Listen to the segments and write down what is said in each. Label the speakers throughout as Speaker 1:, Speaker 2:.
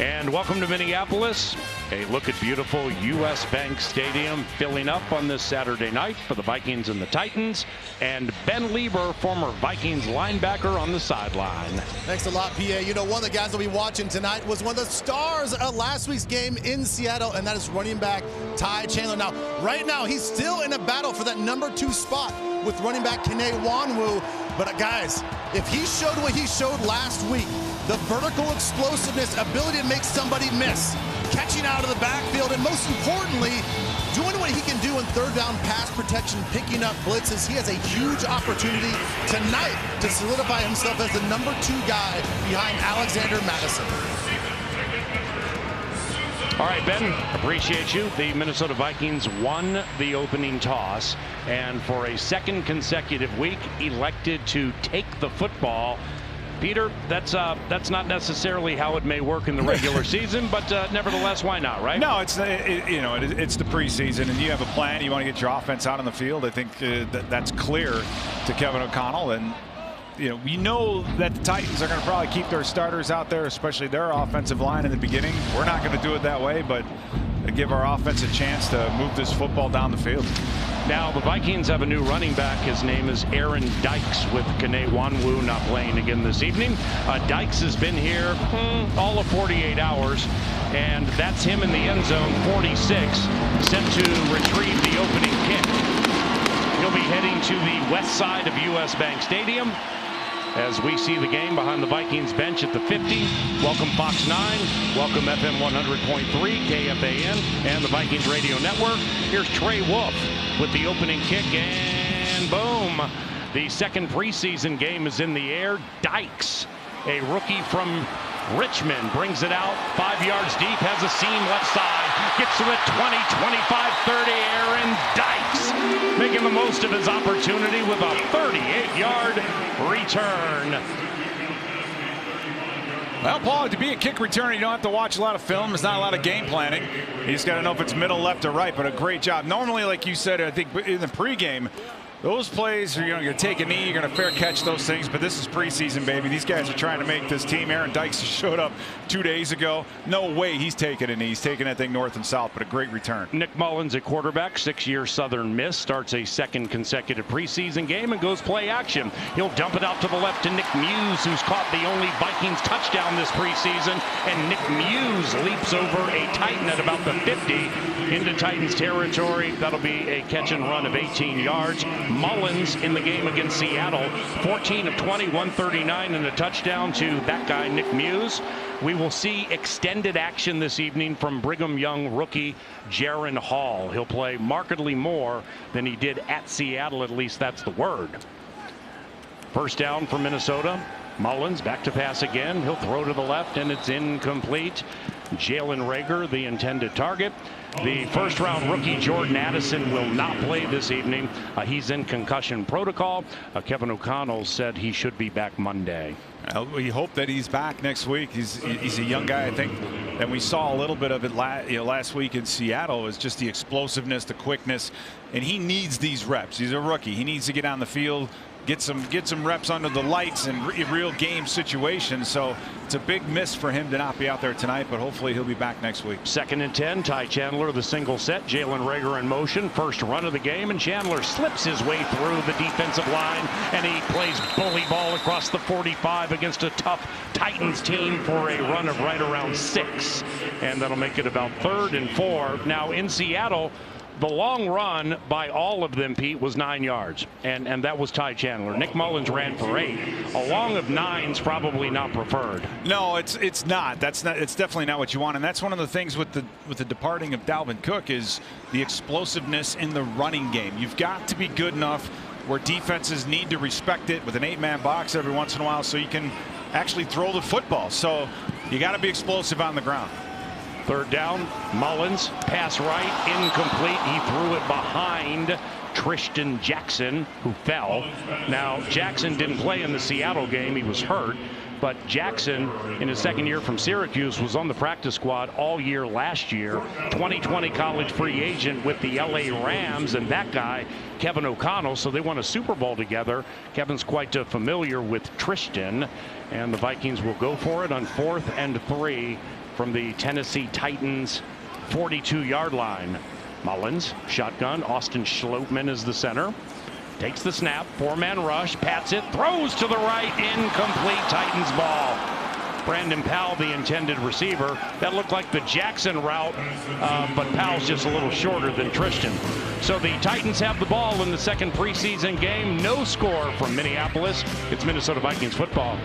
Speaker 1: And welcome to Minneapolis. A look at beautiful U.S. Bank Stadium filling up on this Saturday night for the Vikings and the Titans. And Ben Lieber, former Vikings linebacker, on the sideline.
Speaker 2: Thanks a lot, PA. You know, one of the guys that we watching tonight was one of the stars of last week's game in Seattle, and that is running back Ty Chandler. Now, right now, he's still in a battle for that #2 spot with running back Kene Nwanwu. But guys, if he showed what he showed last week, the vertical explosiveness, ability to make somebody miss, catching out of the backfield, and most importantly, doing what he can do in third down pass protection, picking up blitzes, he has a huge opportunity tonight to solidify himself as the #2 guy behind Alexander Madison.
Speaker 1: All right, Ben, appreciate you. The Minnesota Vikings won the opening toss, and for a second consecutive week elected to take the football. Peter, that's not necessarily how it may work in the regular season, but nevertheless, why not, right?
Speaker 3: No, it's the preseason, and you have a plan. You want to get your offense out on the field. I think that's clear to Kevin O'Connell, and we know that the Titans are going to probably keep their starters out there, especially their offensive line in the beginning. We're not going to do it that way, but give our offense a chance to move this football down the field.
Speaker 1: Now, the Vikings have a new running back. His name is Aaron Dykes, with Kene Nwanwu not playing again this evening. Dykes has been here all of 48 hours, and that's him in the end zone, 46, set to retrieve the opening kick. He'll be heading to the west side of U.S. Bank Stadium as we see the game behind the Vikings bench at the 50. Welcome Fox 9, welcome FM 100.3, KFAN, and the Vikings Radio Network. Here's Trey Wolf with the opening kick, and boom. The second preseason game is in the air. Dykes, a rookie from Richmond, brings it out 5 yards deep, has a seam left side, gets to it 20, 25, 30. Aaron Dykes making the most of his opportunity with a 38-yard return.
Speaker 3: Well, Paul, to be a kick returner, you don't have to watch a lot of film. There's not a lot of game planning. You just got to know if it's middle, left, or right, but a great job. Normally, like you said, I think in the pregame, those plays, you're going to take a knee, you're going to fair catch those things, but this is preseason, baby. These guys are trying to make this team. Aaron Dykes showed up 2 days ago. No way he's taking a knee. He's taking that thing north and south, but a great return.
Speaker 1: Nick Mullins, a quarterback, 6-year Southern Miss, starts a second consecutive preseason game and goes play action. He'll dump it out to the left to Nick Muse, who's caught the only Vikings touchdown this preseason, and Nick Muse leaps over a Titan at about the 50 into Titans territory. That'll be a catch and run of 18 yards. Mullins in the game against Seattle, 14 of 20, 139, and a touchdown to that guy, Nick Muse. We will see extended action this evening from Brigham Young rookie Jaron Hall. He'll play markedly more than he did at Seattle, at least that's the word. First down for Minnesota. Mullins back to pass again. He'll throw to the left, and it's incomplete. Jalen Reagor, the intended target. The first-round rookie Jordan Addison will not play this evening. He's in concussion protocol. Kevin O'Connell said he should be back Monday.
Speaker 3: We hope that he's back next week. He's a young guy, I think, and we saw a little bit of it last week in Seattle. Is just the explosiveness, the quickness, and he needs these reps. He's a rookie. He needs to get on the field, get some reps under the lights and real game situations. So it's a big miss for him to not be out there tonight, but hopefully he'll be back next week.
Speaker 1: 2nd and 10. Ty Chandler, the single set. Jalen Reagor in motion. First run of the game, and Chandler slips his way through the defensive line, and he plays bully ball across the 45 against a tough Titans team for a run of right around 6. And that'll make it about 3rd and 4. Now in Seattle, the long run by all of them, Pete, was 9 yards, and that was Ty Chandler. Nick Mullins ran for 8. A long of 9's probably not preferred.
Speaker 3: No, it's not. It's definitely not what you want, and that's one of the things with the departing of Dalvin Cook is the explosiveness in the running game. You've got to be good enough where defenses need to respect it with an 8-man box every once in a while, so you can actually throw the football. So you got to be explosive on the ground.
Speaker 1: 3rd down, Mullins, pass right, incomplete. He threw it behind Tristan Jackson, who fell. Now, Jackson didn't play in the Seattle game. He was hurt. But Jackson, in his second year from Syracuse, was on the practice squad all year last year. 2020 college free agent with the LA Rams, and that guy, Kevin O'Connell, so they won a Super Bowl together. Kevin's quite familiar with Tristan, and the Vikings will go for it on 4th and 3 from the Tennessee Titans 42-yard line. Mullins, shotgun. Austin Schlottman is the center. Takes the snap, 4-man rush, pats it, throws to the right, incomplete, Titans ball. Brandon Powell, the intended receiver. That looked like the Jackson route, but Powell's just a little shorter than Tristan. So the Titans have the ball in the second preseason game. No score from Minneapolis. It's Minnesota Vikings football.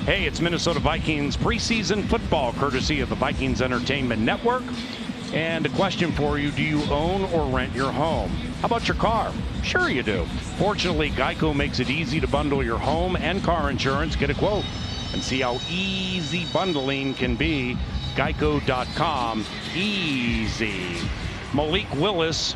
Speaker 1: Hey, it's Minnesota Vikings preseason football, courtesy of the Vikings Entertainment Network. And a question for you, do you own or rent your home? How about your car? Sure you do. Fortunately, Geico makes it easy to bundle your home and car insurance. Get a quote and see how easy bundling can be. Geico.com. Easy. Malik Willis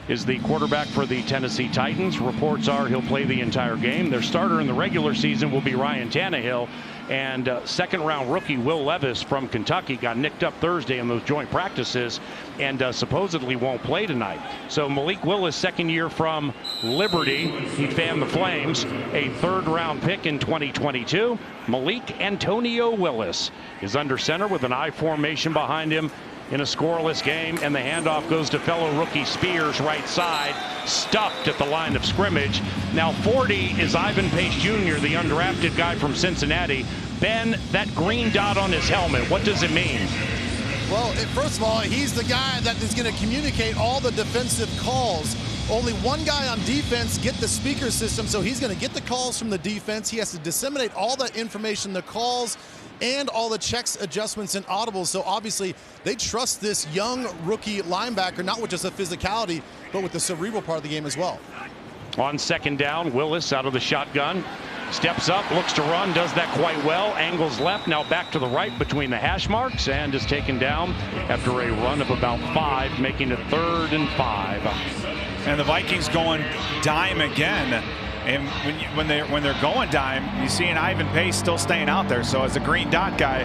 Speaker 1: is the quarterback for the Tennessee Titans. Reports are he'll play the entire game. Their starter in the regular season will be Ryan Tannehill. And second-round rookie Will Levis from Kentucky got nicked up Thursday in those joint practices and supposedly won't play tonight. So Malik Willis, second year from Liberty. He fanned the flames. A third-round pick in 2022. Malik Antonio Willis is under center with an I formation behind him in a scoreless game, and the handoff goes to fellow rookie Spears, right side, stuffed at the line of scrimmage. Now 40 is Ivan Pace Jr., the undrafted guy from Cincinnati. Ben, that green dot on his helmet, what does it mean?
Speaker 2: Well, first of all, he's the guy that is going to communicate all the defensive calls. Only one guy on defense get the speaker system, so he's going to get the calls from the defense. He has to disseminate all that information, the calls, and all the checks, adjustments, and audibles. So obviously they trust this young rookie linebacker, not with just the physicality, but with the cerebral part of the game as well.
Speaker 1: On second down, Willis out of the shotgun. Steps up, looks to run, does that quite well. Angles left, now back to the right between the hash marks, and is taken down after a run of about 5, making it 3rd and 5.
Speaker 3: And the Vikings going dime again. And when they're going dime, you see an Ivan Pace still staying out there. So as a green dot guy,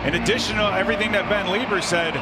Speaker 3: in addition to everything that Ben Lieber said,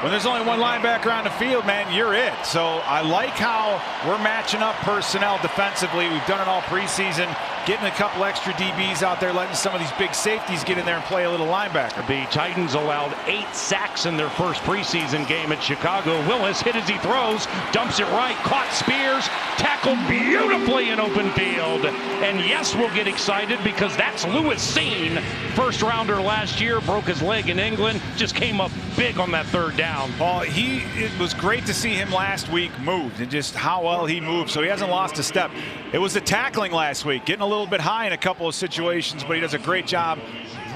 Speaker 3: when there's only one linebacker on the field, man, you're it. So I like how we're matching up personnel defensively. We've done it all preseason, getting a couple extra DBs out there, letting some of these big safeties get in there and play a little linebacker.
Speaker 1: The Titans allowed 8 sacks in their first preseason game at Chicago. Willis hit as he throws, dumps it right, caught Spears, tackled beautifully in open field. And yes, we'll get excited because that's Lewis Seen, first rounder last year, broke his leg in England, just came up big on that third down.
Speaker 3: Paul, it was great to see him last week moved and just how well he moved. So he hasn't lost a step. It was the tackling last week, getting a little bit high in a couple of situations, but he does a great job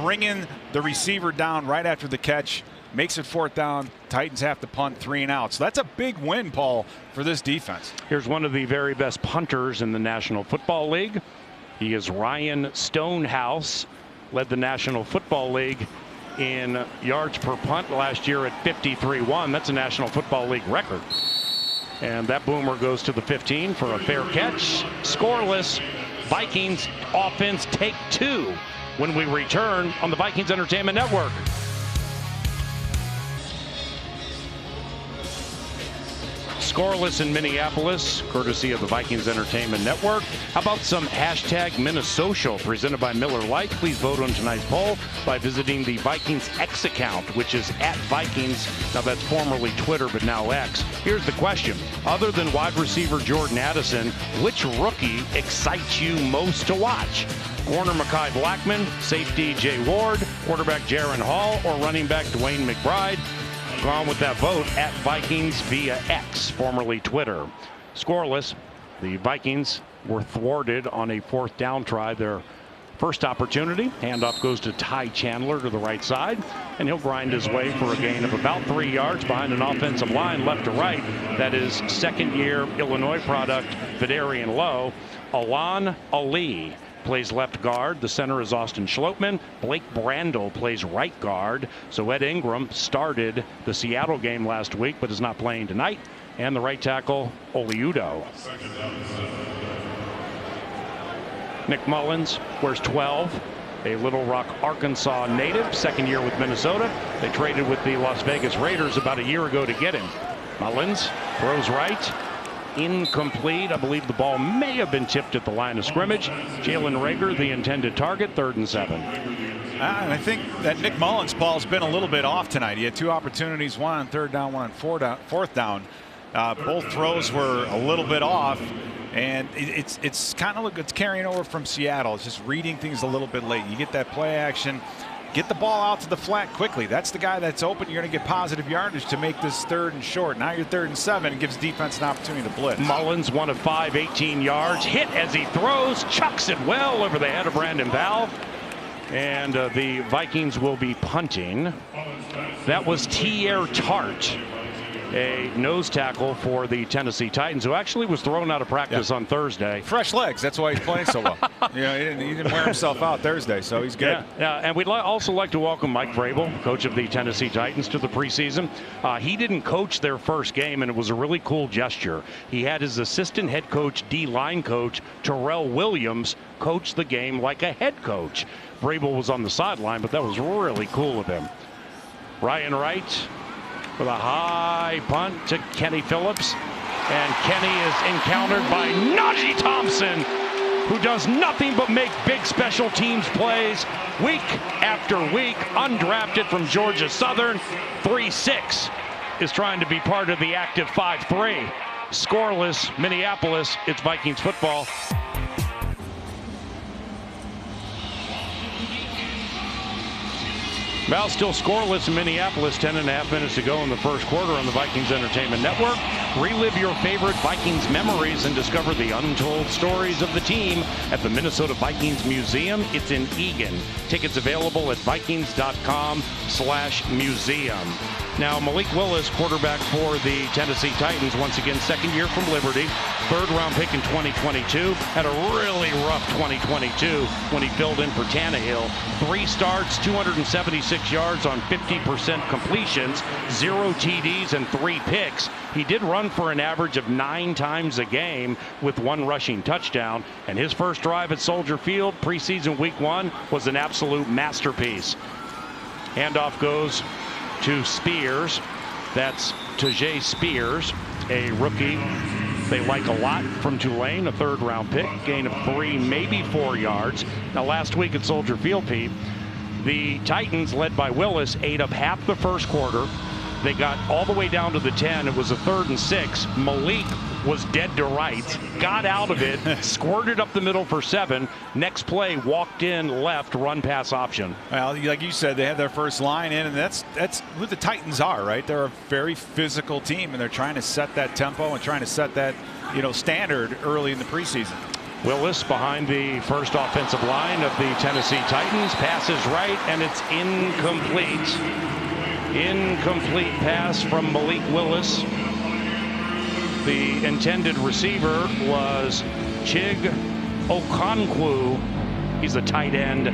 Speaker 3: bringing the receiver down right after the catch. Makes it 4th down. Titans have to punt 3 and out. So that's a big win, Paul, for this defense.
Speaker 1: Here's one of the very best punters in the National Football League. He is Ryan Stonehouse, led the National Football League in yards per punt last year at 53-1. That's a National Football League record. And that boomer goes to the 15 for a fair catch. Scoreless. Vikings offense take 2 when we return on the Vikings Entertainment Network. Scoreless in Minneapolis, courtesy of the Vikings Entertainment Network. How about some hashtag Minnesocial presented by Miller Lite? Please vote on tonight's poll by visiting the Vikings X account, which is @Vikings. Now that's formerly Twitter, but now X. Here's the question. Other than wide receiver Jordan Addison, which rookie excites you most to watch? Corner Mekhi Blackman, safety Jay Ward, quarterback Jaron Hall, or running back Dwayne McBride? Go on with that vote @Vikings via X, formerly Twitter. Scoreless, the Vikings were thwarted on a 4th down try. Their first opportunity. Handoff goes to Ty Chandler to the right side, and he'll grind his way for a gain of about 3 yards behind an offensive line left to right. That is second-year Illinois product Vidarian Lowe. Alan Ali plays left guard. The center is Austin Schlottman. Blake Brandel plays right guard. So Ed Ingram started the Seattle game last week, but is not playing tonight. and the right tackle, Oliudo. Nick Mullins wears 12, a Little Rock, Arkansas native, second year with Minnesota. They traded with the Las Vegas Raiders about a year ago to get him. Mullins throws right, incomplete. I believe the ball may have been tipped at the line of scrimmage. Jalen Reagor, the intended target, 3rd and 7.
Speaker 3: And I think that Nick Mullins, Paul's been a little bit off tonight. He had 2 opportunities, one on 3rd down, one on 4th down. Both throws were a little bit off. And it's kind of like it's carrying over from Seattle. It's just reading things a little bit late. You get that play action, get the ball out to the flat quickly. That's the guy that's open. You're going to get positive yardage to make this 3rd and short. Now you're 3rd and 7. It gives defense an opportunity to blitz.
Speaker 1: Mullins, 1 of 5, 18 yards. Hit as he throws, chucks it well over the head of Brandon Powell. And the Vikings will be punting. That was Tier Tart, a nose tackle for the Tennessee Titans, who actually was thrown out of practice on Thursday.
Speaker 3: Fresh legs. That's why he's playing so well. He didn't wear himself out Thursday, so he's good.
Speaker 1: Yeah, and we'd also like to welcome Mike Vrabel, coach of the Tennessee Titans, to the preseason. He didn't coach their first game, and it was a really cool gesture. He had his assistant head coach, D-line coach, Terrell Williams, coach the game like a head coach. Vrabel was on the sideline, but that was really cool of him. Ryan Wright with a high punt to Kenny Phillips, and Kenny is encountered by Najee Thompson, who does nothing but make big special teams plays week after week. Undrafted from Georgia Southern, 3'6", is trying to be part of the active 5'3". Scoreless Minneapolis. It's Vikings football. Well, still scoreless in Minneapolis. 10.5 minutes to go in the first quarter on the Vikings Entertainment Network. Relive your favorite Vikings memories and discover the untold stories of the team at the Minnesota Vikings Museum. It's in Eagan. Tickets available at Vikings.com/museum. Now, Malik Willis, quarterback for the Tennessee Titans, once again, second year from Liberty, 3rd round pick in 2022. Had a really rough 2022 when he filled in for Tannehill. 3 starts, 276 yards on 50% completions, 0 TDs and 3 picks. He did run for an average of 9 times a game with 1 rushing touchdown. And his first drive at Soldier Field, preseason week 1, was an absolute masterpiece. Handoff goes to Spears. That's Tajay Spears, a rookie they like a lot from Tulane, a 3rd round pick, gain of 3, maybe 4 yards. Now, last week at Soldier Field, Pete, the Titans, led by Willis, ate up half the first quarter. They got all the way down to the 10. It was a 3rd and 6. Malik was dead to rights, got out of it, squirted up the middle for 7. Next play, walked in left, run pass option.
Speaker 3: Well, like you said, they had their first line in, and that's who the Titans are, right? They're a very physical team, and they're trying to set that tempo and trying to set that, standard early in the preseason.
Speaker 1: Willis behind the first offensive line of the Tennessee Titans, passes right, and it's incomplete. Incomplete pass from Malik Willis. The intended receiver was Chig Okonkwo. He's a tight end.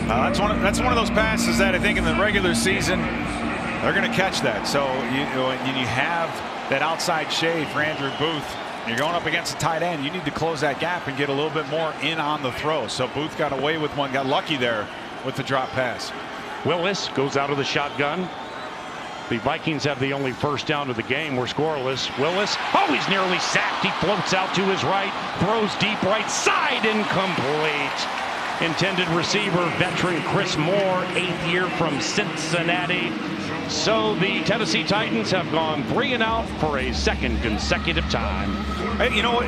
Speaker 3: That's one of those passes that I think in the regular season they're going to catch that. So you have that outside shade for Andrew Booth. You're going up against a tight end. You need to close that gap and get a little bit more in on the throw. So Booth got away with one, got lucky there with the drop pass.
Speaker 1: Willis goes out of the shotgun. The Vikings have the only first down of the game. We're scoreless. Willis, he's nearly sacked. He floats out to his right, throws deep right side, incomplete. Intended receiver, veteran Chris Moore, 8th year from Cincinnati. So the Tennessee Titans have gone 3 and out for a 2nd consecutive time.
Speaker 3: Hey, you know what?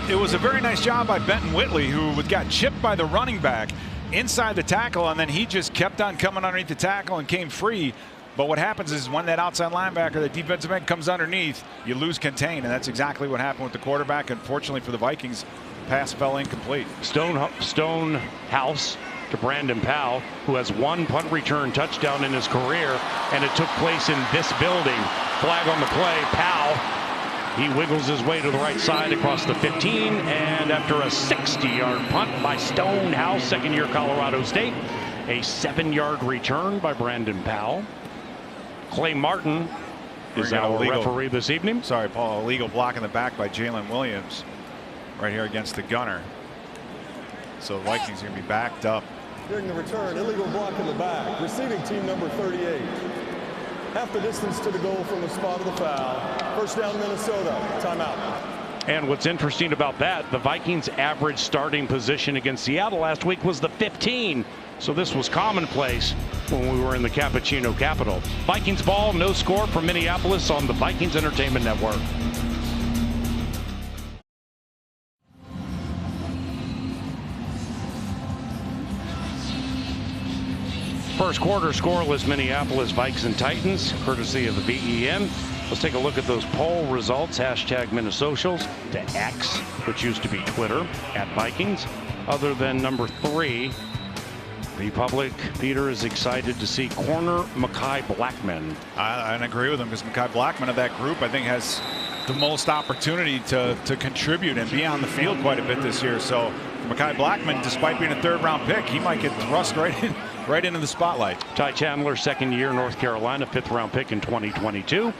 Speaker 3: It was a very nice job by Benton Whitley, who got chipped by the running back inside the tackle, and then he just kept on coming underneath the tackle and came free. But what happens is when that outside linebacker, the defensive end, comes underneath, you lose contain, and that's exactly what happened with the quarterback. Unfortunately for the Vikings, pass fell incomplete.
Speaker 1: Stonehouse to Brandon Powell, who has 1 punt return touchdown in his career, and it took place in this building. Flag on the play. Powell, he wiggles his way to the right side across the 15, and after a 60-yard punt by Stonehouse, 2nd-year Colorado State, a 7-yard return by Brandon Powell. Clay Martin is our referee this evening.
Speaker 3: Sorry, Paul. Illegal block in the back by Jalen Williams right here against the gunner. So the Vikings are going to be backed up.
Speaker 4: During the return, illegal block in the back. Receiving team number 38. Half the distance to the goal from the spot of the foul. First down, Minnesota. Timeout.
Speaker 1: And what's interesting about that, the Vikings' average starting position against Seattle last week was the 15. So this was commonplace when we were in the Cappuccino capital. Vikings ball, no score from Minneapolis on the Vikings Entertainment Network. First quarter scoreless Minneapolis Vikes and Titans, courtesy of the VEN. Let's take a look at those poll results. Hashtag Minnesocials to X, which used to be Twitter, at Vikings. Other than number 3, the public, Peter, is excited to see corner Mekhi Blackman.
Speaker 3: I agree with him because Mekhi Blackman of that group, I think, has the most opportunity to contribute and be on the field quite a bit this year. So Mekhi Blackman, despite being a third-round pick, he might get thrust right into the spotlight.
Speaker 1: Ty Chandler, second year, North Carolina, 5th-round pick in 2022.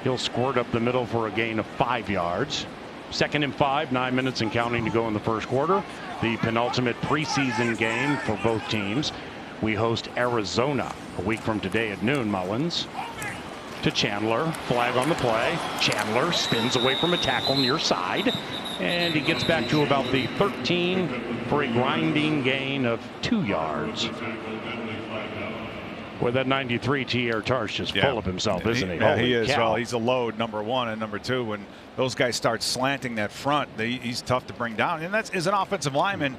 Speaker 1: He'll squirt up the middle for a gain of 5 yards. 2nd and 5, 9 minutes and counting to go in the first quarter. The penultimate preseason game for both teams. We host Arizona a week from today at noon. Mullins to Chandler, flag on the play. Chandler spins away from a tackle near side, and he gets back to about the 13 for a grinding gain of 2 yards. With that 93, T.R. Tarsh just full of himself, isn't he?
Speaker 3: Yeah, he is.
Speaker 1: Cow.
Speaker 3: Well, he's a load, number 1, and number 2. When those guys start slanting that front, he's tough to bring down. And that's as an offensive lineman.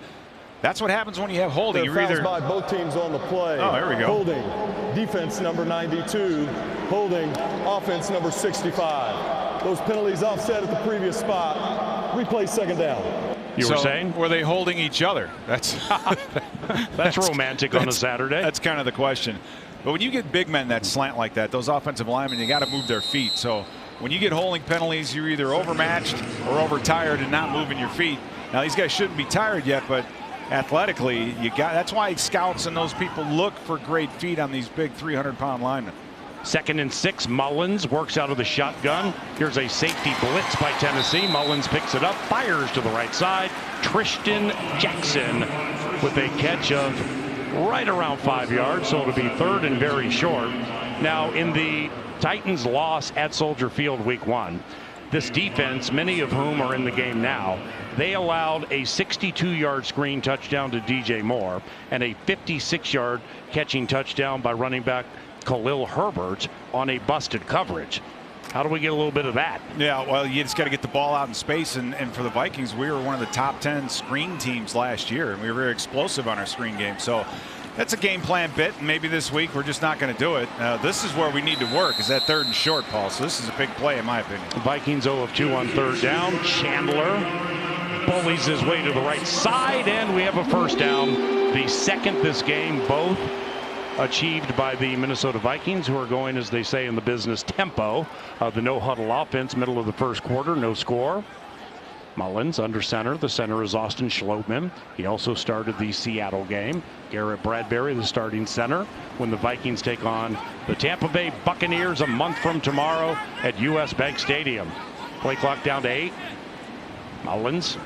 Speaker 3: That's what happens when you have holding.
Speaker 4: There are fouls by both teams on the play.
Speaker 3: Oh, there we go.
Speaker 4: Holding, defense number 92. Holding, offense number 65. Those penalties offset at the previous spot. Replay, second down.
Speaker 1: You were saying?
Speaker 3: Were they holding each other? That's
Speaker 1: romantic on a Saturday.
Speaker 3: That's kind of the question. But when you get big men that slant like that, those offensive linemen, you got to move their feet. So when you get holding penalties, you're either overmatched or overtired and not moving your feet. Now these guys shouldn't be tired yet, but athletically, that's why scouts and those people look for great feet on these big 300-pound linemen.
Speaker 1: 2nd and 6, Mullins works out of the shotgun. Here's a safety blitz by Tennessee. Mullins picks it up, fires to the right side. Tristan Jackson with a catch of right around 5 yards, so it'll be 3rd and very short. Now, in the Titans' loss at Soldier Field week 1, this defense, many of whom are in the game now, they allowed a 62-yard screen touchdown to DJ Moore and a 56-yard catching touchdown by running back Khalil Herbert on a busted coverage. How do we get a little bit of that?
Speaker 3: Yeah, well, you just got to get the ball out in space. And for the Vikings, we were one of the top 10 screen teams last year, and we were very explosive on our screen game. So that's a game plan bit. And maybe this week we're just not going to do it. This is where we need to work, is that 3rd and short, Paul. So this is a big play, in my opinion.
Speaker 1: Vikings 0 of 2 on 3rd down. Chandler bullies his way to the right side, and we have a first down. The 2nd this game, both achieved by the Minnesota Vikings, who are going, as they say in the business, tempo of the no-huddle offense. Middle of the first quarter, no score. Mullins under center. The center is Austin Schlottman. He also started the Seattle game. Garrett Bradbury, the starting center, when the Vikings take on the Tampa Bay Buccaneers a month from tomorrow at U.S. Bank Stadium. Play clock down to 8. Mullins.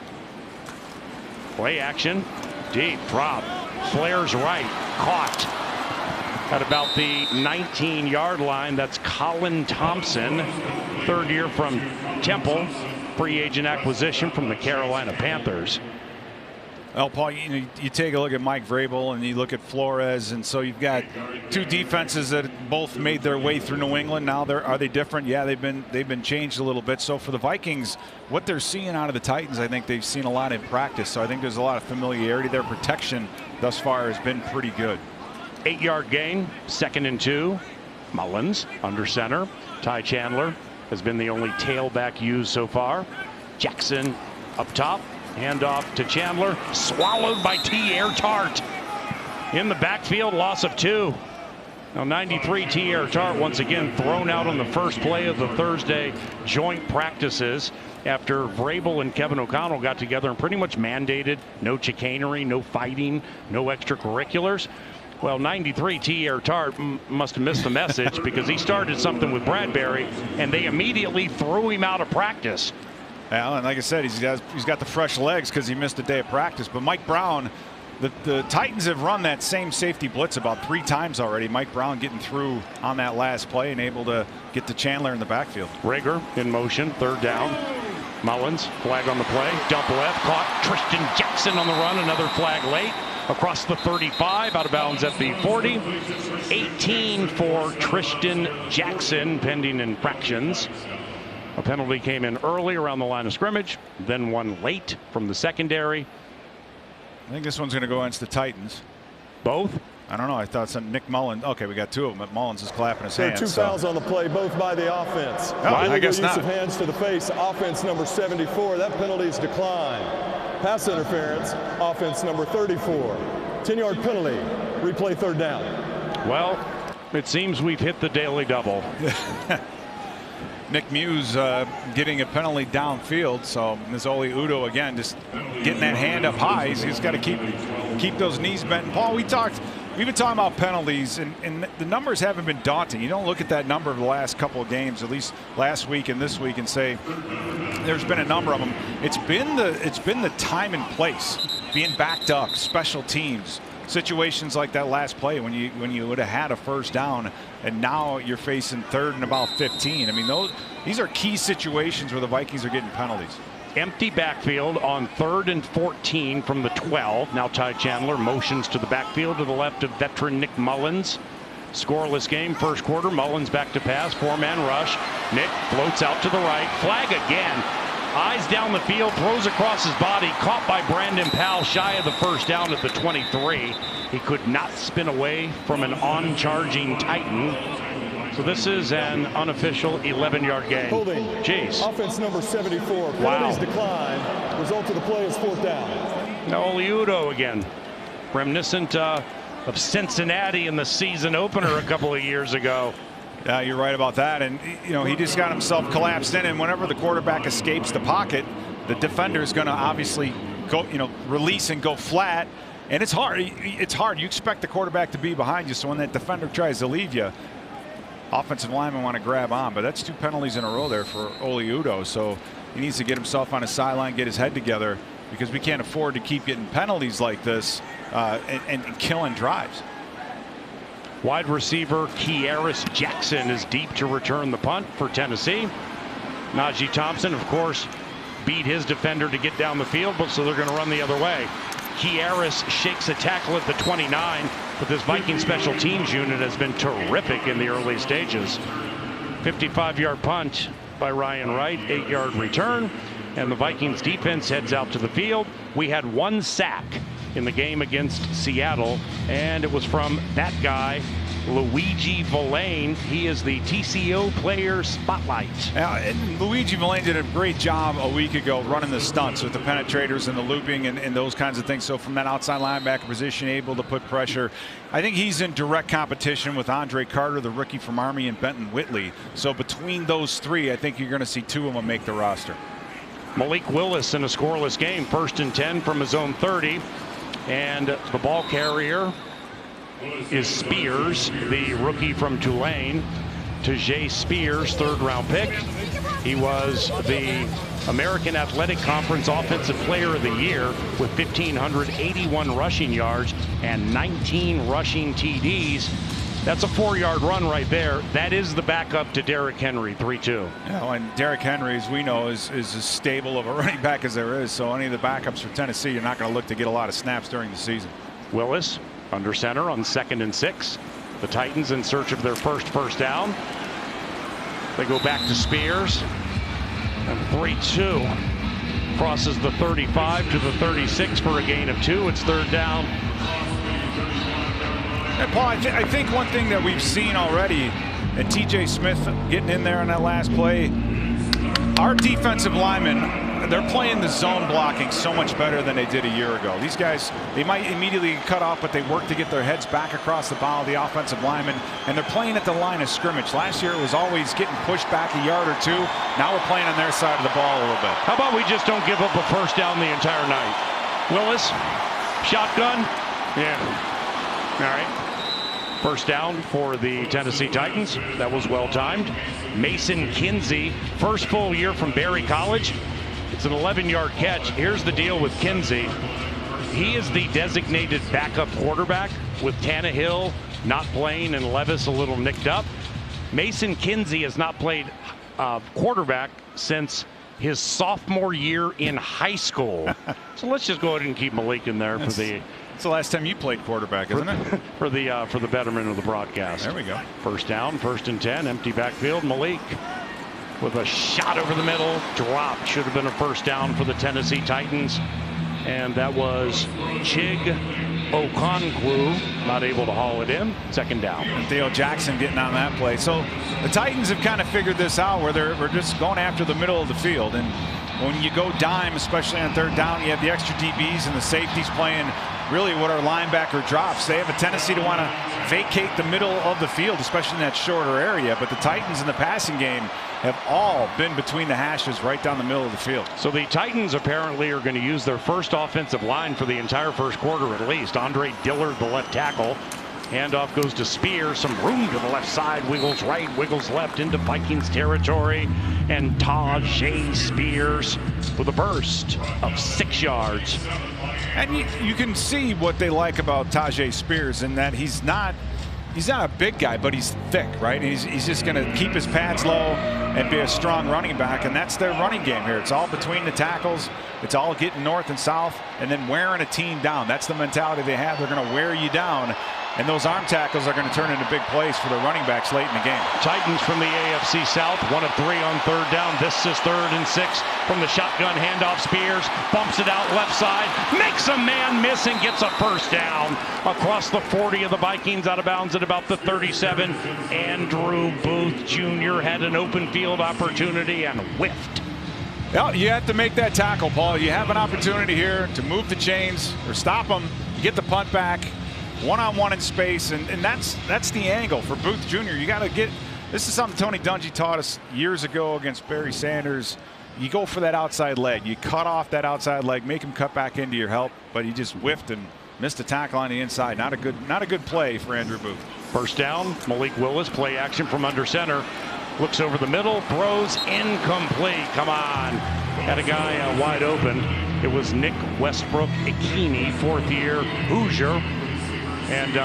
Speaker 1: Play action. Deep drop. Flares right. Caught at about the 19-yard line. That's Colin Thompson, 3rd year from Temple, free agent acquisition from the Carolina Panthers.
Speaker 3: Well, Paul, you take a look at Mike Vrabel and you look at Flores, and so you've got 2 defenses that both made their way through New England. Now are they different? Yeah, they've been changed a little bit. So for the Vikings, what they're seeing out of the Titans, I think they've seen a lot in practice. So I think there's a lot of familiarity. Their protection thus far has been pretty good.
Speaker 1: 8-yard gain, 2nd and 2. Mullins under center. Ty Chandler has been the only tailback used so far. Jackson up top. Handoff to Chandler. Swallowed by T.R. Tart. In the backfield, loss of 2. Now 93, T.R. Tart once again thrown out on the first play of the Thursday joint practices after Vrabel and Kevin O'Connell got together and pretty much mandated no chicanery, no fighting, no extracurriculars. Well, 93 T.R. Tart must have missed the message because he started something with Bradbury, and they immediately threw him out of practice.
Speaker 3: Well, and like I said, he's got the fresh legs because he missed a day of practice. But Mike Brown, the Titans have run that same safety blitz about 3 times already. Mike Brown getting through on that last play and able to get to Chandler in the backfield.
Speaker 1: Rager in motion, 3rd down. Mullins, flag on the play, dump left, caught Tristan Jackson on the run, another flag late. Across the 35, out of bounds at the 40. 18 for Tristan Jackson, pending infractions. A penalty came in early around the line of scrimmage, then one late from the secondary.
Speaker 3: I think this one's going to go against the Titans.
Speaker 1: Both?
Speaker 3: I don't know. I thought some Nick Mullins. Okay, we got 2 of them, but Mullins is clapping his hands.
Speaker 4: There are 2 fouls on the play, both by the offense.
Speaker 3: No, I guess
Speaker 4: use
Speaker 3: not.
Speaker 4: Of hands to the face, offense number 74. That penalty is declined. Pass interference, offense number 34. 10-yard penalty. Replay 3rd down.
Speaker 1: Well, it seems we've hit the daily double.
Speaker 3: Nick Muse getting a penalty downfield, so Ole Udo again just getting that hand up high. He's got to keep those knees bent. And Paul, we've been talking about penalties, and the numbers haven't been daunting. You don't look at that number of the last couple of games, at least last week and this week, and say there's been a number of them. It's been the time and place, being backed up, special teams, situations like that last play when you would have had a 1st down, and now you're facing 3rd and about 15. I mean, these are key situations where the Vikings are getting penalties.
Speaker 1: Empty backfield on 3rd and 14 from the 12. Now Ty Chandler motions to the backfield to the left of veteran Nick Mullins. Scoreless game, 1st quarter. Mullins back to pass, 4-man rush. Nick floats out to the right. Flag again. Eyes down the field, throws across his body, caught by Brandon Powell shy of the 1st down at the 23. He could not spin away from an on-charging Titan. So this is an unofficial 11-yard gain.
Speaker 4: Holding.
Speaker 1: Jeez.
Speaker 4: Offense number 74. Penalties
Speaker 1: Wow.
Speaker 4: declined. Result of the play is 4th down.
Speaker 1: Now Ole Udo again. Reminiscent of Cincinnati in the season opener a couple of years ago.
Speaker 3: Yeah, you're right about that. And, you know, he just got himself collapsed in. And whenever the quarterback escapes the pocket, the defender is going to obviously go, release and go flat. And it's hard. It's hard. You expect the quarterback to be behind you. So when that defender tries to leave you, offensive linemen want to grab on. But that's 2 penalties in a row there for Ole Udo. So he needs to get himself on his sideline, get his head together, because we can't afford to keep getting penalties like this and killing drives.
Speaker 1: Wide receiver Kearis Jackson is deep to return the punt for Tennessee. Najee Thompson, of course, beat his defender to get down the field, but so they're going to run the other way. Kearis shakes a tackle at the 29, but this Viking special teams unit has been terrific in the early stages. 55-yard punt by Ryan Wright, 8-yard return, and the Vikings defense heads out to the field. We had 1 sack in the game against Seattle, and it was from that guy, Luigi Villain. He is the TCO player spotlight.
Speaker 3: And Luigi Villain did a great job a week ago running the stunts with the penetrators and the looping and those kinds of things. So from that outside linebacker position, able to put pressure. I think he's in direct competition with Andre Carter, the rookie from Army, and Benton Whitley. So between those 3, I think you're going to see 2 of them make the roster.
Speaker 1: Malik Willis in a scoreless game, 1st and 10 from his own 30. And the ball carrier is Spears, the rookie from Tulane. Tajay Spears, 3rd-round pick. He was the American Athletic Conference Offensive Player of the Year with 1,581 rushing yards and 19 rushing TDs. That's a 4-yard run right there. That is the backup to Derrick Henry, 3-2.
Speaker 3: Yeah, and Derrick Henry, as we know, is as stable of a running back as there is. So any of the backups for Tennessee, you're not going to look to get a lot of snaps during the season.
Speaker 1: Willis under center on 2nd and 6. The Titans in search of their first down. They go back to Spears. And 3-2. Crosses the 35 to the 36 for a gain of 2. It's 3rd down.
Speaker 3: And Paul, I think one thing that we've seen already, and TJ Smith getting in there on that last play, our defensive linemen, they're playing the zone blocking so much better than they did a year ago. These guys, they might immediately cut off, but they work to get their heads back across the bow of the offensive lineman, and they're playing at the line of scrimmage. Last year it was always getting pushed back a yard or 2. Now we're playing on their side of the ball a little bit.
Speaker 1: How about we just don't give up a 1st down the entire night? Willis, shotgun. Yeah. All right. First down for the Tennessee Titans. That was well timed. Mason Kinsey, first full year from Berry College. It's an 11-yard catch. Here's the deal with Kinsey. He is the designated backup quarterback with Tannehill not playing and Levis a little nicked up. Mason Kinsey has not played quarterback since his sophomore year in high school. So let's just go ahead and keep Malik in there for the.
Speaker 3: It's the last time you played quarterback, isn't it?
Speaker 1: For the betterment of the broadcast.
Speaker 3: There we go.
Speaker 1: First down, 1st and 10, empty backfield. Malik with a shot over the middle, dropped. Should have been a first down for the Tennessee Titans. And that was Chig Okonkwo, not able to haul it in. 2nd down.
Speaker 3: Theo Jackson getting on that play. So the Titans have kind of figured this out where we're just going after the middle of the field. And when you go dime, especially on 3rd down, you have the extra DBs and the safeties playing really what our linebacker drops. They have a tendency to want to vacate the middle of the field, especially in that shorter area. But the Titans in the passing game have all been between the hashes right down the middle of the field.
Speaker 1: So the Titans apparently are going to use their first offensive line for the entire first quarter at least. Andre Dillard, the left tackle. Handoff goes to Spears. Some room to the left side. Wiggles right, wiggles left into Vikings territory. And Tajay Spears with a burst of 6 yards.
Speaker 3: And you can see what they like about Tajay Spears in that he's not a big guy, but he's thick, right? He's just going to keep his pads low and be a strong running back, and that's their running game here. It's all between the tackles. It's all getting north and south and then wearing a team down. That's the mentality they have. They're going to wear you down, and those arm tackles are going to turn into big plays for the running backs late in the game.
Speaker 1: Titans from the AFC South, 1 of 3 on 3rd down. This is 3rd and 6 from the shotgun handoff. Spears bumps it out left side, makes a man miss and gets a first down across the 40 of the Vikings, out of bounds at about the 37. Andrew Booth Jr. had an open field opportunity and whiffed.
Speaker 3: Well, you have to make that tackle, Paul. You have an opportunity here to move the chains or stop them, get the punt back. One-on-one in space, and that's the angle for Booth Jr. You got to get. This is something Tony Dungy taught us years ago against Barry Sanders. You go for that outside leg. You cut off that outside leg, make him cut back into your help, but he just whiffed and missed a tackle on the inside. Not a good play for Andrew Booth.
Speaker 1: First down, Malik Willis, play action from under center. Looks over the middle, throws incomplete. Come on. Had a guy wide open. It was Nick Westbrook-Ikini, 4th year Hoosier. And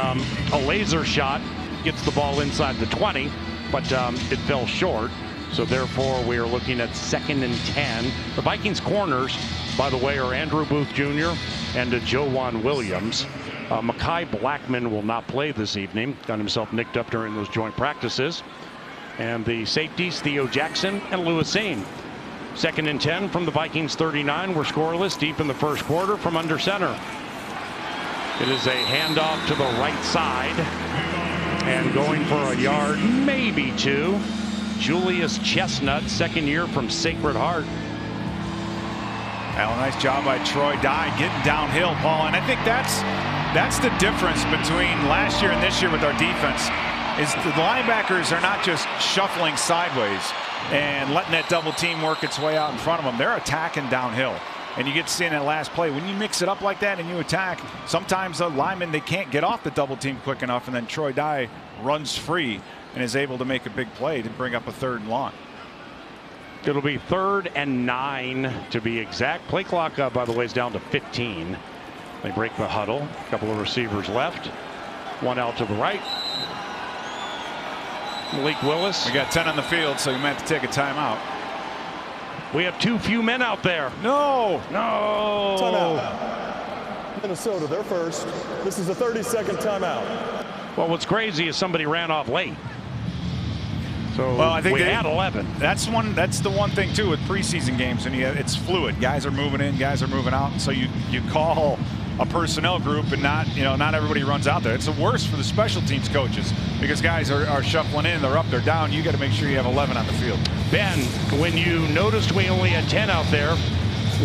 Speaker 1: a laser shot gets the ball inside the 20, but it fell short. So therefore, we are looking at 2nd and 10. The Vikings corners, by the way, are Andrew Booth Jr. and Joejuan Williams. Mekhi Blackman will not play this evening. Got himself nicked up during those joint practices. And the safeties, Theo Jackson and Lewis Seen. 2nd and 10 from the Vikings 39. We're scoreless deep in the first quarter from under center. It is a handoff to the right side, and going for a yard, maybe 2. Julius Chestnut, 2nd year from Sacred Heart.
Speaker 3: Well, nice job by Troy Dye getting downhill, Paul. And I think that's the difference between last year and this year with our defense. Is the linebackers are not just shuffling sideways and letting that double team work its way out in front of them. They're attacking downhill. And you get to see in that last play, when you mix it up like that and you attack, sometimes the linemen, they can't get off the double team quick enough, and then Troy Dye runs free and is able to make a big play to bring up a 3rd and long.
Speaker 1: It'll be 3rd and 9 to be exact. Play clock, by the way, is down to 15. They break the huddle. A couple of receivers left. One out to the right. Malik Willis.
Speaker 3: We got 10 on the field, so you might have to take a timeout.
Speaker 1: We have too few men out there.
Speaker 3: No.
Speaker 4: Timeout. Minnesota, they're first. This is a 30-second timeout.
Speaker 1: Well, what's crazy is somebody ran off late. So
Speaker 3: well, I think
Speaker 1: we had 11.
Speaker 3: That's the one thing too with preseason games, and it's fluid. Guys are moving in, guys are moving out, and so you call a personnel group, and not everybody runs out there. It's the worst for the special teams coaches because guys are shuffling in, they're up, they're down. You got to make sure you have 11 on the field.
Speaker 1: Ben, when you noticed we only had 10 out there,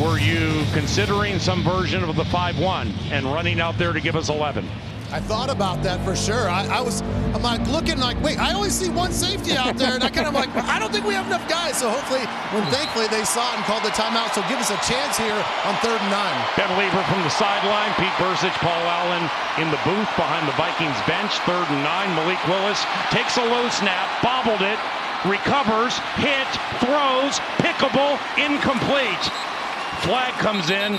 Speaker 1: were you considering some version of the 5-1 and running out there to give us 11?
Speaker 2: I thought about that for sure. I'm like looking like, wait, I always see one safety out there, and I kind of like, I don't think we have enough guys. So hopefully, thankfully they saw it and called the timeout. So give us a chance here on 3rd and 9.
Speaker 1: Ben Lever from the sideline, Pete Bercich, Paul Allen in the booth behind the Vikings bench. 3rd and 9. Malik Willis takes a low snap, bobbled it, recovers, hit, throws, pickable, incomplete. Flag comes in.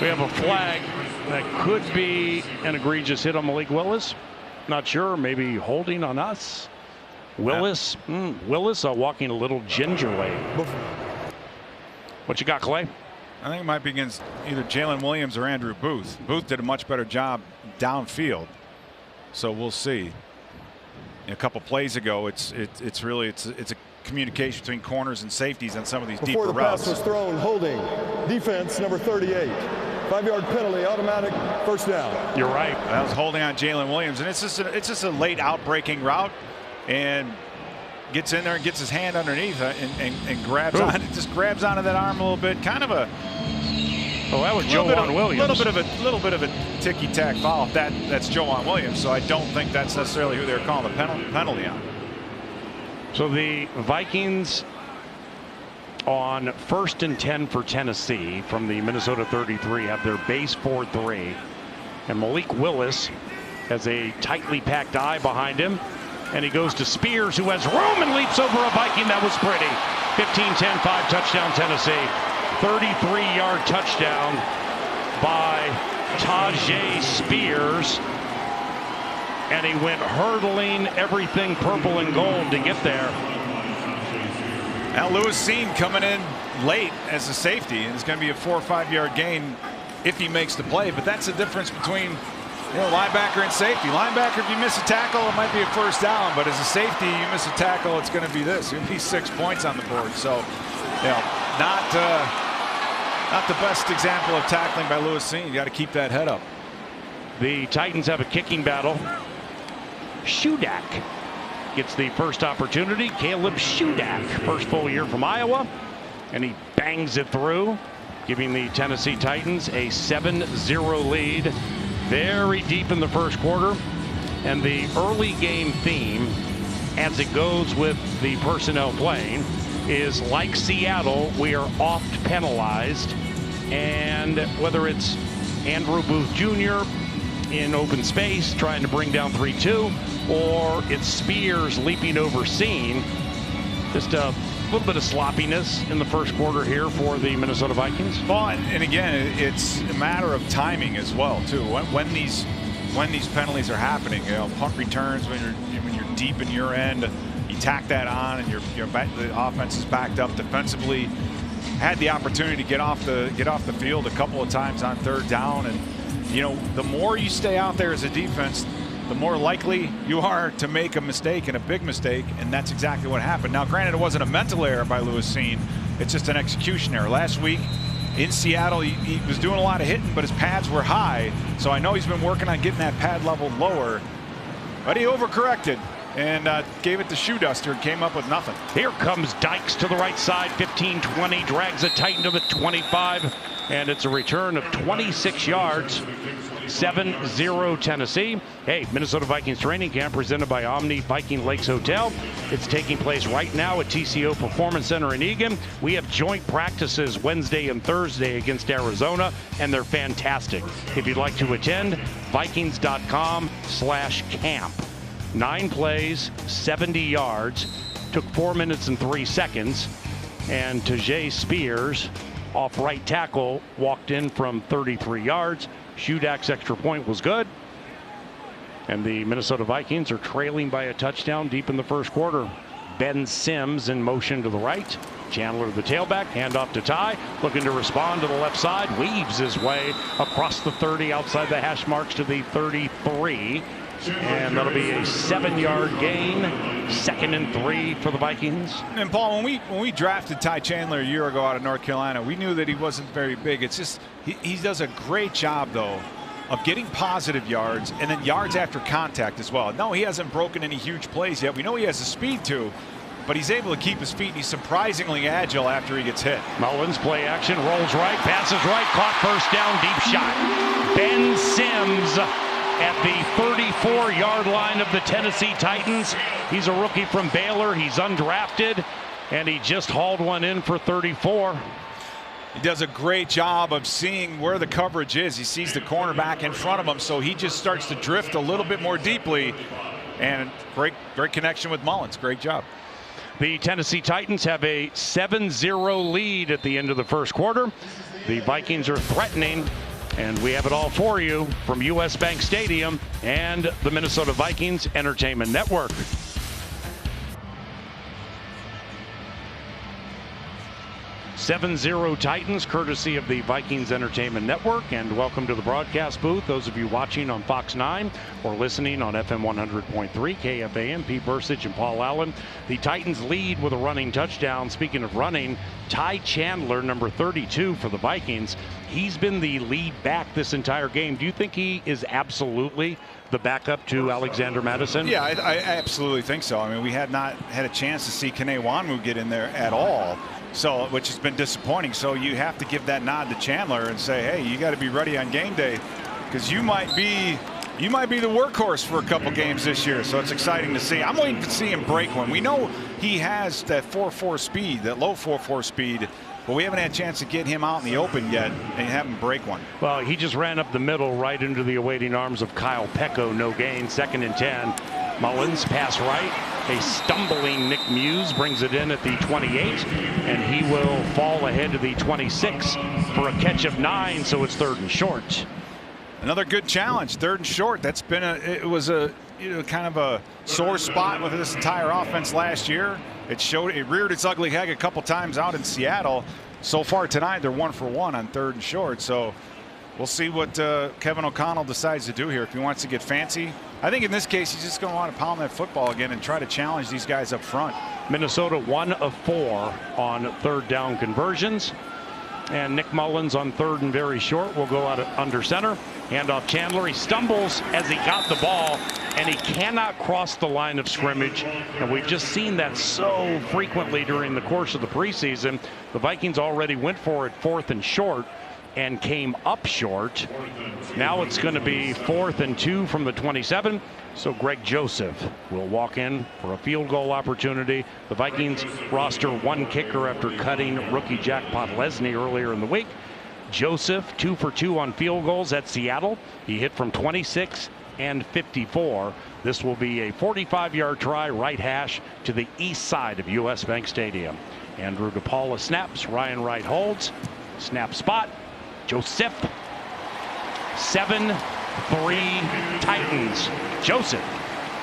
Speaker 1: We have a flag that could be an egregious hit on Malik Willis. Not sure, maybe holding on us. Willis, Willis walking a little gingerly. What you got, Clay?
Speaker 3: I think it might be against either Jalen Williams or Andrew Booth. Booth did a much better job downfield, so we'll see. A couple plays ago, it's a communication between corners and safeties on some of these deeper routes.
Speaker 4: Before the pass was thrown, holding, defense number 38. 5-yard penalty, automatic, first down.
Speaker 1: You're right.
Speaker 3: That was holding on Jalen Williams, and it's just a late outbreaking route, and gets in there and gets his hand underneath and grabs on. It just grabs onto that arm a little bit. Kind of a.
Speaker 1: Oh, that was Joanne Williams.
Speaker 3: A little bit of a ticky-tack foul. That's Joanne Williams. So I don't think that's necessarily who they're calling the penalty on.
Speaker 1: So the Vikings on 1st and 10 for Tennessee from the Minnesota 33 have their base 4-3, and Malik Willis has a tightly packed eye behind him, and he goes to Spears, who has room and leaps over a Viking. That was pretty. 15-10, 5 touchdown Tennessee. 33-yard touchdown by Tajay Spears, and he went hurdling everything purple and gold to get there.
Speaker 3: Now Lewis Seen coming in late as a safety, and it's going to be a 4 or 5 yard gain if he makes the play. But that's the difference between linebacker and safety. Linebacker, if you miss a tackle, it might be a first down. But as a safety, you miss a tackle, it's going to be this. It'll be 6 points on the board. So, not the best example of tackling by Lewis Seen. You got to keep that head up.
Speaker 1: The Titans have a kicking battle. Shudak gets the first opportunity. Caleb Shudak, first full year from Iowa, and he bangs it through, giving the Tennessee Titans a 7-0 lead very deep in the first quarter. And the early game theme, as it goes with the personnel playing, is like Seattle, we are oft penalized. And whether it's Andrew Booth Jr. in open space trying to bring down 3-2, or it's Spears leaping over Seen, just a little bit of sloppiness in the first quarter here for the Minnesota Vikings.
Speaker 3: Well, and again, it's a matter of timing as well too. When these penalties are happening, punt returns, when you're deep in your end, you tack that on, and the offense is backed up defensively. Had the opportunity to get off the field a couple of times on 3rd down, and the more you stay out there as a defense, the more likely you are to make a mistake, and a big mistake, and that's exactly what happened. Now, granted, it wasn't a mental error by Lewis Seen. It's just an execution error. Last week in Seattle, he was doing a lot of hitting, but his pads were high, so I know he's been working on getting that pad level lower, but he overcorrected and gave it to Shoe Duster and came up with nothing.
Speaker 1: Here comes Dykes to the right side, 15-20, drags a Titan to the 25, and it's a return of 26 yards. 7-0 Tennessee. Hey, Minnesota Vikings training camp presented by Omni Viking Lakes Hotel. It's taking place right now at TCO Performance Center in Eagan. We have joint practices Wednesday and Thursday against Arizona, and they're fantastic. If you'd like to attend, Vikings.com/camp. 9 plays, 70 yards. Took 4 minutes and 3 seconds. And Tajay Spears, off right tackle, walked in from 33 yards. Shudak's extra point was good. And the Minnesota Vikings are trailing by a touchdown deep in the first quarter. Ben Sims in motion to the right. Chandler, the tailback, handoff to Ty, looking to respond to the left side, weaves his way across the 30 outside the hash marks to the 33. And that'll be a 7-yard gain. 2nd and 3 for the Vikings.
Speaker 3: And Paul, when we drafted Ty Chandler a year ago out of North Carolina, we knew that he wasn't very big. It's just he does a great job though of getting positive yards and then yards after contact as well. No, he hasn't broken any huge plays yet. We know he has the speed to, but he's able to keep his feet, and he's surprisingly agile after he gets hit.
Speaker 1: Mullins play action, rolls right, passes right, caught first down, deep shot. Ben Sims at the 34-yard line of the Tennessee Titans. He's a rookie from Baylor. He's undrafted, and he just hauled one in for 34.
Speaker 3: He does a great job of seeing where the coverage is. He sees the cornerback in front of him, so he just starts to drift a little bit more deeply. And great connection with Mullins. Great job.
Speaker 1: The Tennessee Titans have a 7-0 lead at the end of the first quarter. The Vikings are threatening, and we have it all for you from US Bank Stadium and the Minnesota Vikings Entertainment Network. 7-0 Titans, courtesy of the Vikings Entertainment Network. And welcome to the broadcast booth, those of you watching on Fox 9 or listening on FM 100.3 KFAN. Pete Bursich and Paul Allen. The Titans lead with a running touchdown. Speaking of running, Ty Chandler, number 32 for the Vikings, he's been the lead back this entire game. Do you think he is absolutely the backup to Alexander Madison?
Speaker 3: Yeah, I absolutely think so. I mean, we had not had a chance to see Kene Nwangwu get in there at all, so which has been disappointing. So you have to give that nod to Chandler and say, hey, you got to be ready on game day, because you might be the workhorse for a couple games this year. So it's exciting to see. I'm waiting to see him break one. We know he has that 4.4 speed, that low 4.4 speed, but we haven't had a chance to get him out in the open yet and have him break one.
Speaker 1: Well, he just ran up the middle right into the awaiting arms of Kyle Pecco. No gain. 2nd and 10. Mullins, pass right. A stumbling Nick Muse brings it in at the 28, and he will fall ahead to the 26 for a catch of 9, so it's 3rd and short.
Speaker 3: Another good challenge, 3rd and short. That's been it was a kind of a sore spot with this entire offense last year. It reared its ugly head a couple times out in Seattle. So far tonight, they're 1 for 1 on 3rd and short. So we'll see what Kevin O'Connell decides to do here. If he wants to get fancy, I think in this case he's just going to want to pound that football again and try to challenge these guys up front.
Speaker 1: Minnesota 1 of 4 on 3rd down conversions. And Nick Mullins on 3rd and very short will go out under center. Handoff Chandler. He stumbles as he got the ball, and he cannot cross the line of scrimmage. And we've just seen that so frequently during the course of the preseason. The Vikings already went for it 4th and short and came up short. Now it's going to be 4th and 2 from the 27. So Greg Joseph will walk in for a field goal opportunity. The Vikings roster 1 kicker after cutting rookie Jackpot Lesney earlier in the week. Joseph 2 for 2 on field goals at Seattle. He hit from 26 and 54. This will be a 45-yard try right hash to the east side of US Bank Stadium. Andrew DePaula snaps. Ryan Wright holds. Snap spot. Joseph. 7-3 Titans. Joseph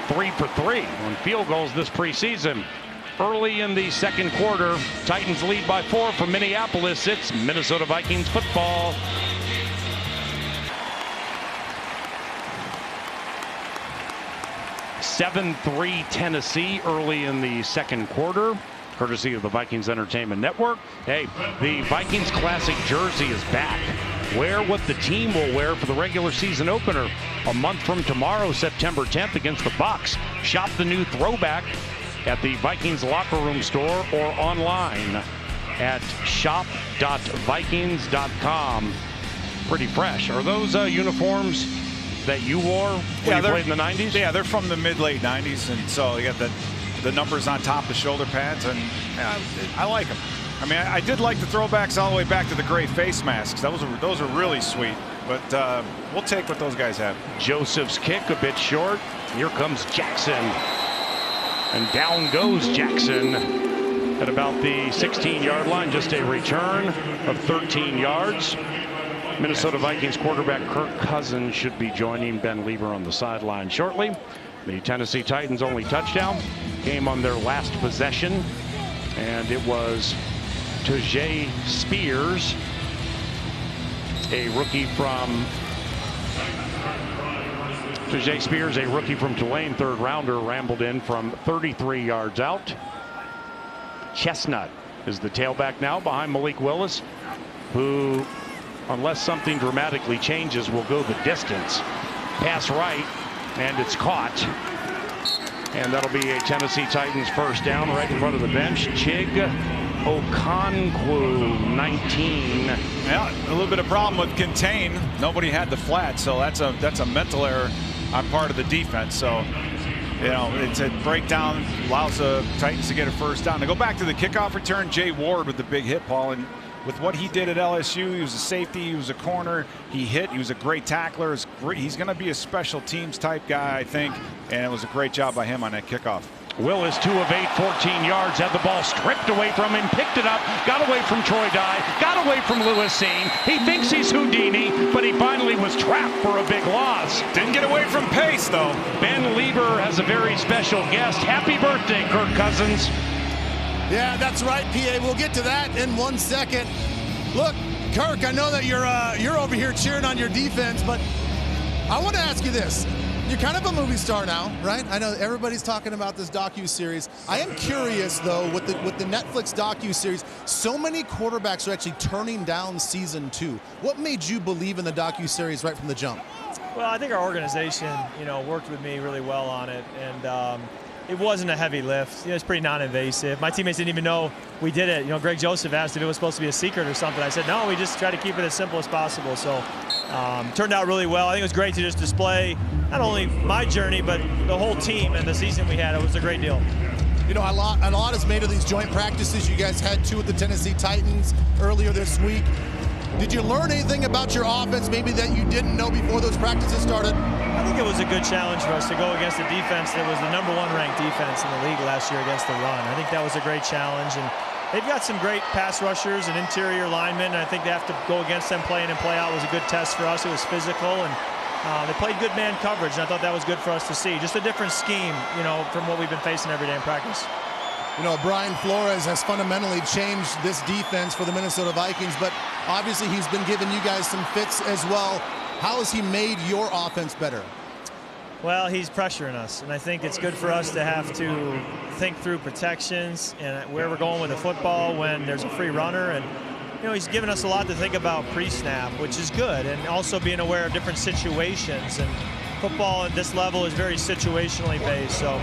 Speaker 1: 3 for 3 on field goals this preseason. Early in the 2nd quarter, Titans lead by 4 from Minneapolis. It's Minnesota Vikings football. (7-3) Tennessee early in the 2nd quarter, courtesy of the Vikings Entertainment Network. Hey, the Vikings classic jersey is back. Wear what the team will wear for the regular season opener a month from tomorrow, September 10th, against the Bucs. Shop the new throwback at the Vikings locker room store or online at shop.vikings.com. Pretty fresh. Are those uniforms that you wore when you played in the 90s?
Speaker 3: Yeah, they're from the mid-late 90s, and so you got the numbers on top, the shoulder pads, and I like them. I mean, I did like the throwbacks all the way back to the gray face masks. Those are really sweet, but we'll take what those guys have.
Speaker 1: Joseph's kick a bit short. Here comes Jackson. And down goes Jackson at about the 16-yard line. Just a return of 13 yards. Minnesota Vikings quarterback Kirk Cousins should be joining Ben Lever on the sideline shortly. The Tennessee Titans' only touchdown came on their last possession, and it was Tajay Spears, a rookie from Tulane, 3rd rounder, rambled in from 33 yards out. Chestnut is the tailback now behind Malik Willis, who, unless something dramatically changes, will go the distance. Pass right, and it's caught. And that'll be a Tennessee Titans 1st down right in front of the bench. Chig Okonkwo, 19.
Speaker 3: Yeah, a little bit of problem with contain. Nobody had the flat, so that's a mental error on part of the defense. So, you know, it's a breakdown, allows the Titans to get a first down. To go back to the kickoff return, Jay Ward with the big hit, Paul, and with what he did at LSU, he was a safety, he was a corner, he hit, he was a great tackler. He's going to be a special teams type guy, I think, and it was a great job by him on that kickoff.
Speaker 1: Willis, 2 of 8, 14 yards, had the ball stripped away from him, picked it up, got away from Troy Dye, got away from Lewis Seen. He thinks he's Houdini, but he finally was trapped for a big loss.
Speaker 3: Didn't get away from pace, though.
Speaker 1: Ben Lieber has a very special guest. Happy birthday, Kirk Cousins.
Speaker 2: Yeah, that's right, PA. We'll get to that in 1 second. Look, Kirk, I know that you're over here cheering on your defense, but I want to ask you this. You're kind of a movie star now, right? I know everybody's talking about this docu-series. I am curious, though, with the Netflix docu-series, so many quarterbacks are actually turning down season 2. What made you believe in the docu-series right from the jump?
Speaker 5: Well, I think our organization, worked with me really well on it, and it wasn't a heavy lift. It's pretty non-invasive. My teammates didn't even know we did it. Greg Joseph asked if it was supposed to be a secret or something. I said, no, we just try to keep it as simple as possible. So turned out really well. I think it was great to just display not only my journey, but the whole team and the season we had. It was a great deal.
Speaker 2: A lot is made of these joint practices. You guys had 2 with the Tennessee Titans earlier this week. Did you learn anything about your offense maybe that you didn't know before those practices started?
Speaker 5: I think it was a good challenge for us to go against a defense that was the #1 ranked defense in the league last year against the run. I think that was a great challenge, and they've got some great pass rushers and interior linemen, and I think they have to go against them play in and play out was a good test for us. It was physical, and they played good man coverage, and I thought that was good for us to see. Just a different scheme, from what we've been facing every day in practice.
Speaker 2: Brian Flores has fundamentally changed this defense for the Minnesota Vikings, but obviously he's been giving you guys some fits as well. How has he made your offense better?
Speaker 5: Well, he's pressuring us, and I think it's good for us to have to think through protections and where we're going with the football when there's a free runner. And, he's given us a lot to think about pre-snap, which is good, and also being aware of different situations. And football at this level is very situationally based, so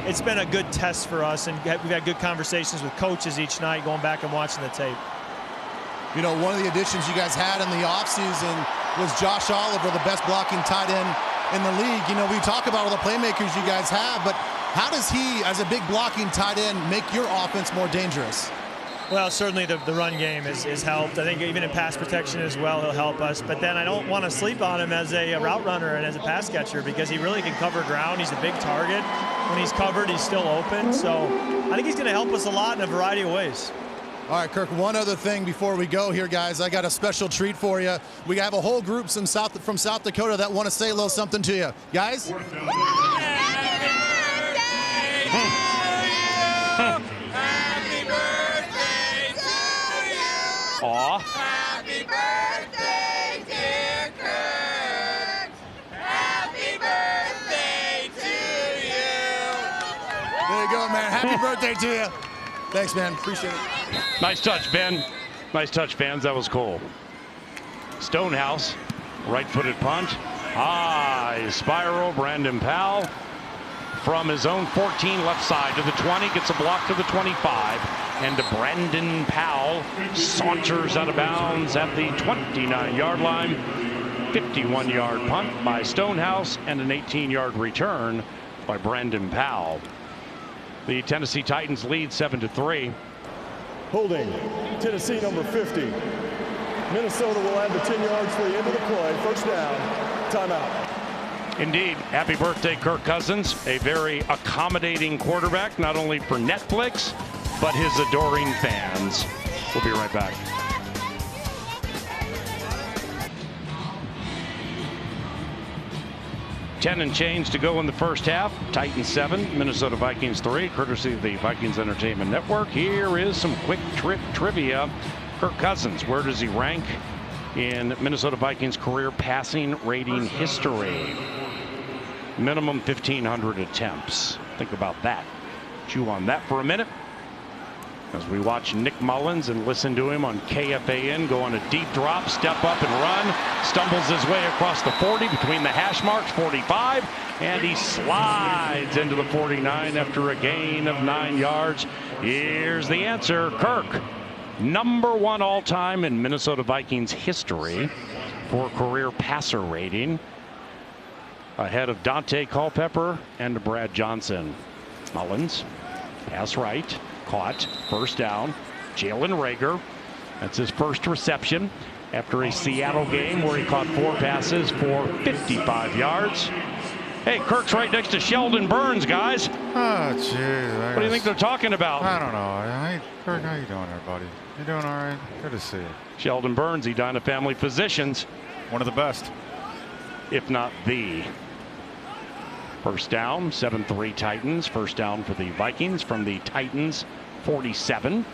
Speaker 5: it's been a good test for us, and we've had good conversations with coaches each night going back and watching the tape.
Speaker 2: One of the additions you guys had in the offseason was Josh Oliver, the best blocking tight end in the league. We talk about all the playmakers you guys have, but how does he, as a big blocking tight end, make your offense more dangerous?
Speaker 5: Well, certainly the run game is helped. I think even in pass protection as well, he'll help us. But then I don't want to sleep on him as a route runner and as a pass catcher because he really can cover ground. He's a big target. When he's covered, he's still open. So I think he's going to help us a lot in a variety of ways.
Speaker 2: All right, Kirk, one other thing before we go here, guys. I got a special treat for you. We have a whole group from South Dakota that want to say a little something to you. Guys?
Speaker 6: Happy birthday to you!
Speaker 1: Aw.
Speaker 6: Happy birthday, dear Kirk! Happy birthday to you!
Speaker 2: There you go, man. Happy birthday to you. Thanks, man. Appreciate it.
Speaker 1: Nice touch, Ben. Nice touch, fans. That was cool. Stonehouse, right-footed punt. High spiral. Brandon Powell from his own 14, left side to the 20, gets a block to the 25, and Brandon Powell saunters out of bounds at the 29-yard line. 51-yard punt by Stonehouse and an 18-yard return by Brandon Powell. The Tennessee Titans lead 7-3.
Speaker 4: Holding, Tennessee number 50. Minnesota will add the 10 yards for the end of the play. First down, timeout.
Speaker 1: Indeed. Happy birthday, Kirk Cousins. A very accommodating quarterback, not only for Netflix, but his adoring fans. We'll be right back. Ten and change to go in the first half. Titans 7, Minnesota Vikings 3, courtesy of the Vikings Entertainment Network. Here is some quick trivia. Kirk Cousins, where does he rank in Minnesota Vikings career passing rating history? Minimum 1,500 attempts. Think about that. Chew on that for a minute. As we watch Nick Mullins and listen to him on KFAN go on a deep drop, step up and run, stumbles his way across the 40 between the hash marks, 45, and he slides into the 49 after a gain of 9 yards. Here's the answer. Kirk, #1 all-time in Minnesota Vikings history for career passer rating, ahead of Dante Culpepper and Brad Johnson. Mullins, pass right, caught, first down. Jalen Reagor, that's his first reception after a Seattle game where he caught 4 passes for 55 yards. Hey, Kirk's right next to Sheldon Burns, guys.
Speaker 7: Oh, jeez.
Speaker 1: What do you think they're talking about?
Speaker 7: I don't know. Kirk, how you doing there, buddy? You doing all right? Good to see you.
Speaker 1: Sheldon Burns, Edina Family Physicians.
Speaker 3: One of the best,
Speaker 1: if not the. First down, 7-3 Titans. First down for the Vikings from the Titans 47.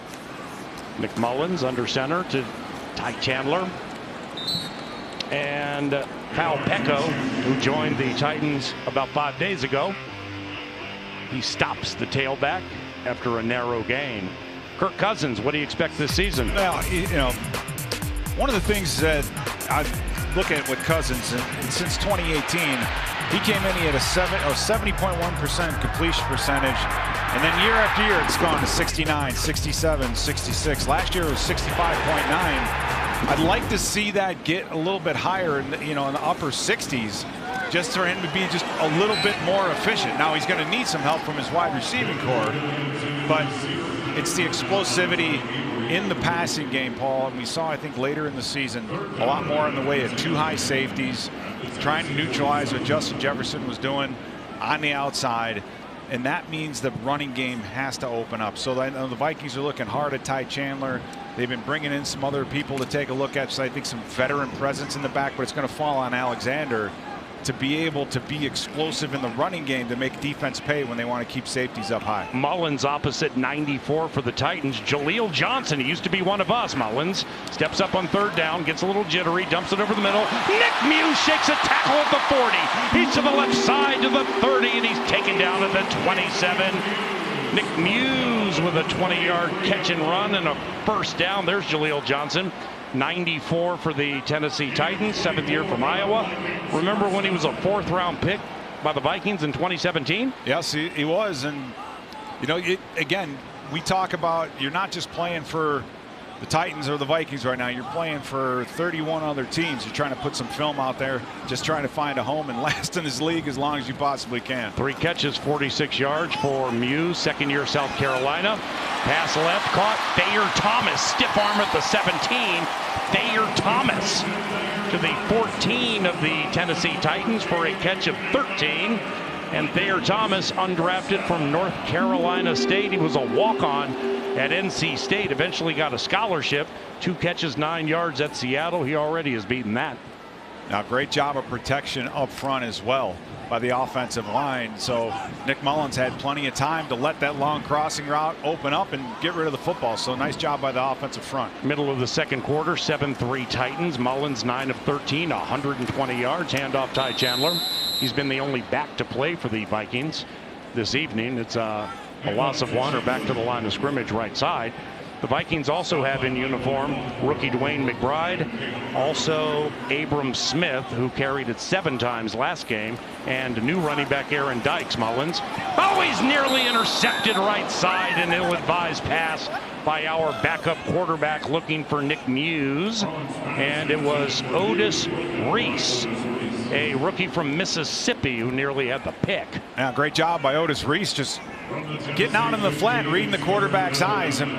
Speaker 1: Nick Mullins under center to Ty Chandler. And Kyle Pecco, who joined the Titans about 5 days ago. He stops the tailback after a narrow gain. Kirk Cousins, what do you expect this season?
Speaker 3: Well, you know, one of the things that I look at with Cousins, and since 2018, he came in, he had a 70.1% completion percentage, and then year after year it's gone to 69, 67, 66. Last year it was 65.9. I'd like to see that get a little bit higher, in the upper 60s, just for him to be just a little bit more efficient. Now he's going to need some help from his wide receiving core, but it's the explosivity in the passing game, Paul. And we saw, I think, later in the season, a lot more in the way of 2 high safeties, trying to neutralize what Justin Jefferson was doing on the outside. And that means the running game has to open up. So the Vikings are looking hard at Ty Chandler. They've been bringing in some other people to take a look at. So I think some veteran presence in the back, but it's going to fall on Alexander to be able to be explosive in the running game to make defense pay when they want to keep safeties up high.
Speaker 1: Mullins opposite 94 for the Titans. Jaleel Johnson, he used to be one of us. Mullins steps up on 3rd down, gets a little jittery, dumps it over the middle. Nick Muse shakes a tackle at the 40. He's to the left side to the 30, and he's taken down at the 27. Nick Muse with a 20-yard catch and run and a first down. There's Jaleel Johnson. 94 for the Tennessee Titans, 7th year from Iowa. Remember when he was a 4th-round pick by the Vikings in 2017?
Speaker 3: Yes, he was. And, again, we talk about you're not just playing for the Titans or the Vikings right now. You're playing for 31 other teams. You're trying to put some film out there, just trying to find a home and last in this league as long as you possibly can.
Speaker 1: 3 catches, 46 yards for Muse, 2nd year South Carolina. Pass left, caught. Thayer Thomas, stiff arm at the 17. Thayer Thomas to the 14 of the Tennessee Titans for a catch of 13. And Thayer Thomas, undrafted from North Carolina State. He was a walk-on at NC State, eventually got a scholarship. 2 catches, 9 yards at Seattle. He already has beaten that.
Speaker 3: Now, great job of protection up front as well by the offensive line. So Nick Mullins had plenty of time to let that long crossing route open up and get rid of the football. So nice job by the offensive front.
Speaker 1: Middle of the 2nd quarter, 7-3 Titans. Mullins 9 of 13, 120 yards. Handoff Ty Chandler. He's been the only back to play for the Vikings this evening. It's a loss of 1 or back to the line of scrimmage right side. The Vikings also have in uniform rookie Dwayne McBride, also Abram Smith, who carried it 7 times last game, and new running back Aaron Dykes. Mullins always nearly intercepted right side, an ill-advised pass by our backup quarterback looking for Nick Muse, and it was Otis Reese, a rookie from Mississippi, who nearly had the pick.
Speaker 3: Yeah, great job by Otis Reese, just getting out in the flat, reading the quarterback's eyes. And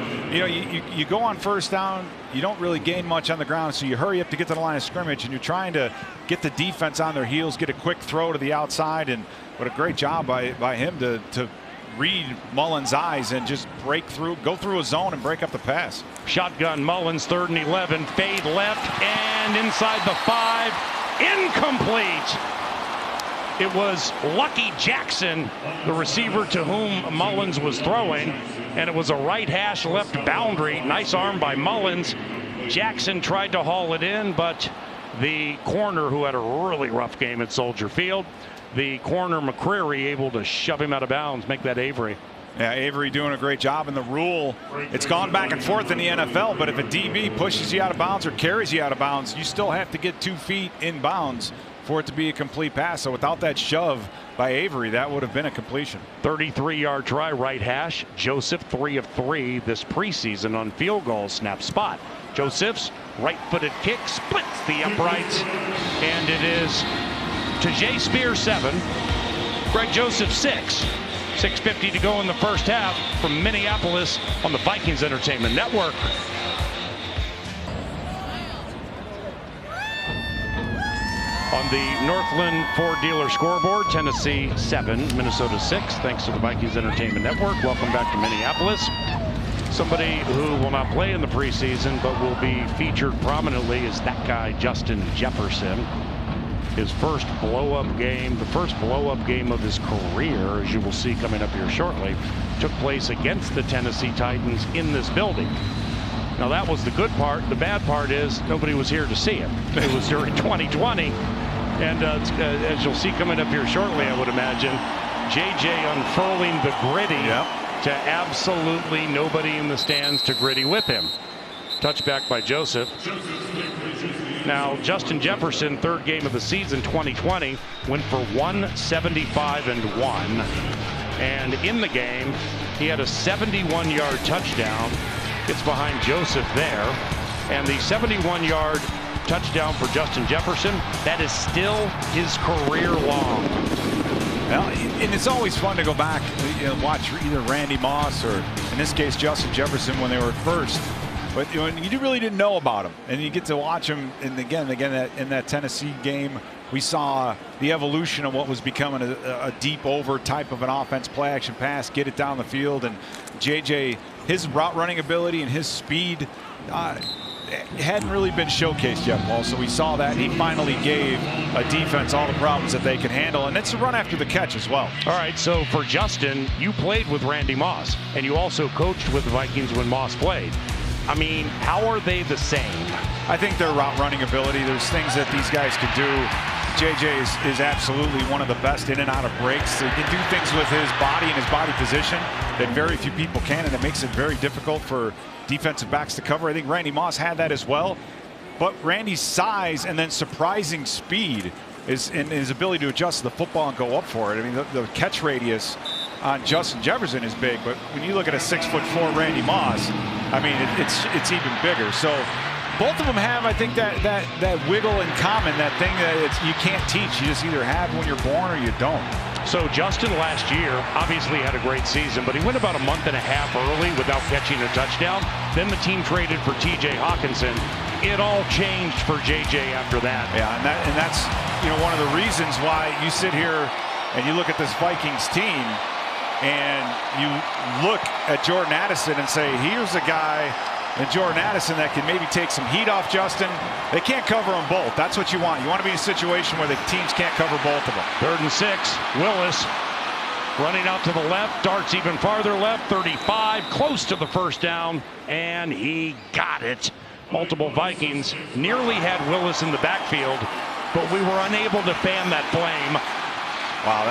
Speaker 3: you go on 1st down, you don't really gain much on the ground, so you hurry up to get to the line of scrimmage, and you're trying to get the defense on their heels, get a quick throw to the outside. And what a great job by him to read Mullins' eyes and just break through, go through a zone and break up the pass.
Speaker 1: Shotgun Mullins, 3rd and 11, fade left and inside the 5, incomplete. It was Lucky Jackson, the receiver to whom Mullins was throwing, and it was a right hash left boundary. Nice arm by Mullins. Jackson tried to haul it in, but the corner, who had a really rough game at Soldier Field, the corner McCreary able to shove him out of bounds, make that Avery.
Speaker 3: Yeah, Avery doing a great job. And the rule, it's gone back and forth in the NFL, but if a DB pushes you out of bounds or carries you out of bounds, you still have to get 2 feet in bounds for it to be a complete pass. So without that shove by Avery, that would have been a completion.
Speaker 1: 33-yard try, right hash. Joseph 3 of 3 this preseason on field goals. Snap spot. Joseph's right-footed kick splits the uprights, and it is Tajay Spears 7, Greg Joseph 6. 6:50 to go in the first half from Minneapolis on the Vikings Entertainment Network. On the Northland Ford dealer scoreboard, Tennessee 7, Minnesota 6. Thanks to the Vikings Entertainment Network. Welcome back to Minneapolis. Somebody who will not play in the preseason but will be featured prominently is that guy, Justin Jefferson. His first blow-up game, the first blow-up game of his career, as you will see coming up here shortly, took place against the Tennessee Titans in this building. Now that was the good part. The bad part is nobody was here to see it. It was during 2020. And as you'll see coming up here shortly, I would imagine, JJ unfurling the gritty to absolutely nobody in the stands to gritty with him. Touchback by Joseph. Now, Justin Jefferson, third game of the season, 2020, went for 175 and 1. And in the game, he had a 71-yard touchdown. Gets behind Joseph there. And the 71-yard touchdown for Justin Jefferson, that is still his career long.
Speaker 3: Well, and it's always fun to go back and watch either Randy Moss or, in this case, Justin Jefferson when they were first. But you really didn't know about him, and you get to watch him. And again, in that Tennessee game, we saw the evolution of what was becoming a deep over type of an offense, play action pass, get it down the field. And JJ, his route running ability and his speed hadn't really been showcased yet, Paul. So we saw that he finally gave a defense all the problems that they could handle, and it's a run after the catch as well.
Speaker 1: All right, so for Justin, you played with Randy Moss, and you also coached with the Vikings when Moss played. I mean, how are they the same?
Speaker 3: I think their route running ability, there's things that these guys can do. JJ is absolutely one of the best in and out of breaks. He can do things with his body and his body position that very few people can, and it makes it very difficult for defensive backs to cover. I think Randy Moss had that as well. But Randy's size and then surprising speed and his ability to adjust to the football and go up for it. I mean, the catch radius on Justin Jefferson is big, but when you look at a 6'4" Randy Moss, I mean, it's even bigger. So both of them have, I think, that wiggle in common, that thing that you can't teach. You just either have when you're born or you don't.
Speaker 1: So Justin last year obviously had a great season, but he went about a month and a half early without catching a touchdown. Then the team traded for TJ Hawkinson. It all changed for JJ after that.
Speaker 3: Yeah, and that's one of the reasons why you sit here and you look at this Vikings team and you look at Jordan Addison and say, here's a guy in Jordan Addison that can maybe take some heat off Justin. They can't cover them both. That's what you want. You want to be in a situation where the teams can't cover both of them.
Speaker 1: 3rd and 6. Willis running out to the left, darts even farther left, 35, close to the first down, and he got it. Multiple Vikings nearly had Willis in the backfield, but we were unable to fan that flame.
Speaker 3: Wow,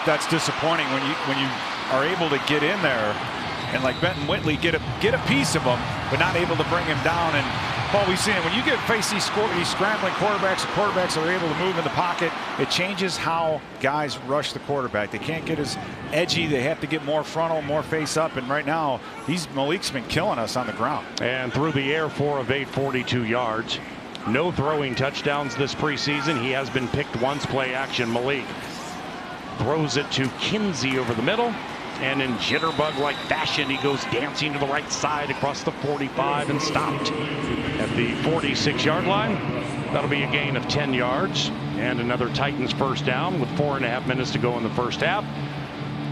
Speaker 3: that's disappointing when you are able to get in there and, like Benton Whitley, get a piece of him, but not able to bring him down. And Paul, we've seen it when you face these scrambling quarterbacks, or quarterbacks that are able to move in the pocket. It changes how guys rush the quarterback. They can't get as edgy. They have to get more frontal, more face up. And right now, Malik's been killing us on the ground.
Speaker 1: And through the air, 4 of 8, 42 yards. No throwing touchdowns this preseason. He has been picked once, play action. Malik throws it to Kinsey over the middle, and in jitterbug-like fashion, he goes dancing to the right side across the 45 and stopped at the 46-yard line. That'll be a gain of 10 yards and another Titans first down with 4.5 minutes to go in the first half.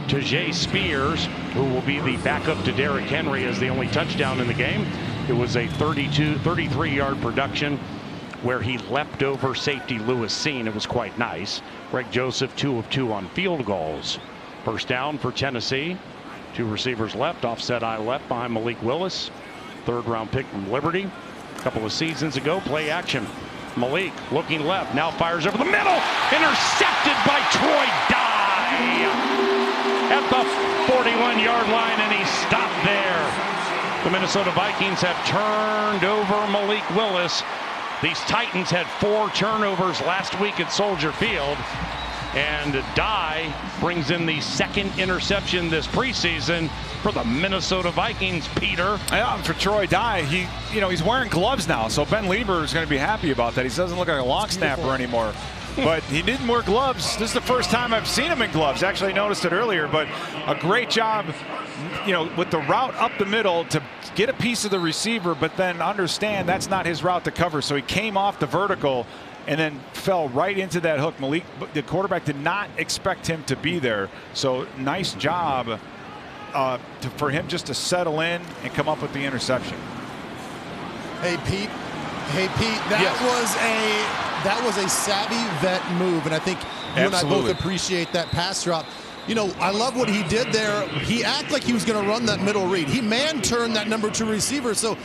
Speaker 1: Tajay Spears, who will be the backup to Derrick Henry, as the only touchdown in the game. It was a 33-yard production where he leapt over safety Lewis Seen. It was quite nice. Greg Joseph, 2 of 2 on field goals. First down for Tennessee. 2 receivers left, offset eye left behind Malik Willis. 3rd-round pick from Liberty. A couple of seasons ago, play action. Malik looking left, now fires over the middle. Intercepted by Troy Dye. at the 41-yard line, and he stopped there. The Minnesota Vikings have turned over Malik Willis. These Titans had 4 turnovers last week at Soldier Field. And Dye brings in the 2nd interception this preseason for the Minnesota Vikings, Peter.
Speaker 3: Yeah, for Troy Dye, he's wearing gloves now, so Ben Lieber is going to be happy about that. He doesn't look like a long snapper anymore. But he didn't wear gloves. This is the first time I've seen him in gloves. Actually, I noticed it earlier, but a great job, with the route up the middle to get a piece of the receiver, but then understand that's not his route to cover. So he came off the vertical and then fell right into that hook. Malik, the quarterback, did not expect him to be there. So nice job for him just to settle in and come up with the interception.
Speaker 2: Hey, Pete. That was a savvy vet move, and I think you and I both appreciate that pass drop. I love what he did there. He acted like he was going to run that middle read. He man-turned that number 2 receiver. So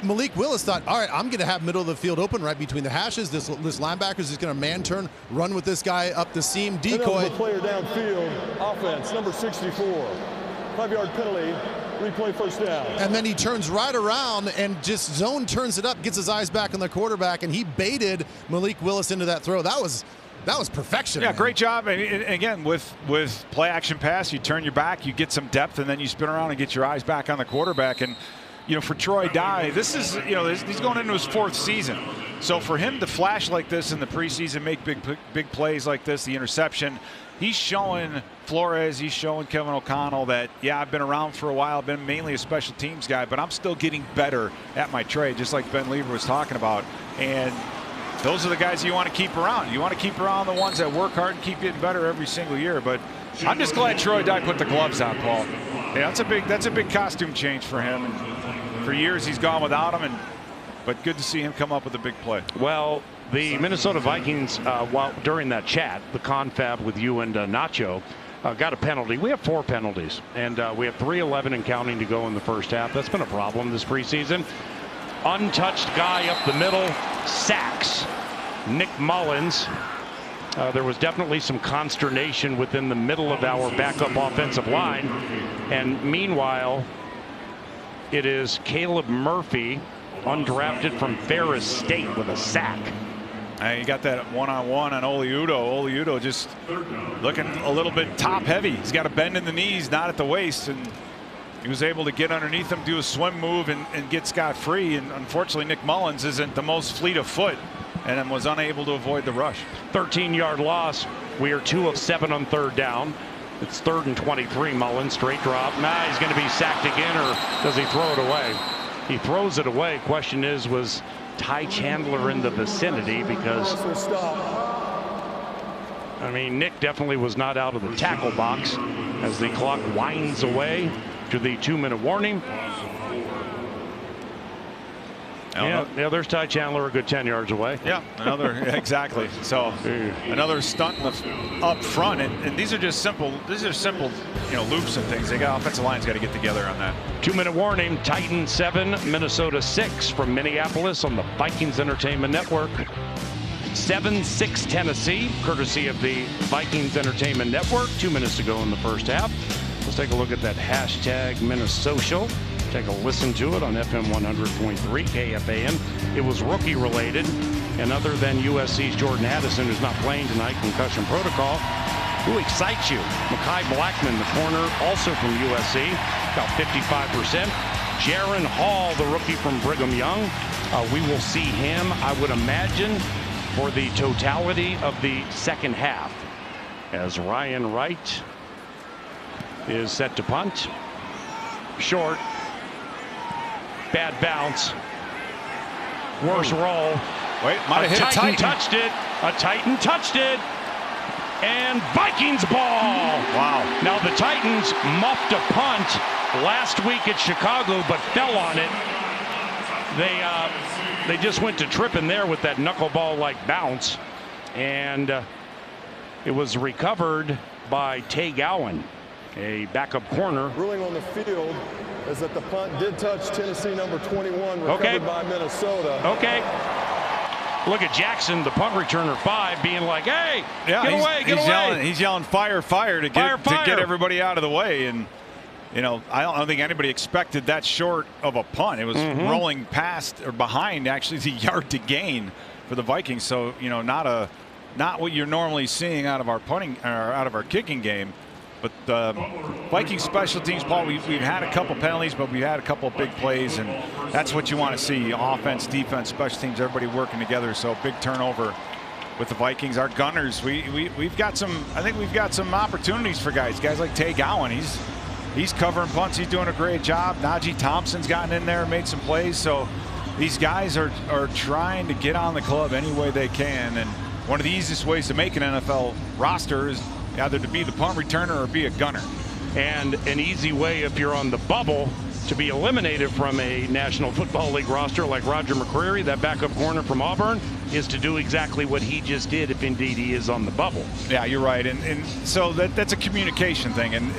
Speaker 2: Malik Willis thought, all right, I'm going to have middle of the field open right between the hashes. This linebacker is just going to man-turn, run with this guy up the seam, decoy.
Speaker 4: The player downfield, offense, number 64. 5-yard penalty, replay first down.
Speaker 2: And then he turns right around and just zone turns it up, gets his eyes back on the quarterback, and he baited Malik Willis into that throw. That was perfection.
Speaker 3: Yeah,
Speaker 2: man.
Speaker 3: great job. And again, with play action pass, you turn your back, you get some depth, and then you spin around and get your eyes back on the quarterback. And for Troy Dye, this is he's going into his 4th season. So for him to flash like this in the preseason, make big plays like this, the interception, he's showing Flores, he's showing Kevin O'Connell that, yeah, I've been around for a while, been mainly a special teams guy, but I'm still getting better at my trade, just like Ben Lieber was talking about. And those are the guys you want to keep around. You want to keep around the ones that work hard and keep getting better every single year. But I'm just glad Troy Dye put the gloves on, Paul. Yeah, that's a big costume change for him. And for years he's gone without them, but good to see him come up with a big play.
Speaker 1: Well, the Minnesota Vikings, during that chat, the confab with you and Nacho, got a penalty. We have 4 penalties, and we have 3:11 and counting to go in the first half. That's been a problem this preseason. Untouched guy up the middle, sacks Nick Mullins. There was definitely some consternation within the middle of our backup offensive line. And meanwhile, it is Caleb Murphy, undrafted from Ferris State, with a sack.
Speaker 3: You got that one-on-one on Oli Udoh. Oli Udoh just looking a little bit top heavy. He's got a bend in the knees, not at the waist, and he was able to get underneath him, do a swim move, and get scot-free. And unfortunately, Nick Mullins isn't the most fleet of foot and was unable to avoid the rush.
Speaker 1: 13-yard loss. We are 2 of 7 on 3rd down. It's 3rd and 23. Mullins, straight drop. He's going to be sacked again, or does he throw it away? He throws it away. Question is, was Ty Chandler in the vicinity? Because Nick definitely was not out of the tackle box as the clock winds away to the 2-minute warning. Yeah, there's Ty Chandler, a good 10 yards away.
Speaker 3: Yeah, exactly. So another stunt up front, and these are just simple. These are simple, loops and things. Offensive line's got to get together on that.
Speaker 1: 2-minute warning. Titans 7, Minnesota 6 from Minneapolis on the Vikings Entertainment Network. 7-6 Tennessee, courtesy of the Vikings Entertainment Network. 2 minutes to go in the first half. Let's take a look at that hashtag Minnesocial. Take a listen to it on FM 100.3 KFAN. It was rookie related, and other than USC's Jordan Addison, who's not playing tonight, concussion protocol. Who excites you? Mekhi Blackman, the corner, also from USC, about 55%. Jaron Hall, the rookie from Brigham Young. We will see him, I would imagine, for the totality of the second half, as Ryan Wright is set to punt. Short. Bad bounce. Worse roll.
Speaker 3: Wait, might have hit a Titan.
Speaker 1: Touched it. A Titan touched it. And Vikings ball.
Speaker 3: Wow.
Speaker 1: Now the Titans muffed a punt last week at Chicago, but fell on it. They just went to tripping there with that knuckleball-like bounce, and it was recovered by Tay Gowan, a backup corner.
Speaker 4: Ruling on the field is that the punt did touch Tennessee number 21, recovered by Minnesota.
Speaker 1: Okay. Look at Jackson, the punt returner 5, being like, "Hey, get away, get away!"
Speaker 3: He's yelling, "Fire, fire!" to get everybody out of the way. And you know, I don't think anybody expected that short of a punt. It was rolling past or behind actually the yard to gain for the Vikings. So you know, not what you're normally seeing out of our punting or out of our kicking game. But Viking special teams, Paul, we've had a couple penalties, but we've had a couple big plays, and that's what you want to see. Offense, defense, special teams, everybody working together. So big turnover with the Vikings. Our gunners, we've got some. I think we've got some opportunities for guys like Tay Gowan. He's covering punts. He's doing a great job. Najee Thompson's gotten in there and made some plays. So these guys are trying to get on the club any way they can. And one of the easiest ways to make an NFL roster is either to be the punt returner or be a gunner.
Speaker 1: And an easy way, if you're on the bubble, to be eliminated from a National Football League roster like Roger McCreary, that backup corner from Auburn, is to do exactly what he just did if indeed he is on the bubble.
Speaker 3: Yeah, you're right. And so that's a communication thing. And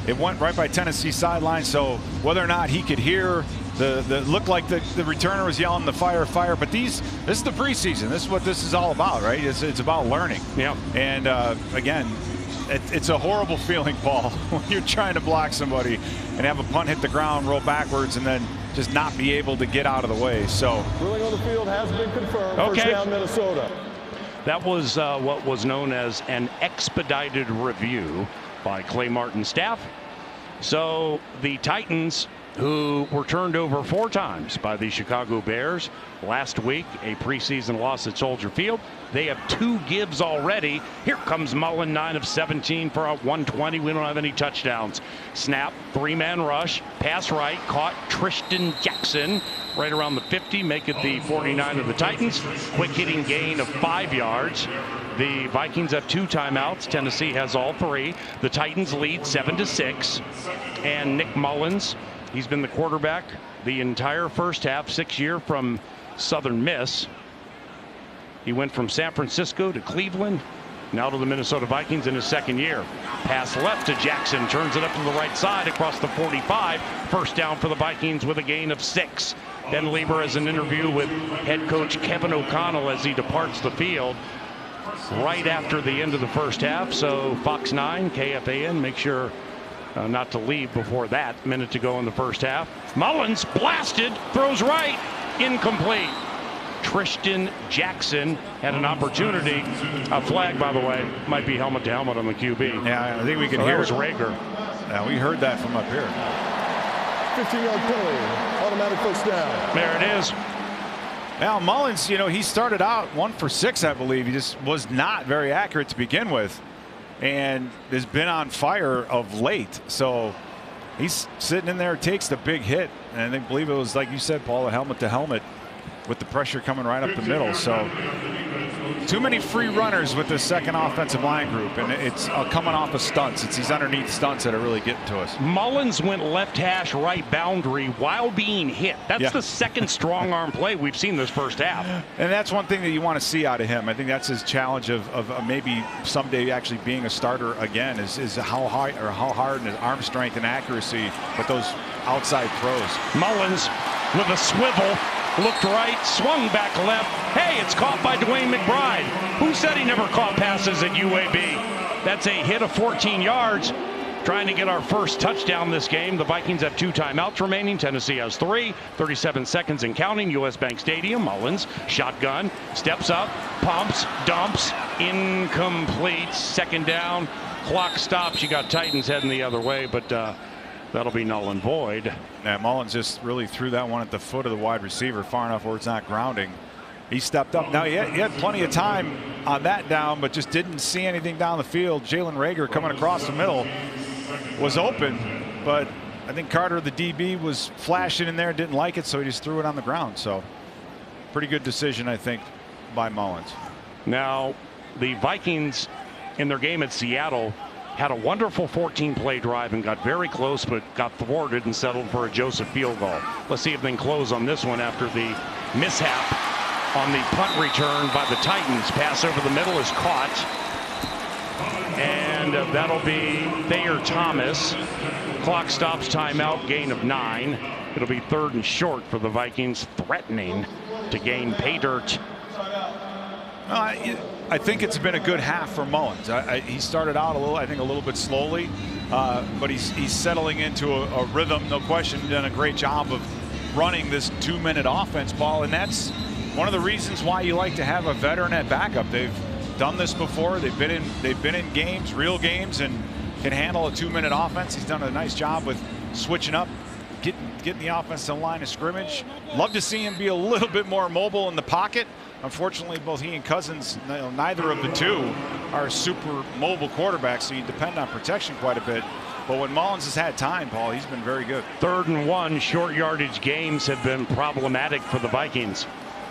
Speaker 3: it went right by Tennessee's sideline. So whether or not he could hear looked like the returner was yelling the fire, fire. But this is the preseason. This is what this is all about, right? It's about learning.
Speaker 1: Yeah.
Speaker 3: And again, it's a horrible feeling, Paul, when you're trying to block somebody and have a punt hit the ground, roll backwards, and then just not be able to get out of the way. So
Speaker 4: ruling on the field has been confirmed.
Speaker 1: Okay.
Speaker 4: First down, Minnesota.
Speaker 1: That was what was known as an expedited review by Clay Martin's staff. So the Titans, who were turned over 4 times by the Chicago Bears last week, a preseason loss at Soldier Field. They have 2 gives already. Here comes Mullen, 9 of 17 for a 120. We don't have any touchdowns. Snap, 3-man rush, pass right, caught Tristan Jackson right around the 50, make it the 49 of the Titans. Quick hitting gain of 5 yards. The Vikings have 2 timeouts. Tennessee has all 3. The Titans lead 7-6. And Nick Mullins, he's been the quarterback the entire first half, 6-year from Southern Miss. He went from San Francisco to Cleveland, now to the Minnesota Vikings in his 2nd year. Pass left to Jackson, turns it up to the right side across the 45. First down for the Vikings with a gain of 6. Ben Lieber has an interview with head coach Kevin O'Connell as he departs the field right after the end of the first half. So Fox 9, KFAN, make sure not to leave before that. Minute to go in the first half. Mullins blasted, throws right, incomplete. Tristan Jackson had an opportunity. A flag, by the way, might be helmet to helmet on the QB.
Speaker 3: Yeah, I think we can hear it.
Speaker 1: Rager.
Speaker 3: Yeah, we heard that from up here.
Speaker 4: 15-yard penalty, automatic first down.
Speaker 1: There it is.
Speaker 3: Now Mullins, you know, he started out 1 for 6, I believe. He just was not very accurate to begin with, and has been on fire of late. So he's sitting in there, takes the big hit, and I believe it was, like you said, Paul, a helmet to helmet with the pressure coming right up the middle. So too many free runners with this second offensive line group, and it's coming off of stunts. It's these underneath stunts that are really getting to us.
Speaker 1: Mullins went left hash, right boundary while being hit. That's the second strong arm play we've seen this first half.
Speaker 3: And that's one thing that you want to see out of him. I think that's his challenge of maybe someday actually being a starter again, is how hard and his arm strength and accuracy with those outside throws.
Speaker 1: Mullins with a swivel. Looked right, swung back left. Hey, it's caught by Dwayne McBride. Who said he never caught passes at UAB? That's a hit of 14 yards. Trying to get our first touchdown this game. The Vikings have 2 timeouts remaining. Tennessee has 3. 37 seconds and counting. US Bank Stadium. Mullins, shotgun, steps up, pumps, dumps, incomplete. 2nd down. Clock stops. You got Titans heading the other way, but that'll be null and void.
Speaker 3: Yeah, Mullins just really threw that one at the foot of the wide receiver far enough where it's not grounding. He stepped up. Now he had plenty of time on that down, but just didn't see anything down the field. Jalen Rager coming across the middle was open, but I think Carter, the DB, was flashing in there, didn't like it, so he just threw it on the ground. So pretty good decision, I think, by Mullins.
Speaker 1: Now the Vikings in their game at Seattle had a wonderful 14-play drive and got very close, but got thwarted and settled for a Joseph field goal. Let's see if they can close on this one after the mishap on the punt return by the Titans. Pass over the middle is caught, and that'll be Thayer Thomas. Clock stops, timeout, gain of 9. It'll be 3rd and short for the Vikings, threatening to gain pay dirt
Speaker 3: I think it's been a good half for Mullins. He started out a little bit slowly, but he's settling into a rhythm, no question. He's done a great job of running this 2-minute offense, Paul, and that's one of the reasons why you like to have a veteran at backup. They've done this before. They've been in games, real games, and can handle a 2-minute offense. He's done a nice job with switching up, getting the offense to the line of scrimmage. Love to see him be a little bit more mobile in the pocket. Unfortunately, both he and Cousins, neither of the two are super mobile quarterbacks, so you depend on protection quite a bit. But when Mullins has had time, Paul, he's been very good.
Speaker 1: 3rd and 1 short yardage games have been problematic for the Vikings.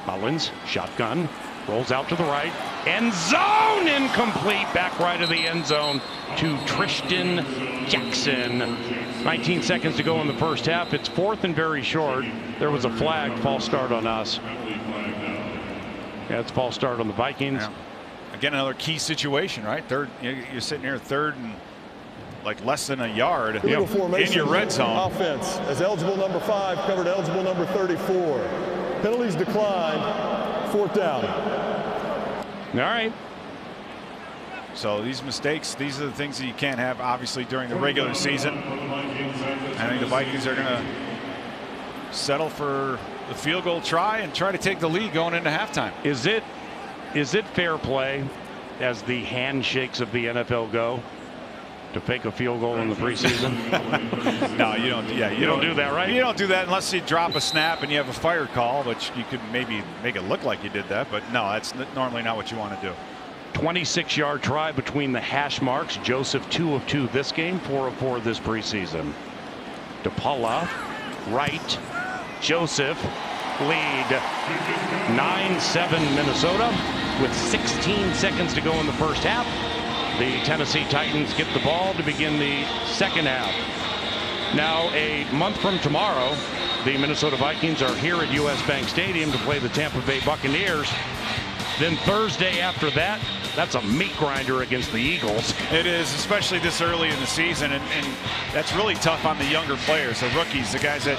Speaker 1: Mullins, shotgun, rolls out to the right. End zone, incomplete. Back right of the end zone to Tristan Jackson. 19 seconds to go in the first half. It's 4th and very short. There was a flag, false start on us. Yeah, it's false start on the Vikings.
Speaker 3: Yeah. Again, another key situation, right? You're sitting here 3rd and like less than a yard in your red zone.
Speaker 4: Offense as eligible number 5 covered eligible number 34. Penalties declined. 4th down.
Speaker 1: All right.
Speaker 3: So these mistakes, these are the things that you can't have, obviously, during the regular season. I think the Vikings are going to settle for the field goal try and try to take the lead going into halftime.
Speaker 1: Is it fair play, as the handshakes of the NFL go, to fake a field goal in the preseason?
Speaker 3: No, you don't. Yeah,
Speaker 1: you don't do that, right?
Speaker 3: You don't do that unless you drop a snap and you have a fire call, which you could maybe make it look like you did that. But no, that's normally not what you want to do.
Speaker 1: 26-yard try between the hash marks. Joseph 2 of 2 this game, 4 of 4 this preseason. DePaula, right. Joseph, lead 9-7 Minnesota with 16 seconds to go in the first half. The Tennessee Titans get the ball to begin the second half. Now, a month from tomorrow, the Minnesota Vikings are here at US Bank Stadium to play the Tampa Bay Buccaneers. Then Thursday after that, that's a meat grinder against the Eagles.
Speaker 3: It is, especially this early in the season, and that's really tough on the younger players, the rookies, the guys that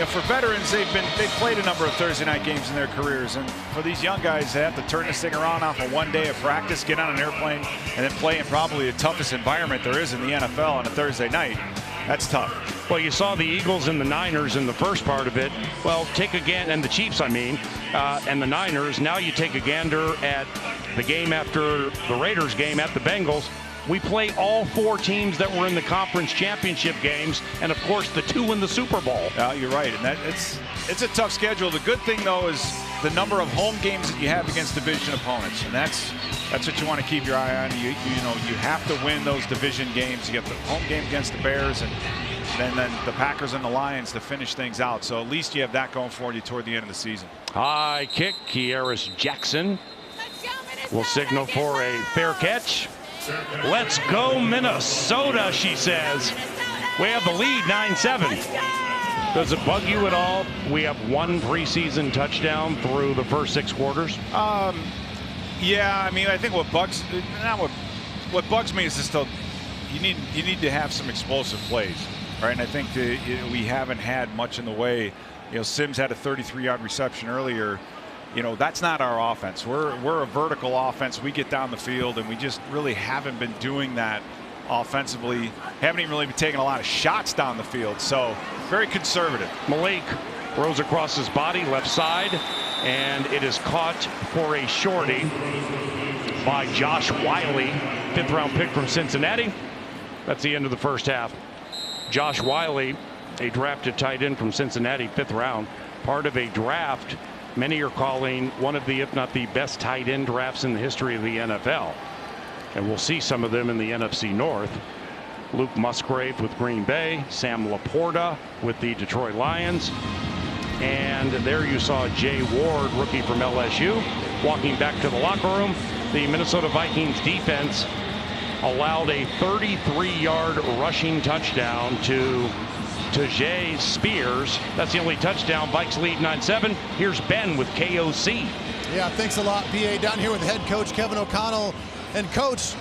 Speaker 3: for veterans, they've played a number of Thursday night games in their careers, and for these young guys, they have to turn this thing around off of 1 day of practice, get on an airplane, and then play in probably the toughest environment there is in the NFL on a Thursday night. That's tough.
Speaker 1: Well, you saw the Eagles and the Niners in the first part of it. Well, take a gander, and the Chiefs, I mean, and the Niners. Now you take a gander at the game after the Raiders game at the Bengals. We play all 4 teams that were in the conference championship games, and of course the 2 in the Super Bowl.
Speaker 3: You're right, and it's a tough schedule. The good thing though is the number of home games that you have against division opponents, and that's what you want to keep your eye on. You have to win those division games. You get the home game against the Bears, and then the Packers and the Lions to finish things out. So at least you have that going for you toward the end of the season.
Speaker 1: High kick. Kearis Jackson will signal for a fair catch. Let's go Minnesota, she says. We have the lead 9-7. Does it bug you at all? We have 1 preseason touchdown through the first 6 quarters.
Speaker 3: Yeah, I mean, I think what bugs me is just you need to have some explosive plays, right? And I think we haven't had much in the way. Sims had a 33-yard reception earlier. That's not our offense. We're a vertical offense. We get down the field, and we just really haven't been doing that offensively. Haven't even really been taking a lot of shots down the field. So very conservative.
Speaker 1: Malik throws across his body, left side, and it is caught for a shorty by Josh Wiley, 5th-round pick from Cincinnati. That's the end of the first half. Josh Wiley, a drafted tight end from Cincinnati, 5th round, part of a draft many are calling one of the, if not the best tight end drafts in the history of the NFL. And we'll see some of them in the NFC North. Luke Musgrave with Green Bay, Sam Laporta with the Detroit Lions. And there you saw Jay Ward, rookie from LSU, walking back to the locker room. The Minnesota Vikings defense allowed a 33-yard rushing touchdown to Tajay Spears. That's the only touchdown. Vikes lead 9-7. Here's Ben with KOC.
Speaker 2: Yeah, thanks a lot, BA. Down here with head coach Kevin O'Connell. And coach,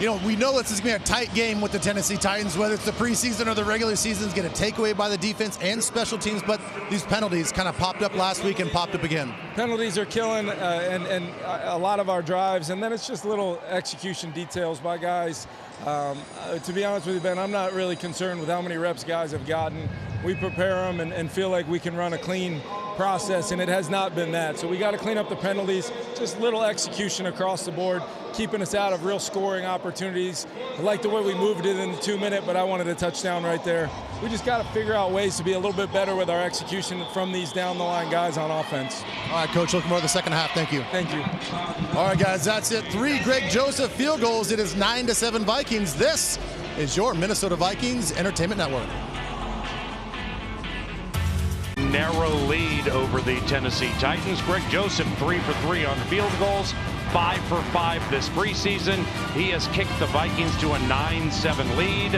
Speaker 2: You know, we know this is going to be a tight game with the Tennessee Titans, whether it's the preseason or the regular season, is going to take away by the defense and special teams, but these penalties kind of popped up last week and popped up again.
Speaker 8: Penalties are killing and a lot of our drives, and then it's just little execution details by guys. To be honest with you, Ben, I'm not really concerned with how many reps guys have gotten. We prepare them and feel like we can run a clean process, and it has not been that. So we got to clean up the penalties, just little execution across the board, keeping us out of real scoring opportunities. I like the way we moved it in the 2-minute, but I wanted a touchdown right there. We just got to figure out ways to be a little bit better with our execution from these down-the-line guys on offense.
Speaker 2: All right, Coach, looking forward to the second half. Thank you.
Speaker 8: Thank you.
Speaker 2: All right, guys, that's it. 3 Greg Joseph field goals. It is 9-7 Vikings. This is your Minnesota Vikings Entertainment Network.
Speaker 1: Narrow lead over the Tennessee Titans. Greg Joseph 3 for 3 on field goals, 5 for 5 this preseason. He has kicked the Vikings to a 9-7 lead.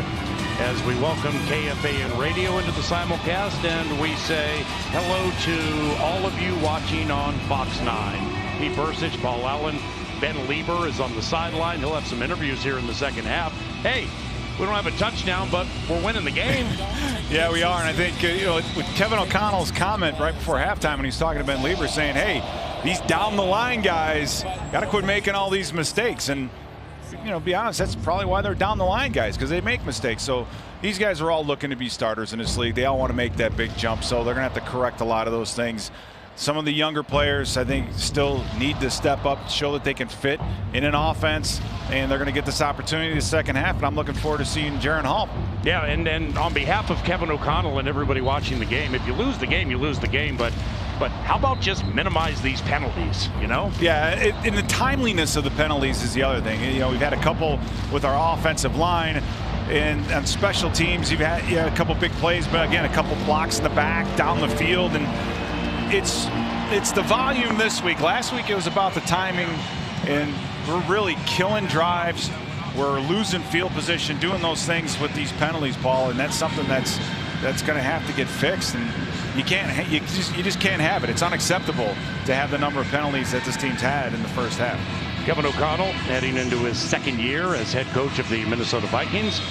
Speaker 1: As we welcome KFAN Radio into the simulcast, and we say hello to all of you watching on Fox 9. Pete Bursich, Paul Allen, Ben Lieber is on the sideline. He'll have some interviews here in the second half. Hey, we don't have a touchdown, but we're winning the game.
Speaker 3: Yeah, we are. And I think, with Kevin O'Connell's comment right before halftime when he's talking to Ben Lieber saying, hey, these down the line guys got to quit making all these mistakes. And, be honest, that's probably why they're down the line guys, because they make mistakes. So these guys are all looking to be starters in this league. They all want to make that big jump. So they're going to have to correct a lot of those things. Some of the younger players, I think, still need to step up, show that they can fit in an offense, and they're going to get this opportunity in the second half, and I'm looking forward to seeing Jaron Hall. Yeah, and on behalf of Kevin O'Connell and everybody watching the game, if you lose the game, you lose the game, but how about just minimize these penalties, Yeah, and the timeliness of the penalties is the other thing. We've had a couple with our offensive line, and on special teams, you've had a couple big plays, but again, a couple blocks in the back, down the field, and it's the volume this week. Last week it was about the timing, and we're really killing drives. We're losing field position, doing those things with these penalties, Paul, and that's something that's going to have to get fixed. And you just can't have it. It's unacceptable to have the number of penalties that this team's had in the first half. Kevin O'Connell heading into his second year as head coach of the Minnesota Vikings,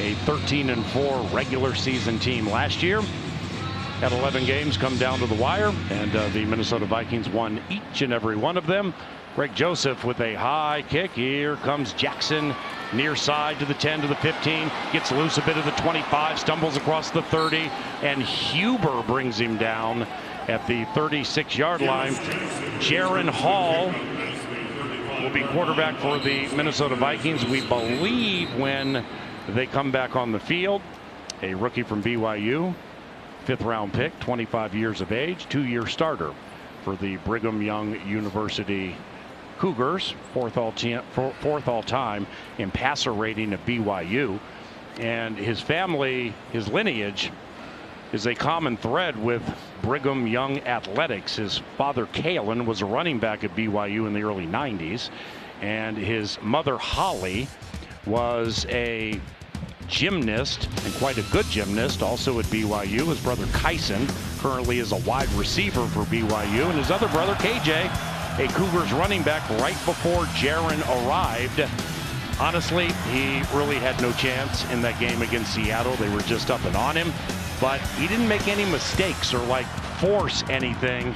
Speaker 3: a 13-4 regular season team last year. Had 11 games come down to the wire, and the Minnesota Vikings won each and every one of them. Greg Joseph with a high kick. Here comes Jackson near side to the 10 to the 15. Gets loose a bit of the 25, stumbles across the 30, and Huber brings him down at the 36-yard line. Jaron Hall will be quarterback for the Minnesota Vikings, we believe, when they come back on the field. A rookie from BYU. 5th round pick, 25 years of age, 2-year starter for the Brigham Young University Cougars, fourth all time in passer rating at BYU. And his family, his lineage, is a common thread with Brigham Young athletics. His father, Kalen, was a running back at BYU in the early 90s, and his mother, Holly, was a gymnast, and quite a good gymnast, also at BYU. His brother Kyson currently is a wide receiver for BYU, and his other brother KJ, a Cougars running back right before Jaron arrived. Honestly, he really had no chance in that game against Seattle. They were just up and on him, but he didn't make any mistakes or force anything.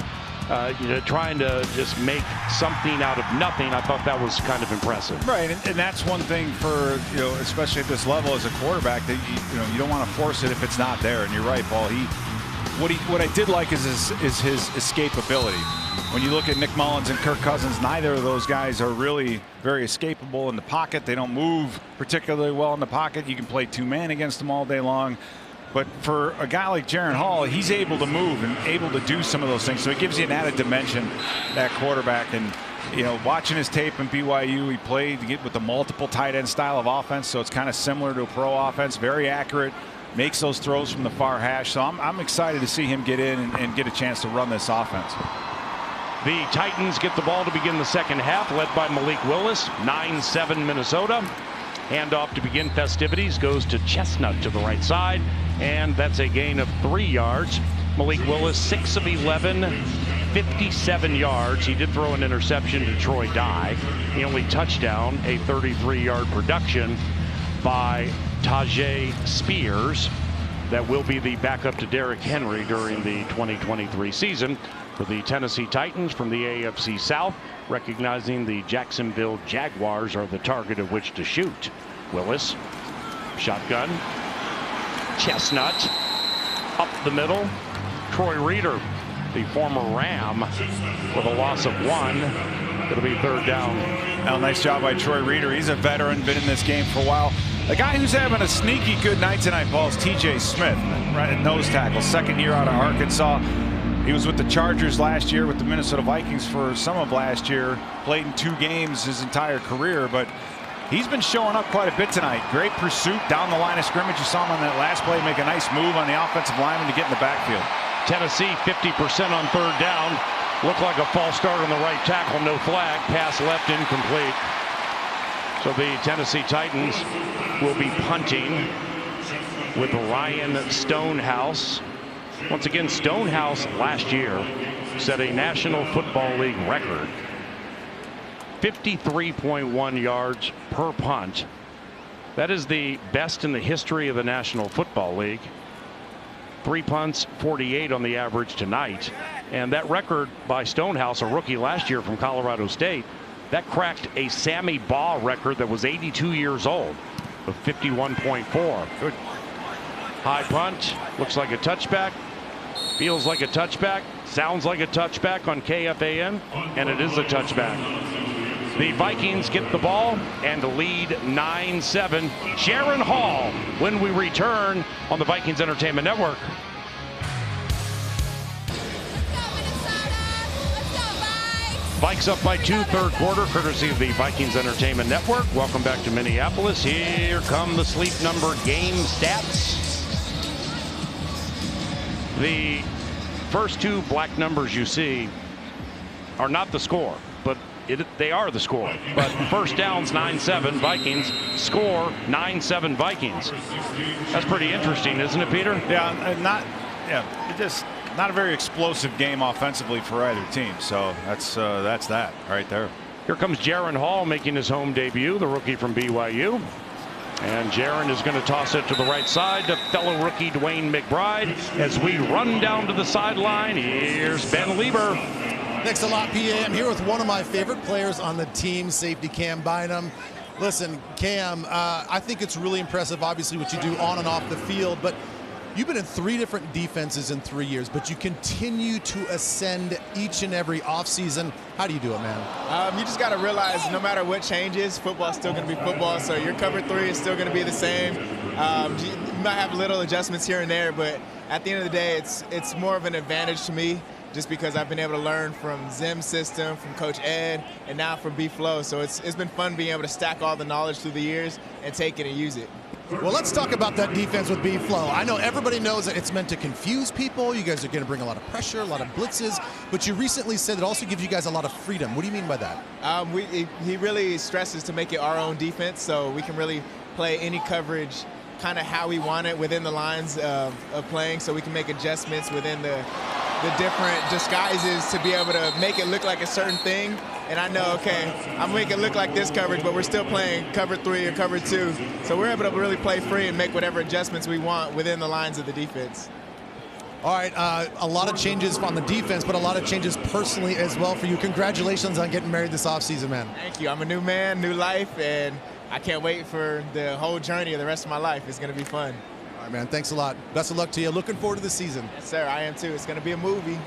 Speaker 3: Trying to just make something out of nothing. I thought that was kind of impressive. Right, and that's one thing for, especially at this level as a quarterback, that you don't want to force it if it's not there. And you're right, Paul. What I did like is his escapability. When you look at Nick Mullins and Kirk Cousins, neither of those guys are really very escapable in the pocket. They don't move particularly well in the pocket. You can play 2-man against them all day long. But for a guy like Jaron Hall, he's able to move and able to do some of those things. So it gives you an added dimension, that quarterback. And, watching his tape in BYU, he played with the multiple tight end style of offense. So it's kind of similar to a pro offense, very accurate, makes those throws from the far hash. So I'm excited to see him get in and get a chance to run this offense. The Titans get the ball to begin the second half, led by Malik Willis, 9-7 Minnesota. Handoff to begin festivities goes to Chestnut to the right side, and that's a gain of 3 yards. Malik Willis, 6 of 11
Speaker 1: 57 yards. He did throw an interception to Troy Dye. The only touchdown, a 33-yard production by Tajay Spears. That will be the backup to Derrick Henry during the 2023 season for the Tennessee Titans from the AFC South, recognizing the Jacksonville Jaguars are the target of which to shoot. Willis, shotgun, Chestnut, up the middle. Troy Reeder, the former Ram, with a loss of 1. It'll be 3rd down.
Speaker 3: Well, nice job by Troy Reeder. He's a veteran, been in this game for a while. A guy who's having a sneaky good night tonight, Paul, is TJ Smith, right at nose tackle, 2nd year out of Arkansas. He was with the Chargers last year, with the Minnesota Vikings for some of last year. Played in 2 games his entire career, but he's been showing up quite a bit tonight. Great pursuit down the line of scrimmage. You saw him on that last play make a nice move on the offensive lineman to get in the backfield.
Speaker 1: Tennessee 50% on 3rd down. Looked like a false start on the right tackle. No flag. Pass left incomplete. So the Tennessee Titans will be punting with Ryan Stonehouse. Once again, Stonehouse last year set a National Football League record. 53.1 yards per punt. That is the best in the history of the National Football League. 3 punts, 48 on the average tonight. And that record by Stonehouse, a rookie last year from Colorado State, that cracked a Sammy Baugh record that was 82 years old of 51.4. Good. High punt, looks like a touchback, feels like a touchback, sounds like a touchback on KFAN, and it is a touchback. The Vikings get the ball and lead 9-7. Jaron Hall when we return on the Vikings Entertainment Network. Vikes up by 2, 3rd quarter, courtesy of the Vikings Entertainment Network. Welcome back to Minneapolis. Here come the Sleep Number game stats. The first 2 black numbers you see are not the score, but they are the score. But first downs 9-7 Vikings, score 9-7 Vikings. That's pretty interesting, isn't it, Peter?
Speaker 3: Just not a very explosive game offensively for either team. So that's that right there.
Speaker 1: Here comes Jaron Hall making his home debut, the rookie from BYU. And Jaron is going to toss it to the right side to fellow rookie Dwayne McBride. As we run down to the sideline, here's Ben Lieber.
Speaker 2: Thanks a lot, PA. I'm here with one of my favorite players on the team, safety Cam Bynum. Listen, Cam, I think it's really impressive, obviously, what you do on and off the field, but you've been in 3 different defenses in 3 years, but you continue to ascend each and every offseason. How do you do it, man?
Speaker 9: You just got to realize no matter what changes, football's still going to be football, so your cover 3 is still going to be the same. You might have little adjustments here and there, but at the end of the day, it's more of an advantage to me just because I've been able to learn from Zim's system, from Coach Ed, and now from B-Flow. So it's been fun being able to stack all the knowledge through the years and take it and use it.
Speaker 2: Well, let's talk about that defense with B-Flow. I know everybody knows that it's meant to confuse people. You guys are going to bring a lot of pressure, a lot of blitzes, but you recently said it also gives you guys a lot of freedom. What do you mean by that?
Speaker 9: He really stresses to make it our own defense, so we can really play any coverage kind of how we want it within the lines of playing, so we can make adjustments within the different disguises to be able to make it look like a certain thing. And I know, okay, I'm making it look like this coverage, but we're still playing cover 3 or cover 2. So we're able to really play free and make whatever adjustments we want within the lines of the defense.
Speaker 2: All right, a lot of changes on the defense, but a lot of changes personally as well for you. Congratulations on getting married this offseason, man.
Speaker 9: Thank you. I'm a new man, new life, and I can't wait for the whole journey of the rest of my life. It's going to be fun.
Speaker 2: All right, man, thanks a lot. Best of luck to you. Looking forward to the season.
Speaker 9: Yes, sir, I am too. It's going to be a movie.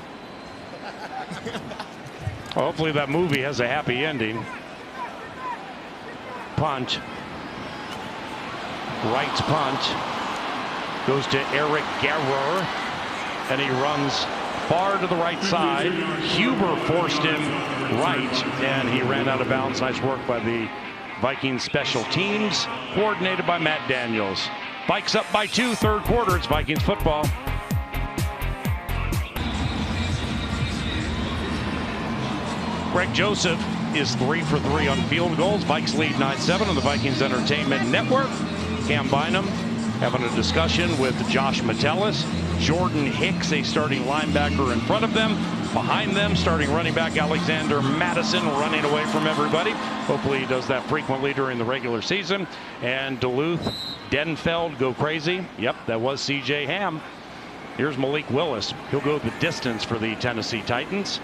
Speaker 1: Well, hopefully that movie has a happy ending. Punt. Wright's punt goes to Eric Guerrer, and he runs far to the right side. Huber forced him right, and he ran out of bounds. Nice work by the Vikings special teams, coordinated by Matt Daniels. Vikes up by 2, 3rd quarter. It's Vikings football. Greg Joseph is 3 for 3 on field goals. Vikes lead 9-7 on the Vikings Entertainment Network. Cam Bynum having a discussion with Josh Metellus. Jordan Hicks, a starting linebacker in front of them. Behind them, starting running back Alexander Madison running away from everybody. Hopefully he does that frequently during the regular season. And Duluth, Denfeld go crazy. Yep, that was C.J. Ham. Here's Malik Willis. He'll go the distance for the Tennessee Titans.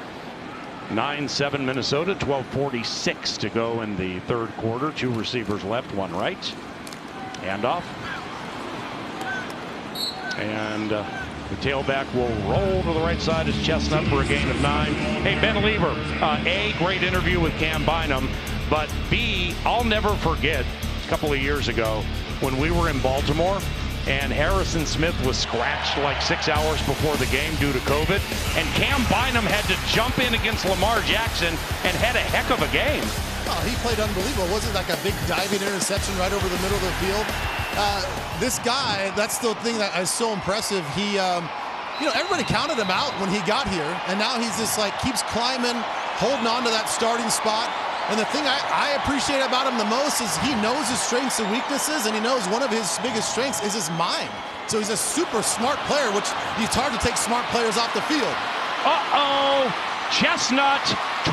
Speaker 1: 9-7 Minnesota, 12:46 to go in the third quarter. 2 receivers left, 1 right. Handoff. And the tailback will roll to the right side as Chestnut for a gain of 9. Hey, Ben Lever, A, great interview with Cam Bynum, but B, I'll never forget a couple of years ago when we were in Baltimore and Harrison Smith was scratched like 6 hours before the game due to COVID, and Cam Bynum had to jump in against Lamar Jackson and had a heck of a game.
Speaker 2: Oh, he played unbelievable. Wasn't like a big diving interception right over the middle of the field? This guy, that's the thing that is so impressive. He, everybody counted him out when he got here, and now he's just like keeps climbing, holding on to that starting spot. And the thing I appreciate about him the most is he knows his strengths and weaknesses, and he knows one of his biggest strengths is his mind. So he's a super smart player, which it's hard to take smart players off the field.
Speaker 1: Uh-oh, Chestnut,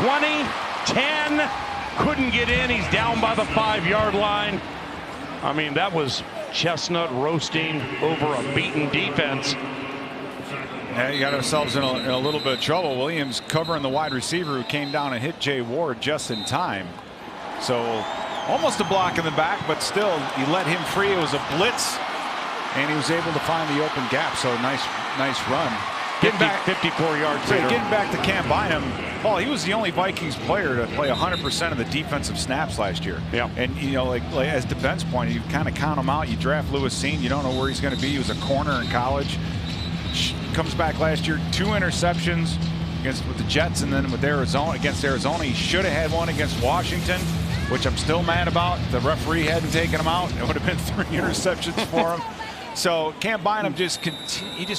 Speaker 1: 20, 10, couldn't get in. He's down by the 5-yard line. I mean, that was Chestnut roasting over a beaten defense.
Speaker 3: Yeah, you got ourselves in a little bit of trouble. Williams covering the wide receiver who came down and hit Jay Ward just in time. So almost a block in the back, but still, you let him free. It was a blitz, and he was able to find the open gap. So nice run. Getting back
Speaker 1: 54 yards.
Speaker 3: Getting back to Cam Bynum. Paul, he was the only Vikings player to play 100% of the defensive snaps last year.
Speaker 1: Yeah.
Speaker 3: And like as defense point, you kind of count him out. You draft Lewis Seen. You don't know where he's going to be. He was a corner in college. Comes back last year, 2 interceptions with the Jets, and then with Arizona against Arizona. He should have had one against Washington, which I'm still mad about. The referee hadn't taken him out. It would have been 3 interceptions for him. So Cam Bynum just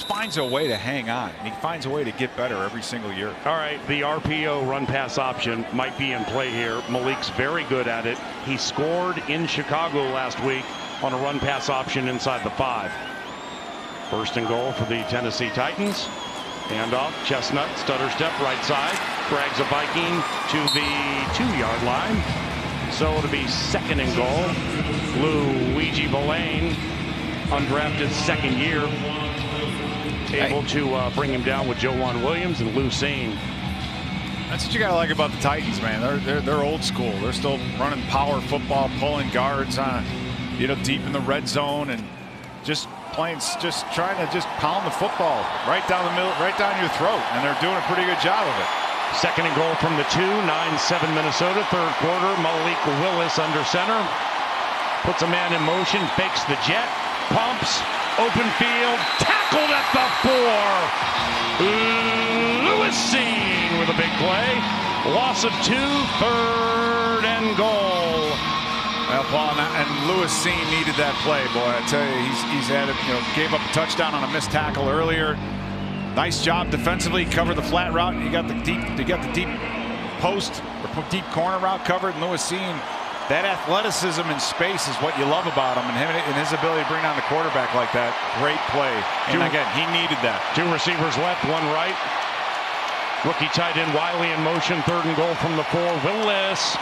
Speaker 3: finds a way to hang on. He finds a way to get better every single year.
Speaker 1: All right, the RPO run pass option might be in play here. Malik's very good at it. He scored in Chicago last week on a run pass option inside the 5. First and goal for the Tennessee Titans. Handoff, Chestnut, stutter step, right side. Drags a Viking to the 2-yard line. So it'll be 2nd and goal. Luigi Villain, undrafted 2nd year. Able to bring him down with Joejuan Williams and Lou Seen.
Speaker 3: That's what you got to like about the Titans, man. They're old school. They're still running power football, pulling guards on, deep in the red zone, and just trying to pound the football right down the middle, right down your throat, and they're doing a pretty good job of it.
Speaker 1: 2nd and goal from the 2, 9-7 Minnesota, 3rd quarter. Malik Willis under center, puts a man in motion, fakes the jet, pumps, open field, tackled at the 4. Lewis Seen with a big play. Loss of 2, 3rd and goal.
Speaker 3: Well, Paul, and Lewis Seen needed that play, boy. I tell you, he's had it. Gave up a touchdown on a missed tackle earlier. Nice job defensively. Covered the flat route. You got the deep post or deep corner route covered. And Lewis Seen, that athleticism in space is what you love about him, and his ability to bring down the quarterback like that. Great play. And again, he needed that.
Speaker 1: 2 receivers left, 1 right. Rookie tight end Wiley in motion. 3rd and goal from the 4. Willis.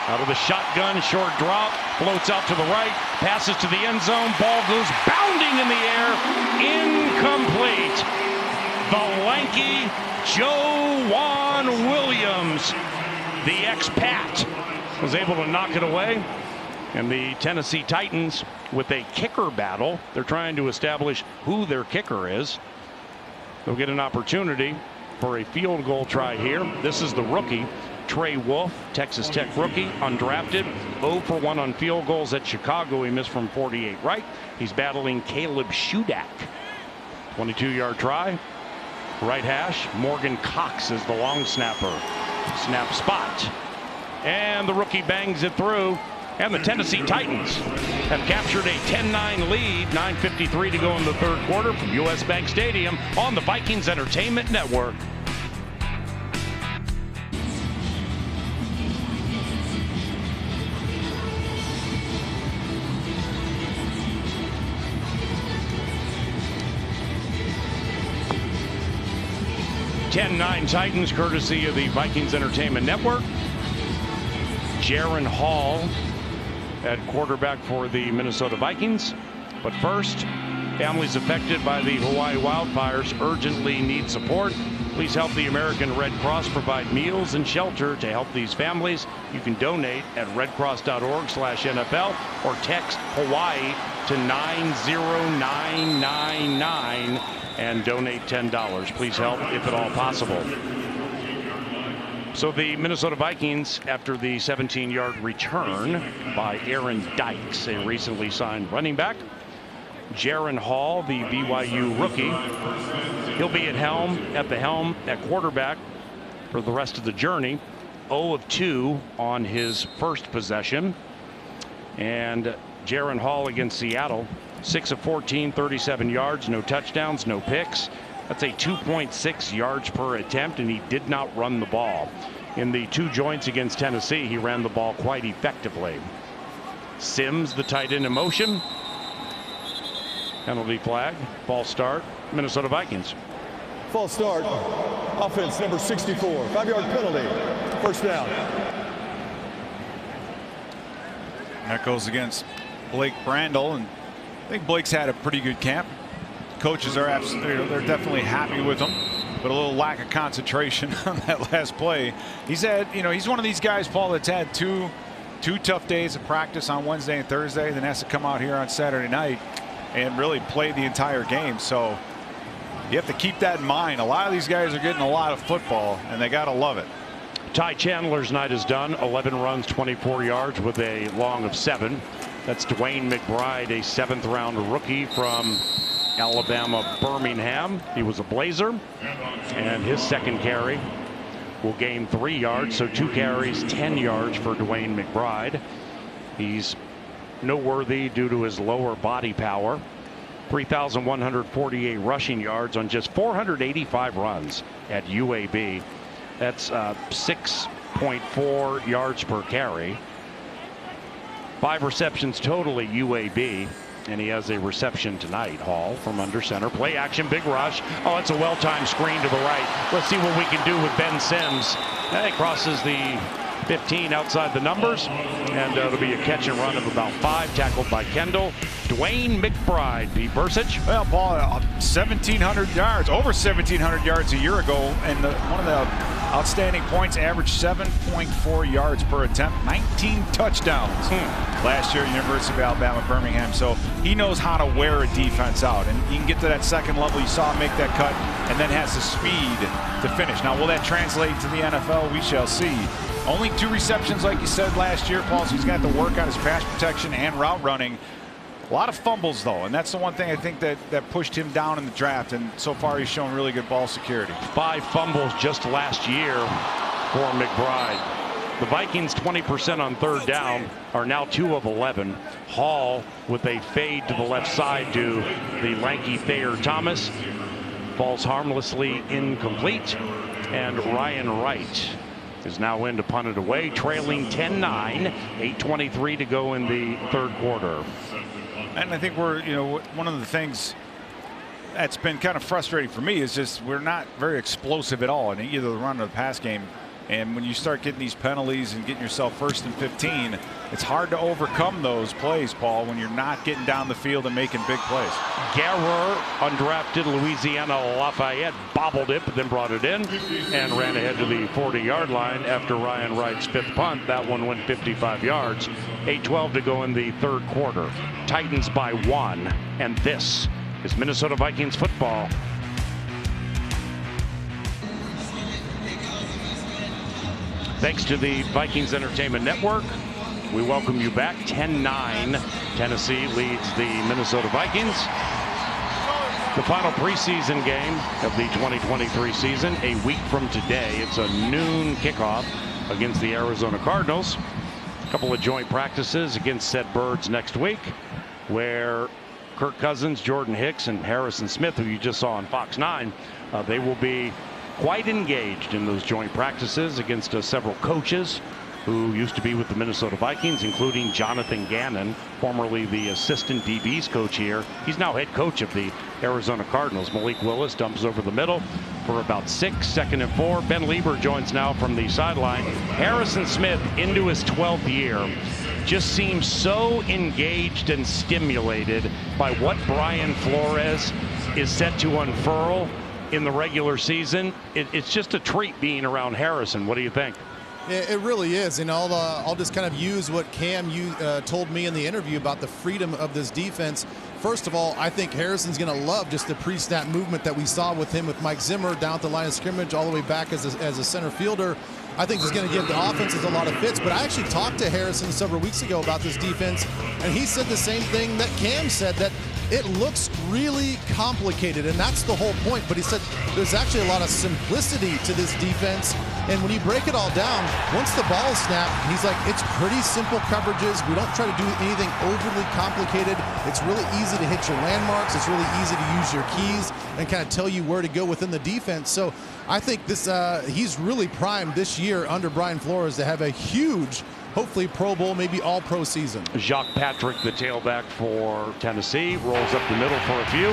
Speaker 1: Out of the shotgun, short drop, floats out to the right, passes to the end zone, ball goes bounding in the air, incomplete. The lanky Joejuan Williams, the ex-Pat, was able to knock it away. And the Tennessee Titans with a kicker battle. They're trying to establish who their kicker is. They'll get an opportunity for a field goal try here. This is the rookie. Trey Wolf, Texas Tech rookie, undrafted, 0 for 1 on field goals at Chicago. He missed from 48 right. He's battling Caleb Shudak. 22-yard try. Right hash. Morgan Cox is the long snapper. Snap spot. And the rookie bangs it through. And the Tennessee Titans have captured a 10-9 lead. 9:53 to go in the 3rd quarter from US Bank Stadium on the Vikings Entertainment Network. 10-9 Titans, courtesy of the Vikings Entertainment Network. Jaron Hall at quarterback for the Minnesota Vikings. But first, families affected by the Hawaii wildfires urgently need support. Please help the American Red Cross provide meals and shelter to help these families. You can donate at redcross.org/NFL or text Hawaii to 90999 and donate $10. Please help if at all possible. So the Minnesota Vikings, after the 17-yard return by Aaron Dykes, a recently signed running back. Jaron Hall, the BYU rookie, he'll be at the helm at quarterback for the rest of the journey. 0 of 2 on his first possession. And Jaron Hall against Seattle, 6 of 14, 37 yards, no touchdowns, no picks. That's a 2.6 yards per attempt, and he did not run the ball. In the 2 joints against Tennessee, he ran the ball quite effectively. Sims, the tight end, in motion. Penalty flag, false start, Minnesota Vikings.
Speaker 4: False start, offense number 64, 5-yard penalty, first down.
Speaker 3: That goes against Blake Brandel, and I think Blake's had a pretty good camp. Coaches are absolutely, they're definitely happy with him, but a little lack of concentration on that last play. He's had, he's one of these guys, Paul, that's had two tough days of practice on Wednesday and Thursday, then has to come out here on Saturday night and really play the entire game. So you have to keep that in mind. A lot of these guys are getting a lot of football, and they got to love it.
Speaker 1: Ty Chandler's night is done. 11 runs, 24 yards with a long of 7. That's Dwayne McBride, a 7th-round rookie from Alabama Birmingham. He was a Blazer, and his second carry will gain 3 yards. So 2 carries, 10 yards for Dwayne McBride. He's noteworthy due to his lower body power. 3,148 rushing yards on just 485 runs at UAB. That's 6.4 yards per carry. 5 receptions total at UAB, and he has a reception tonight. Hall from under center. Play action, big rush. Oh, it's a well-timed screen to the right. Let's see what we can do with Ben Sims. That crosses the 15 outside the numbers, and it'll be a catch and run of about 5, tackled by Kendall. Dwayne McBride, Pete Bursich.
Speaker 3: Well, Paul, 1,700 yards, over 1,700 yards a year ago, and one of the outstanding points, averaged 7.4 yards per attempt, 19 touchdowns last year at University of Alabama, Birmingham. So he knows how to wear a defense out, and he can get to that second level. You saw him make that cut, and then has the speed to finish. Now, will that translate to the NFL? We shall see. Only 2 receptions, like you said, last year, Paul, so he's got to work on his pass protection and route running. A lot of fumbles, though, and that's the one thing I think that pushed him down in the draft, and so far he's shown really good ball security.
Speaker 1: 5 fumbles just last year for McBride. The Vikings 20% on 3rd down are now 2 of 11. Hall with a fade to the left side to the lanky Thayer Thomas. Falls harmlessly incomplete, and Ryan Wright is now in to punt it away, trailing 10-9, 8:23 to go in the 3rd quarter.
Speaker 3: And I think we're, one of the things that's been kind of frustrating for me is just we're not very explosive at all in either the run or the pass game. And when you start getting these penalties and getting yourself 1st and 15, it's hard to overcome those plays, Paul, when you're not getting down the field and making big plays.
Speaker 1: Guerrero, undrafted Louisiana Lafayette, bobbled it, but then brought it in and ran ahead to the 40-yard line after Ryan Wright's 5th punt. That one went 55 yards. 8:12 to go in the 3rd quarter. Titans by 1, and this is Minnesota Vikings football. Thanks to the Vikings Entertainment Network, we welcome you back. 10-9, Tennessee leads the Minnesota Vikings. The final preseason game of the 2023 season, a week from today. It's a noon kickoff against the Arizona Cardinals. A couple of joint practices against said Birds next week, where Kirk Cousins, Jordan Hicks, and Harrison Smith, who you just saw on Fox 9, they will be quite engaged in those joint practices against several coaches who used to be with the Minnesota Vikings, including Jonathan Gannon, formerly the assistant DB's coach here. He's now head coach of the Arizona Cardinals. Malik Willis dumps over the middle for about 6, 2nd and 4. Ben Lieber joins now from the sideline. Harrison Smith, into his 12th year, just seems so engaged and stimulated by what Brian Flores is set to unfurl in the regular season. It's just a treat being around Harrison. What do you think?
Speaker 2: It really is, and I'll just kind of use what Cam told me in the interview about the freedom of this defense. First of all, I think Harrison's going to love just the pre-snap movement that we saw with him with Mike Zimmer down at the line of scrimmage all the way back as a center fielder. I think he's going to give the offenses a lot of fits, but I actually talked to Harrison several weeks ago about this defense, and he said the same thing that Cam said, that it looks really complicated, and that's the whole point. But he said there's actually a lot of simplicity to this defense, and when you break it all down, once the ball is snapped, he's like, it's pretty simple coverages. We don't try to do anything overly complicated. It's really easy to hit your landmarks. It's really easy to use your keys and kind of tell you where to go within the defense. So I think this he's really primed this year under Brian Flores to have a huge, hopefully Pro Bowl, maybe all-pro season.
Speaker 1: Jacques Patrick, the tailback for Tennessee, rolls up the middle for a few.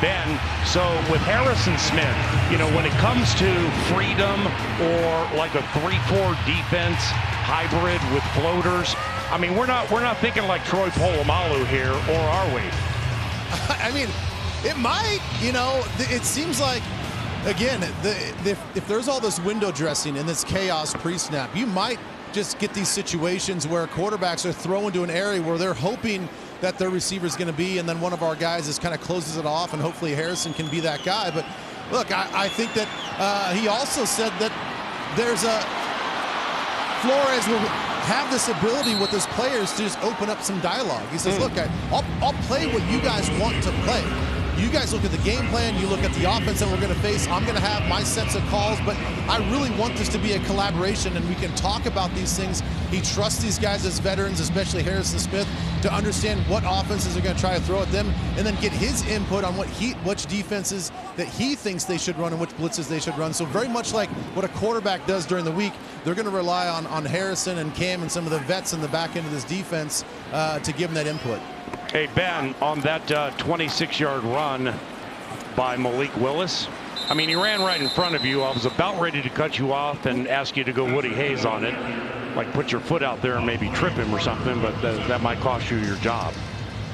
Speaker 1: Ben, so with Harrison Smith, you know, when it comes to freedom or like a 3-4 defense hybrid with floaters, I mean, we're not thinking like Troy Polamalu here, or are we?
Speaker 2: I mean, it might, you know, it seems like, again, if there's all this window dressing and this chaos pre-snap, you might just get these situations where quarterbacks are thrown to an area where they're hoping that their receiver is going to be, and then one of our guys just kind of closes it off, and hopefully Harrison can be that guy. But look, I think that he also said that there's Flores will have this ability with his players to just open up some dialogue. He says, look, I'll play what you guys want to play. You guys look at the game plan, you look at the offense that we're going to face. I'm going to have my sets of calls, but I really want this to be a collaboration, and we can talk about these things. He trusts these guys as veterans, especially Harrison Smith, to understand what offenses are going to try to throw at them, and then get his input on which defenses that he thinks they should run and which blitzes they should run. So very much like what a quarterback does during the week, they're going to rely on Harrison and Cam and some of the vets in the back end of this defense to give them that input.
Speaker 1: Hey, Ben, on that 26-yard run by Malik Willis, I mean, he ran right in front of you. I was about ready to cut you off and ask you to go Woody Hayes on it, like put your foot out there and maybe trip him or something, but that might cost you your job.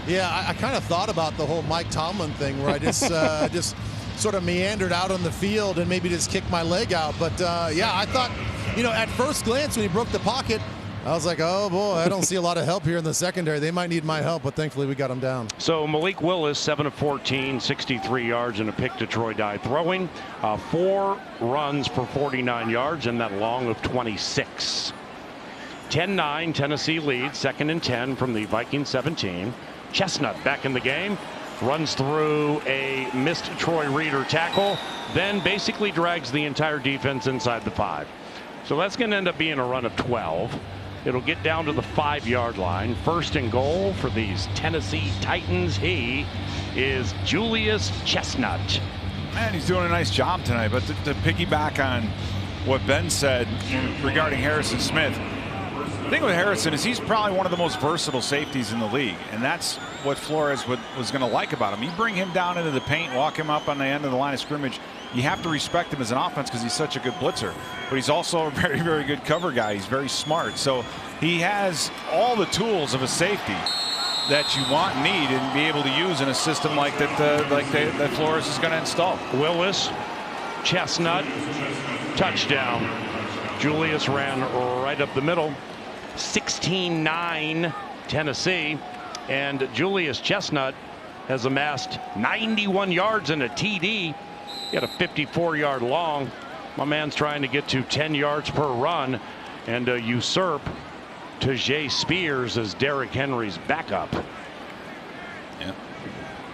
Speaker 2: Yeah, I kind of thought about the whole Mike Tomlin thing where I just just sort of meandered out on the field and maybe just kicked my leg out. But yeah, I thought, you know, at first glance when he broke the pocket, I was like, oh boy, I don't see a lot of help here in the secondary. They might need my help, but thankfully we got him down.
Speaker 1: So Malik Willis, 7 of 14, 63 yards and a pick to Troy Dye throwing. 4 runs for 49 yards and that long of 26. 10-9, Tennessee leads, 2nd and 10 from the Vikings 17. Chestnut back in the game. Runs through a missed Troy Reeder tackle, then basically drags the entire defense inside the 5. So that's going to end up being a run of 12. It'll get down to the 5-yard line. 1st and goal for these Tennessee Titans. He is Julius Chestnut.
Speaker 3: Man, he's doing a nice job tonight. But to piggyback on what Ben said regarding Harrison Smith, the thing with Harrison is he's probably one of the most versatile safeties in the league, and that's what Flores was going to like about him. You bring him down into the paint, walk him up on the end of the line of scrimmage, you have to respect him as an offense because he's such a good blitzer. But he's also a very, very good cover guy. He's very smart. So he has all the tools of a safety that you want and need and be able to use in a system like that that Flores is going to install.
Speaker 1: Willis, Chestnut, touchdown. Julius ran right up the middle. 16-9 Tennessee, and Julius Chestnut has amassed 91 yards and a TD. He had a 54-yard long. My man's trying to get to 10 yards per run and usurp Tajay Spears as Derrick Henry's backup.
Speaker 3: Yeah,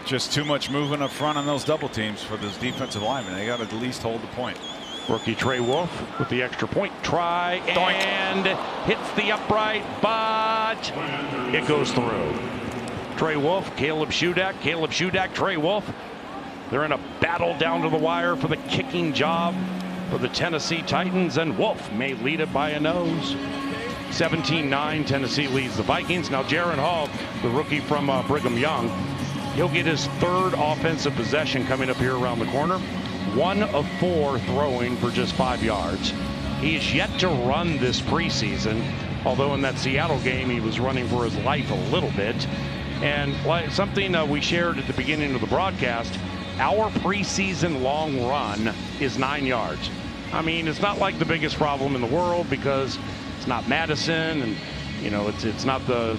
Speaker 3: just too much movement up front on those double teams for those defensive linemen. They got to at least hold the point.
Speaker 1: Rookie Trey Wolf with the extra point try and hits the upright, but it goes through. Trey Wolf, Caleb Shudak, Trey Wolf. They're in a battle down to the wire for the kicking job for the Tennessee Titans, and Wolf may lead it by a nose. 17-9, Tennessee leads the Vikings. Now Jaron Hall, the rookie from Brigham Young, he'll get his third offensive possession coming up here around the corner. 1 of 4 throwing for just 5 yards. He is yet to run this preseason, although in that Seattle game he was running for his life a little bit. And like something we shared at the beginning of the broadcast, our preseason long run is 9 yards. I mean, it's not like the biggest problem in the world because it's not Madison, and you know it's not the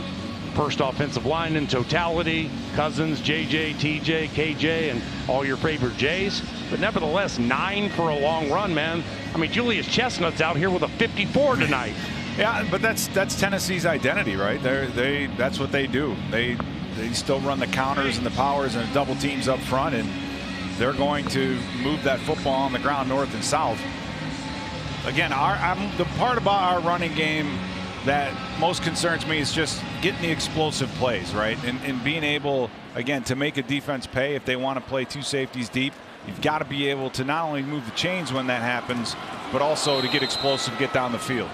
Speaker 1: first offensive line in totality. Cousins, JJ, TJ, KJ, and all your favorite J's. But nevertheless, 9 for a long run, man. I mean, Julius Chestnut's out here with a 54 tonight.
Speaker 3: Yeah, but that's Tennessee's identity, right? That's what they do. They still run the counters and the powers and the double teams up front, and they're going to move that football on the ground north and south. Again, the part about our running game that most concerns me is just getting the explosive plays, right? And being able, again, to make a defense pay if they want to play 2 safeties deep. You've got to be able to not only move the chains when that happens, but also to get explosive, get down the field.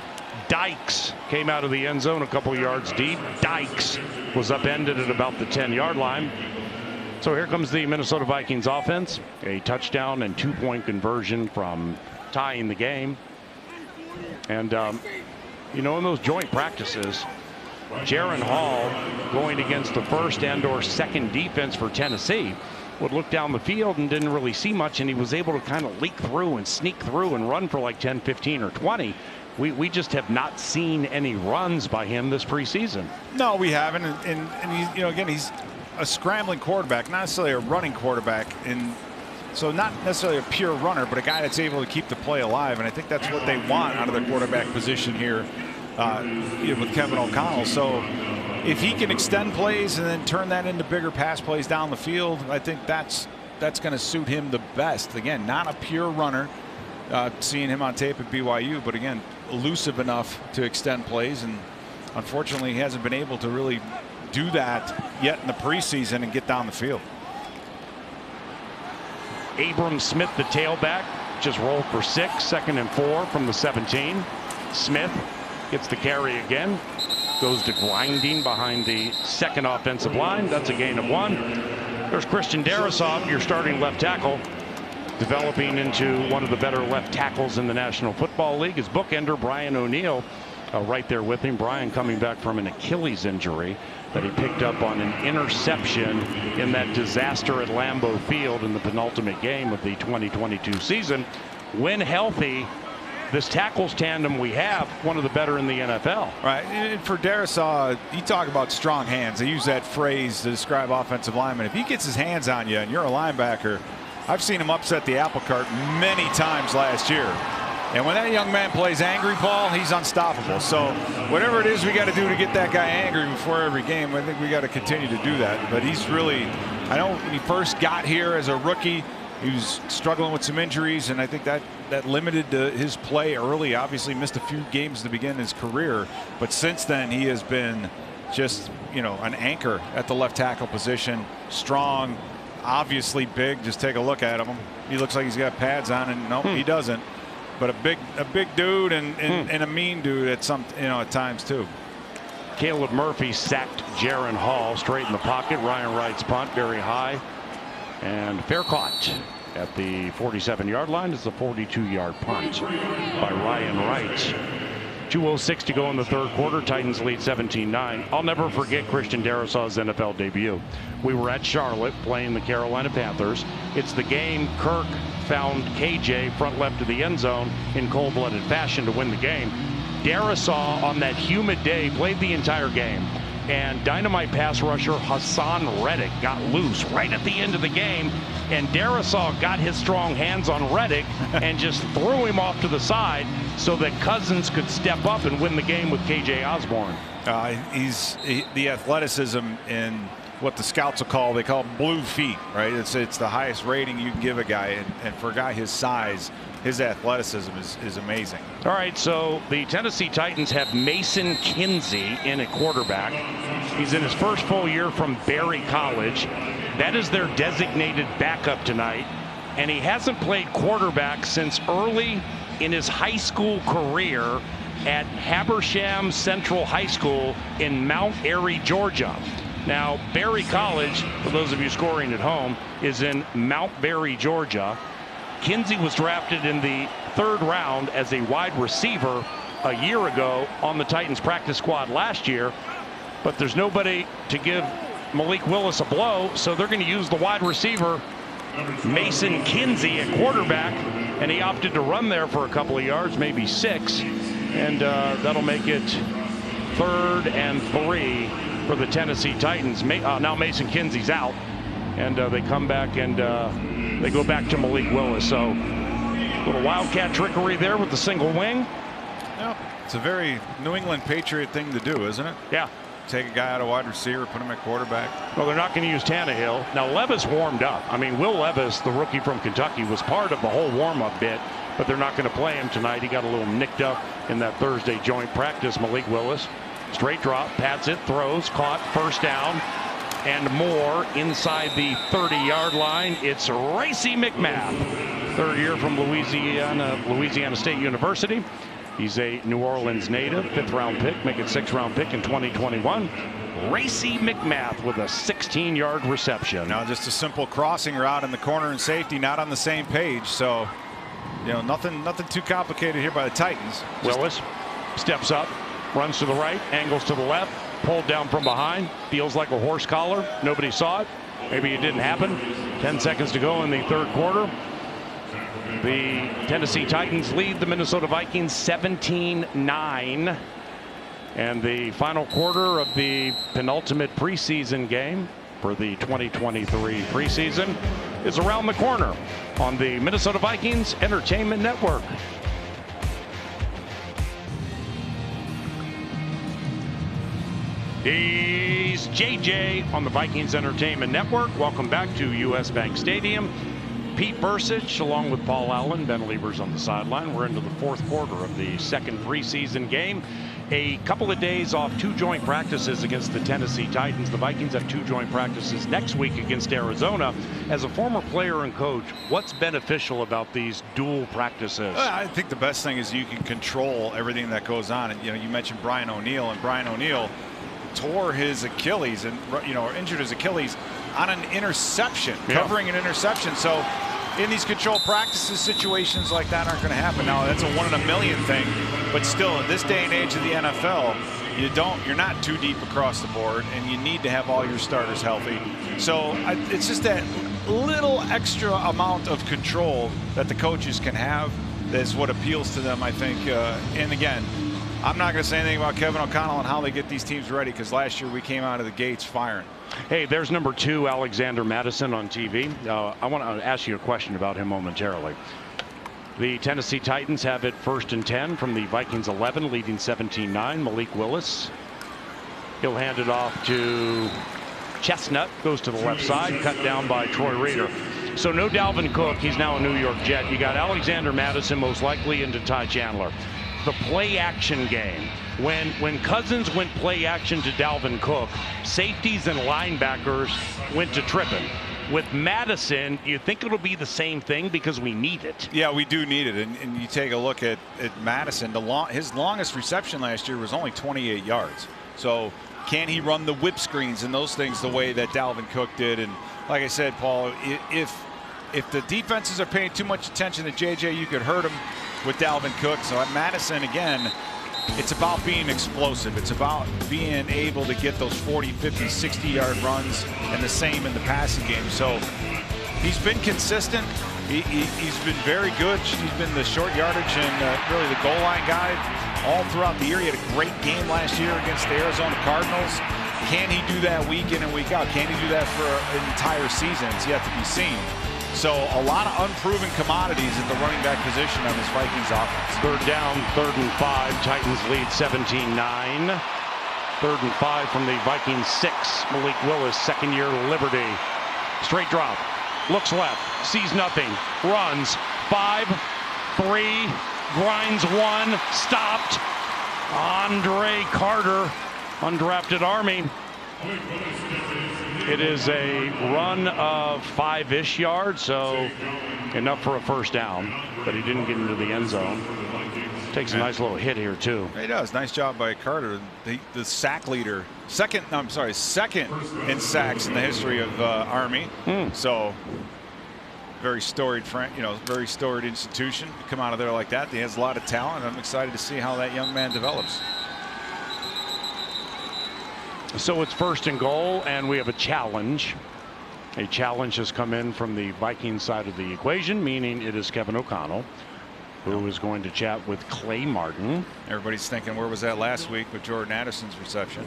Speaker 1: Dykes came out of the end zone a couple yards deep. Dykes was upended at about the 10-yard line. So here comes the Minnesota Vikings offense. A touchdown and 2-point conversion from tying the game. And, you know, in those joint practices, Jaron Hall going against the first and/or second defense for Tennessee would look down the field and didn't really see much, and he was able to kind of leak through and sneak through and run for like 10, 15, or 20. We just have not seen any runs by him this preseason.
Speaker 3: No, we haven't. And he's, you know, again, he's a scrambling quarterback, not necessarily a running quarterback. And so not necessarily a pure runner, but a guy that's able to keep the play alive. And I think that's what they want out of their quarterback position here with Kevin O'Connell. So if he can extend plays and then turn that into bigger pass plays down the field, I think that's going to suit him the best. Again, not a pure runner, seeing him on tape at BYU, but again, elusive enough to extend plays. And unfortunately, he hasn't been able to really do that yet in the preseason and get down the field.
Speaker 1: Abram Smith, the tailback, just rolled for 6, 2nd and 4 from the 17. Smith gets the carry again, goes to grinding behind the second offensive line. That's a gain of 1. There's Christian Darrisaw, your starting left tackle, developing into one of the better left tackles in the National Football League. His bookender, Brian O'Neill, right there with him. Brian coming back from an Achilles injury that he picked up on an interception in that disaster at Lambeau Field in the penultimate game of the 2022 season. When healthy, this tackles tandem we have, one of the better in the NFL.
Speaker 3: Right. And for Darrisaw, you talk about strong hands. They use that phrase to describe offensive linemen. If he gets his hands on you and you're a linebacker, I've seen him upset the apple cart many times last year. And when that young man plays angry, Paul, he's unstoppable. So whatever it is we got to do to get that guy angry before every game, I think we got to continue to do that. But he's really, I know when he first got here as a rookie, he was struggling with some injuries, and I think that limited his play early. Obviously missed a few games to begin his career, but since then he has been just, you know, an anchor at the left tackle position. Strong, obviously big. Just take a look at him. He looks like he's got pads on, and no, he doesn't. But a big dude and a mean dude at at times too.
Speaker 1: Caleb Murphy sacked Jaron Hall straight in the pocket. Ryan Wright's punt very high and fair caught at the 47-yard line. It's a 42-yard punt by Ryan Wright. 2:06 to go in the third quarter. Titans lead 17-9. I'll never forget Christian Darrisaw's NFL debut. We were at Charlotte playing the Carolina Panthers. It's the game Kirk found KJ front left of the end zone in cold-blooded fashion to win the game. Darrisaw on that humid day played the entire game. And dynamite pass rusher Hassan Reddick got loose right at the end of the game, and Darrisaw got his strong hands on Reddick and just threw him off to the side so that Cousins could step up and win the game with KJ Osborne.
Speaker 3: He's the athleticism in what the scouts will call, they call blue feet, right? It's the highest rating you can give a guy, and for a guy his size, his athleticism is amazing.
Speaker 1: All right, so the Tennessee Titans have Mason Kinsey in at quarterback. He's in his first full year from Berry College. That is their designated backup tonight, and he hasn't played quarterback since early in his high school career at Habersham Central High School in Mount Airy, Georgia. Now, Berry College, for those of you scoring at home, is in Mount Berry, Georgia. Kinsey was drafted in the 3rd round as a wide receiver a year ago on the Titans practice squad last year, but there's nobody to give Malik Willis a blow, so they're going to use the wide receiver Mason Kinsey at quarterback, and he opted to run there for a couple of yards, maybe 6, and that'll make it 3rd and 3 for the Tennessee Titans. Now Mason Kinsey's out, and they come back and they go back to Malik Willis. So a little Wildcat trickery there with the single wing.
Speaker 3: Yep. It's a very New England Patriot thing to do, isn't it?
Speaker 1: Yeah.
Speaker 3: Take a guy out of wide receiver, put him at quarterback.
Speaker 1: Well, they're not going to use Tannehill. Now, Levis warmed up. I mean, Will Levis, the rookie from Kentucky, was part of the whole warm-up bit, but they're not going to play him tonight. He got a little nicked up in that Thursday joint practice. Malik Willis, straight drop, pats it, throws, caught, first down, and more inside the 30-yard line. It's Racey McMath, 3rd year from Louisiana State University. He's a New Orleans native, 5th round pick, make it 6th round pick in 2021. Racey McMath with a 16-yard reception.
Speaker 3: Now just a simple crossing route in the corner and safety, not on the same page. So, you know, nothing too complicated here by the Titans.
Speaker 1: Willis steps up, runs to the right, angles to the left, pulled down from behind, feels like a horse collar. Nobody saw it. Maybe it didn't happen. 10 seconds to go in the 3rd quarter. The Tennessee Titans lead the Minnesota Vikings 17-9. And the final quarter of the penultimate preseason game for the 2023 preseason is around the corner on the Minnesota Vikings Entertainment Network. He's JJ on the Vikings Entertainment Network. Welcome back to US Bank Stadium. Pete Bursich along with Paul Allen, Ben Liebers on the sideline. We're into the 4th quarter of the 2nd preseason game. A couple of days off 2 joint practices against the Tennessee Titans. The Vikings have 2 joint practices next week against Arizona. As a former player and coach, what's beneficial about these dual practices?
Speaker 3: I think the best thing is you can control everything that goes on. And, you know, you mentioned Brian O'Neill, and Brian O'Neill tore his Achilles and, you know, injured his Achilles on an interception, covering an interception. So in these controlled practices, situations like that aren't going to happen. Now that's a 1 in a million thing, but still in this day and age of the NFL, you're not too deep across the board, and you need to have all your starters healthy. So it's just that little extra amount of control that the coaches can have that's what appeals to them, I think. And again, I'm not going to say anything about Kevin O'Connell and how they get these teams ready, because last year we came out of the gates firing.
Speaker 1: Hey, there's number 2, Alexander Madison on TV. I want to ask you a question about him momentarily. The Tennessee Titans have it 1st and 10 from the Vikings 11, leading 17-9. Malik Willis. He'll hand it off to Chestnut, goes to the left side, cut down by Troy Reeder. So no Dalvin Cook. He's now a New York Jet. You got Alexander Madison most likely into Ty Chandler. The play action game. When Cousins went play action to Dalvin Cook, safeties and linebackers went to tripping. With Madison, you think it'll be the same thing because we need it?
Speaker 3: Yeah, we do need it. And you take a look at Madison. His longest reception last year was only 28 yards. So can he run the whip screens and those things the way that Dalvin Cook did? And like I said, Paul, if the defenses are paying too much attention to JJ, you could hurt him with Dalvin Cook. So at Madison, again, it's about being explosive. It's about being able to get those 40, 50, 60-yard runs, and the same in the passing game. So he's been consistent. He's been very good. He's been the short yardage and really the goal line guy all throughout the year. He had a great game last year against the Arizona Cardinals. Can he do that week in and week out? Can he do that for an entire season? It's yet to be seen. So a lot of unproven commodities at the running back position on this Vikings offense.
Speaker 1: 3rd down, 3rd and 5. Titans lead 17-9. 3rd and 5 from the Vikings 6. Malik Willis, 2nd year Liberty. Straight drop. Looks left. Sees nothing. Runs. 5, 3. Grinds 1. Stopped. Andre Carter, undrafted Army. It is a run of 5-ish yards, so enough for a 1st down, but he didn't get into the end zone. Takes a nice little hit here too.
Speaker 3: He does. Nice job by Carter, the sack leader. Second in sacks in the history of Army. So very storied, very storied institution. You come out of there like that. He has a lot of talent. I'm excited to see how that young man develops.
Speaker 1: So it's 1st and goal, and we have a challenge. A challenge has come in from the Vikings side of the equation, meaning it is Kevin O'Connell, who is going to chat with Clay Martin.
Speaker 3: Everybody's thinking, where was that last week with Jordan Addison's reception?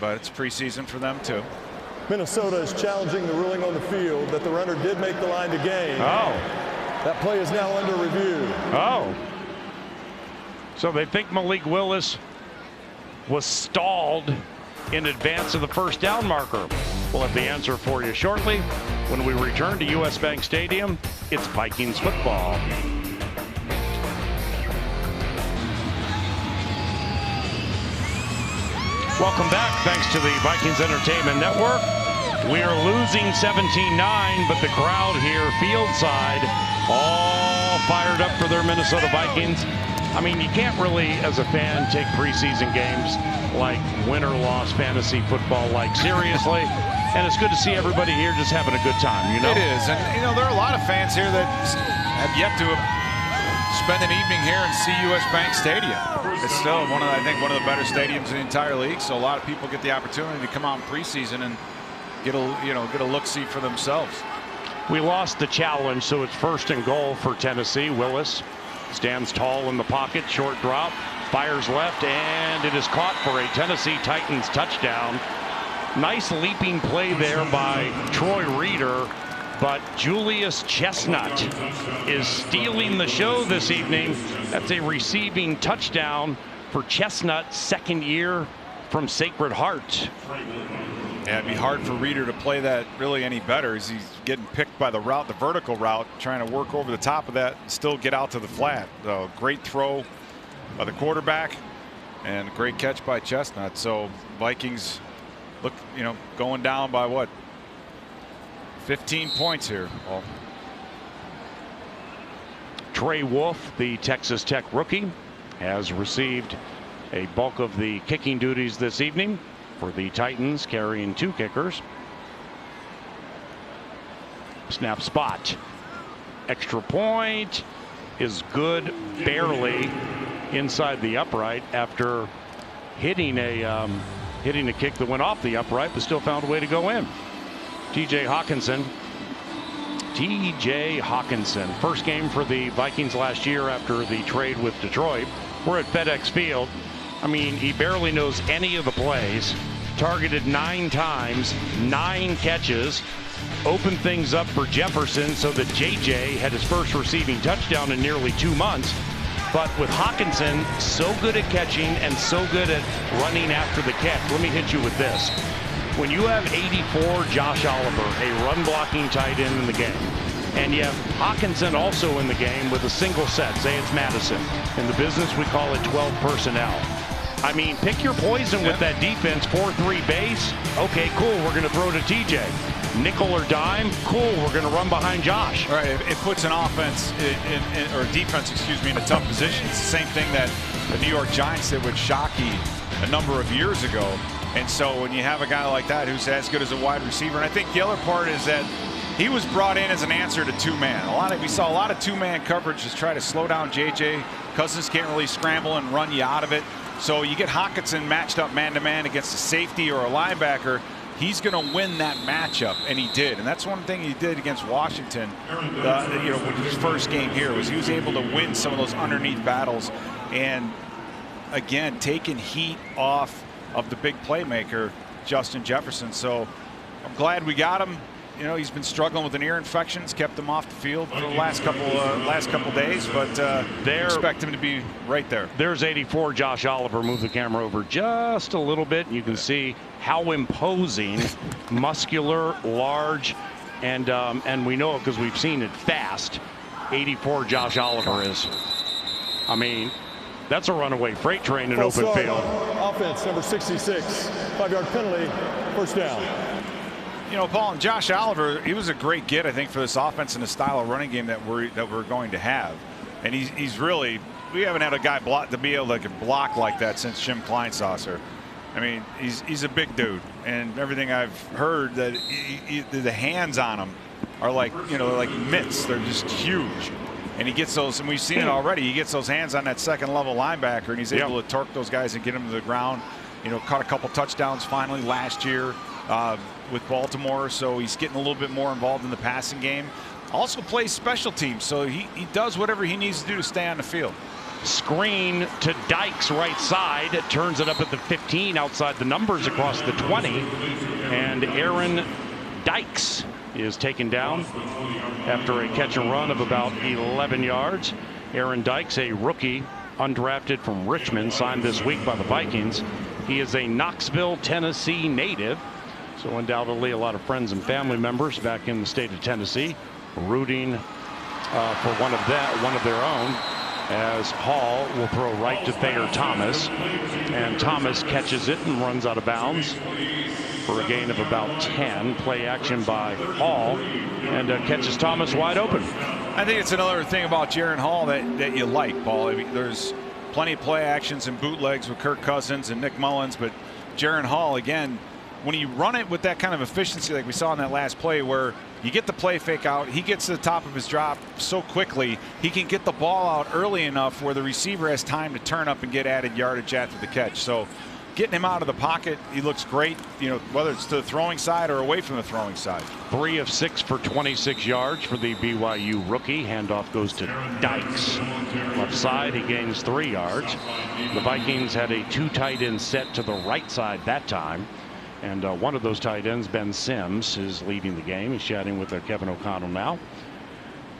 Speaker 3: But it's preseason for them too.
Speaker 4: Minnesota is challenging the ruling on the field that the runner did make the line to gain.
Speaker 1: Oh.
Speaker 4: That play is now under review.
Speaker 1: Oh. So they think Malik Willis was stalled in advance of the 1st down marker. We'll have the answer for you shortly when we return to US Bank Stadium. It's Vikings football. Welcome back. Thanks to the Vikings Entertainment Network. We are losing 17-9, but the crowd here, field side, all fired up for their Minnesota Vikings. I mean, you can't really, as a fan, take preseason games like win or loss fantasy football like seriously. And it's good to see everybody here just having a good time, you know?
Speaker 3: It is. And, there are a lot of fans here that have yet to spend an evening here and see US Bank Stadium. It's still I think one of the better stadiums in the entire league. So a lot of people get the opportunity to come out in preseason and get a look-see for themselves.
Speaker 1: We lost the challenge, so it's 1st and goal for Tennessee. Willis stands tall in the pocket, short drop, fires left, and it is caught for a Tennessee Titans touchdown. Nice leaping play there by Troy Reeder, but Julius Chestnut is stealing the show this evening. That's a receiving touchdown for Chestnut, 2nd year from Sacred Heart.
Speaker 3: Yeah, it'd be hard for Reeder to play that really any better as he's getting picked by the route, the vertical route, trying to work over the top of that and still get out to the flat. So great throw by the quarterback and a great catch by Chestnut. So Vikings look, going down by what? 15 points here. Well,
Speaker 1: Trey Wolf, the Texas Tech rookie, has received a bulk of the kicking duties this evening for the Titans, carrying 2 kickers. Snap spot. Extra point is good, barely inside the upright after hitting a kick that went off the upright, but still found a way to go in. TJ Hawkinson, first game for the Vikings last year after the trade with Detroit. We're at FedEx Field. I mean, he barely knows any of the plays. Targeted 9 times, 9 catches. Opened things up for Jefferson so that JJ had his first receiving touchdown in nearly 2 months. But with Hawkinson so good at catching and so good at running after the catch, let me hit you with this. When you have 84 Josh Oliver, a run blocking tight end in the game, and you have Hawkinson also in the game with a single set, say it's Madison. In the business, we call it 12 personnel. I mean, pick your poison with that defense. 4-3 base. Okay, cool. We're going to throw to TJ. Nickel or dime. Cool. We're going to run behind Josh.
Speaker 3: All right. It puts an offense or defense, in a tough position. It's the same thing that the New York Giants did with Shockey a number of years ago. And so when you have a guy like that who's as good as a wide receiver, and I think the other part is that he was brought in as an answer to 2-man. We saw a lot of 2-man coverage to try to slow down JJ. Cousins can't really scramble and run you out of it. So you get Hawkinson matched up man-to-man against a safety or a linebacker. He's going to win that matchup, and he did. And that's one thing he did against Washington. With his first game here was he was able to win some of those underneath battles, and again taking heat off of the big playmaker Justin Jefferson. So I'm glad we got him. He's been struggling with an ear infection. It's kept him off the field for the last couple days, but expect him to be right there.
Speaker 1: There's 84 Josh Oliver. Move the camera over just a little bit. You can see how imposing, muscular, large, and we know it because we've seen it fast. 84 Josh Oliver is. I mean, that's a runaway freight train in open field.
Speaker 4: Offense number 66, 5-yard penalty, first down.
Speaker 3: Paul, and Josh Oliver, he was a great get, I think, for this offense and the style of running game that we're going to have. And he's really we haven't had a guy to be able to block like that since Jim Kleinsasser. I mean, he's a big dude, and everything I've heard that the hands on him are like, you know, like mitts. They're just huge, and he gets those, and we've seen it already. He gets those hands on that second level linebacker, and he's able to torque those guys and get them to the ground. You know, caught a couple touchdowns finally last year with Baltimore, so he's getting a little bit more involved in the passing game. Also plays special teams, so he does whatever he needs to do to stay on the field.
Speaker 1: Screen to Dykes right side, turns it up at the 15 outside the numbers across the 20, and Aaron Dykes is taken down after a catch and run of about 11 yards. Aaron Dykes, a rookie undrafted from Richmond, signed this week by the Vikings. He is a Knoxville, Tennessee native, so undoubtedly a lot of friends and family members back in the state of Tennessee rooting for one of their own, as Hall will throw right to Thayer Thomas, and Thomas catches it and runs out of bounds for a gain of about 10. Play action by Hall, and catches Thomas wide open.
Speaker 3: I think it's another thing about Jaren Hall that you like, Paul. I mean, there's plenty of play actions and bootlegs with Kirk Cousins and Nick Mullins, but Jaren Hall, again, when you run it with that kind of efficiency like we saw in that last play, where you get the play fake out, he gets to the top of his drop so quickly, he can get the ball out early enough where the receiver has time to turn up and get added yardage after the catch. So getting him out of the pocket, he looks great, you know, whether it's to the throwing side or away from the throwing side.
Speaker 1: 3 of 6 for 26 yards for the BYU rookie. Handoff goes to Dykes. Left side, he gains 3 yards. The Vikings had a 2 tight end set to the right side that time. And one of those tight ends, Ben Sims, is leading the game. He's chatting with Kevin O'Connell now.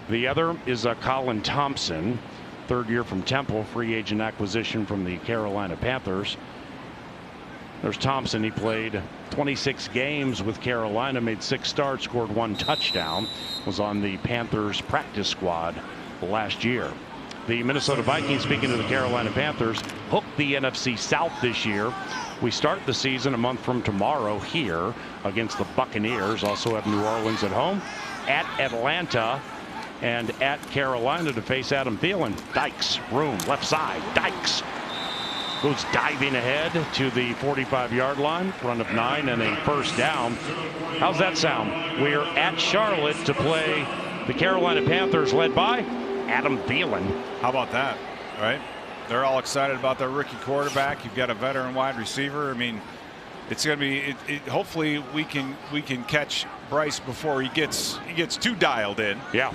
Speaker 1: The other is Colin Thompson, third year from Temple, free agent acquisition from the Carolina Panthers. There's Thompson. He played 26 games with Carolina, made 6 starts, scored 1 touchdown, was on the Panthers practice squad last year. The Minnesota Vikings, speaking of the Carolina Panthers, hooked the NFC South this year. We start the season a month from tomorrow here against the Buccaneers. Also have New Orleans at home, at Atlanta, and at Carolina to face Adam Thielen. Dykes, room, left side. Dykes goes diving ahead to the 45-yard line, run of 9 and a first down. How's that sound? We're at Charlotte to play the Carolina Panthers, led by Adam Thielen.
Speaker 3: How about that, right? They're all excited about their rookie quarterback. You've got a veteran wide receiver. I mean, it's going to be. Hopefully, we can catch Bryce before he gets too dialed in.
Speaker 1: Yeah.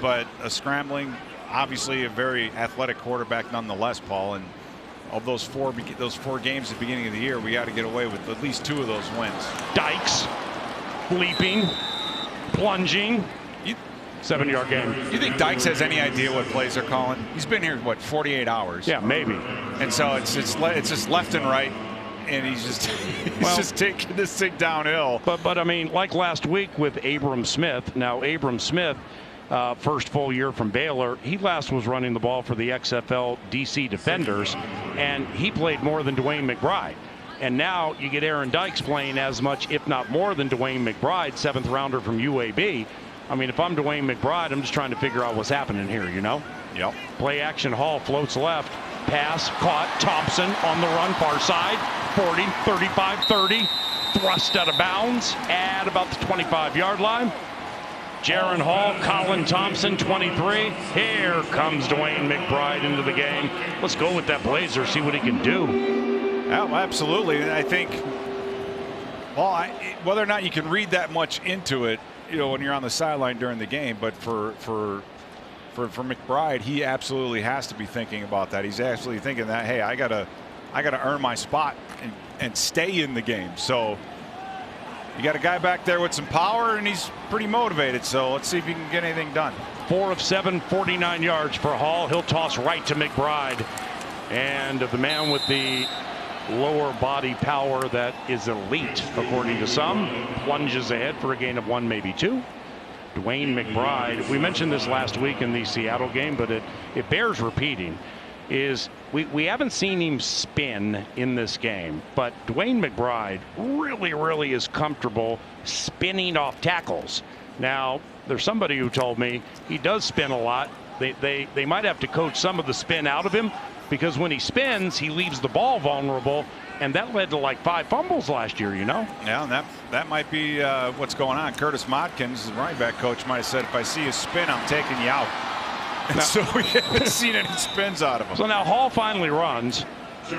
Speaker 3: But a scrambling, obviously a very athletic quarterback nonetheless, Paul. And of those four games at the beginning of the year, we got to get away with at least 2 of those wins.
Speaker 1: Dykes, leaping, plunging. 7-yard game.
Speaker 3: You think Dykes has any idea what plays they're calling? He's been here, what, 48 hours?
Speaker 1: Yeah, maybe.
Speaker 3: And so it's just left and right, and he's just taking this thing downhill.
Speaker 1: But I mean, like last week with Abram Smith. Now Abram Smith, first full year from Baylor, he last was running the ball for the XFL DC Defenders, and he played more than Dwayne McBride. And now you get Aaron Dykes playing as much, if not more, than Dwayne McBride, 7th rounder from UAB. I mean, if I'm Dwayne McBride, I'm just trying to figure out what's happening here, you know?
Speaker 3: Yep.
Speaker 1: Play action, Hall floats left. Pass caught. Thompson on the run, far side. 40, 35, 30. Thrust out of bounds at about the 25-yard line. Jaren Hall, Colin Thompson, 23. Here comes Dwayne McBride into the game. Let's go with that Blazer, see what he can do.
Speaker 3: Oh, absolutely. And I think, well, whether or not you can read that much into it, you know, when you're on the sideline during the game, but for McBride, he absolutely has to be thinking about that. He's absolutely thinking that, hey, I gotta earn my spot and stay in the game. So you got a guy back there with some power, and he's pretty motivated. So let's see if he can get anything done.
Speaker 1: 4 of 7, 49 yards for Hall. He'll toss right to McBride, and the man with the lower body power that is elite, according to some, plunges ahead for a gain of 1, maybe 2. Dwayne McBride, we mentioned this last week in the Seattle game, but it bears repeating, is we haven't seen him spin in this game, but Dwayne McBride really is comfortable spinning off tackles. Now, there's somebody who told me he does spin a lot they might have to coach some of the spin out of him, because when he spins, he leaves the ball vulnerable, and that led to like 5 fumbles last year, you know?
Speaker 3: Yeah, and that might be what's going on. Curtis Modkins, the running back coach, might have said, if I see a spin, I'm taking you out. And so we haven't seen any spins out of him.
Speaker 1: So now Hall finally runs,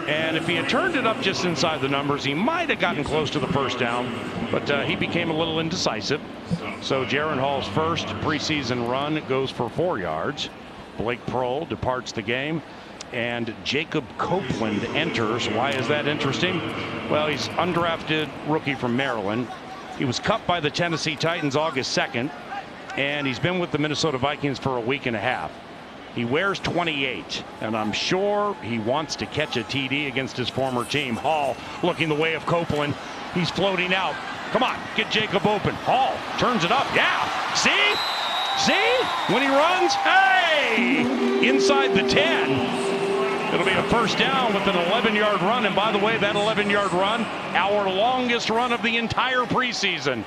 Speaker 1: and if he had turned it up just inside the numbers, he might have gotten close to the first down, but he became a little indecisive. So Jaron Hall's first preseason run goes for 4 yards. Blake Prohl departs the game, and Jacob Copeland enters. Why is that interesting? Well, he's undrafted rookie from Maryland. He was cut by the Tennessee Titans August 2nd, and he's been with the Minnesota Vikings for a week and a half. He wears 28, and I'm sure he wants to catch a TD against his former team. Hall looking the way of Copeland. He's floating out. Come on, get Jacob open. Hall turns it up. Yeah, see? When he runs, hey! Inside the 10. It'll be a first down with an 11-yard run. And by the way, that 11-yard run, our longest run of the entire preseason.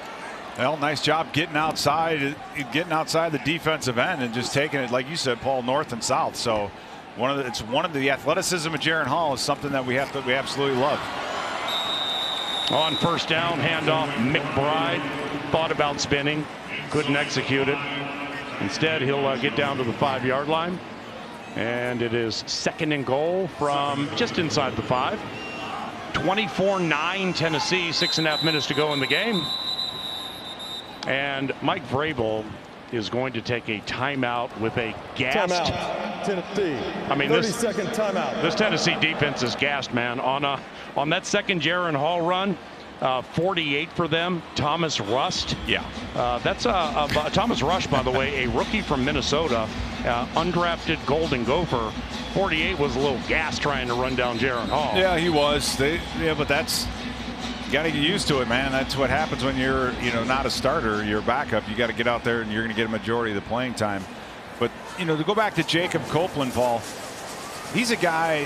Speaker 3: Well, nice job getting outside the defensive end and just taking it, like you said, Paul, north and south. So it's one of the athleticism of Jaron Hall is something that we absolutely love.
Speaker 1: On first down, handoff, McBride thought about spinning, couldn't execute it. Instead, he'll get down to the 5-yard line, and it is 2nd and goal from just inside the 5. 24-9 Tennessee, 6.5 minutes to go in the game. And Mike Vrabel is going to take a timeout with a gassed.
Speaker 4: Timeout, Tennessee.
Speaker 1: I mean,
Speaker 4: 30-second timeout.
Speaker 1: This Tennessee defense is gassed, man. On that second Jaron Hall run, 48 for them. Thomas Rust.
Speaker 3: Yeah.
Speaker 1: That's Thomas Rush, by the way, a rookie from Minnesota, undrafted Golden Gopher. 48 was a little gas trying to run down Jaron Hall.
Speaker 3: Yeah, he was. But that's. You got to get used to it, man. That's what happens when you're, not a starter. You're a backup. You got to get out there, and you're going to get a majority of the playing time. But to go back to Jacob Copeland, Paul, he's a guy.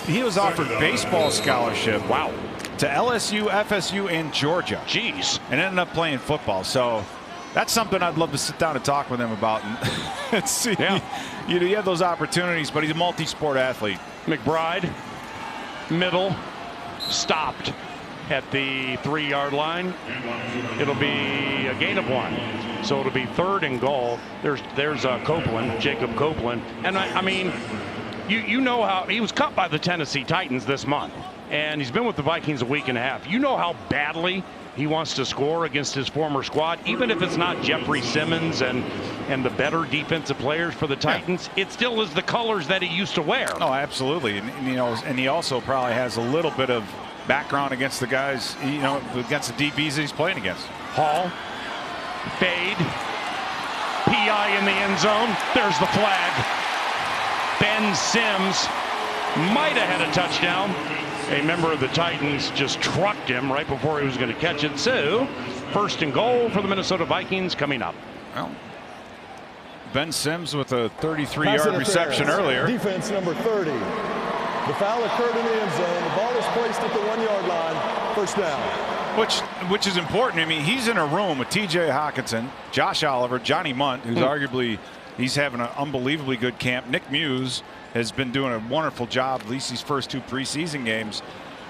Speaker 3: He was offered baseball scholarship.
Speaker 1: Wow.
Speaker 3: To LSU, FSU, and Georgia.
Speaker 1: Jeez.
Speaker 3: And ended up playing football. So that's something I'd love to sit down and talk with him about and see.
Speaker 1: Yeah.
Speaker 3: You have those opportunities, but he's a multi-sport athlete.
Speaker 1: McBride, middle, stopped at the 3-yard line. It'll be a gain of 1, so it'll be 3rd and goal. There's Copeland, Jacob Copeland, and I mean, you know how he was cut by the Tennessee Titans this month, and he's been with the Vikings a week and a half. You know how badly he wants to score against his former squad, even if it's not Jeffrey Simmons and the better defensive players for the Titans. Yeah. It still is the colors that he used to wear.
Speaker 3: Oh, absolutely, and he also probably has a little bit of background against the guys, against the DBs that he's playing against.
Speaker 1: Hall, fade, PI in the end zone. There's the flag. Ben Sims might have had a touchdown. A member of the Titans just trucked him right before he was going to catch it. So, 1st and goal for the Minnesota Vikings coming up.
Speaker 3: Well, Ben Sims with a 33-yard reception earlier.
Speaker 4: Defense number 30. The foul occurred in the end zone. The ball is placed at the 1-yard line. First down.
Speaker 3: Which is important. I mean, he's in a room with T.J. Hawkinson, Josh Oliver, Johnny Munt, who's arguably he's having an unbelievably good camp. Nick Muse has been doing a wonderful job, at least these first 2 preseason games.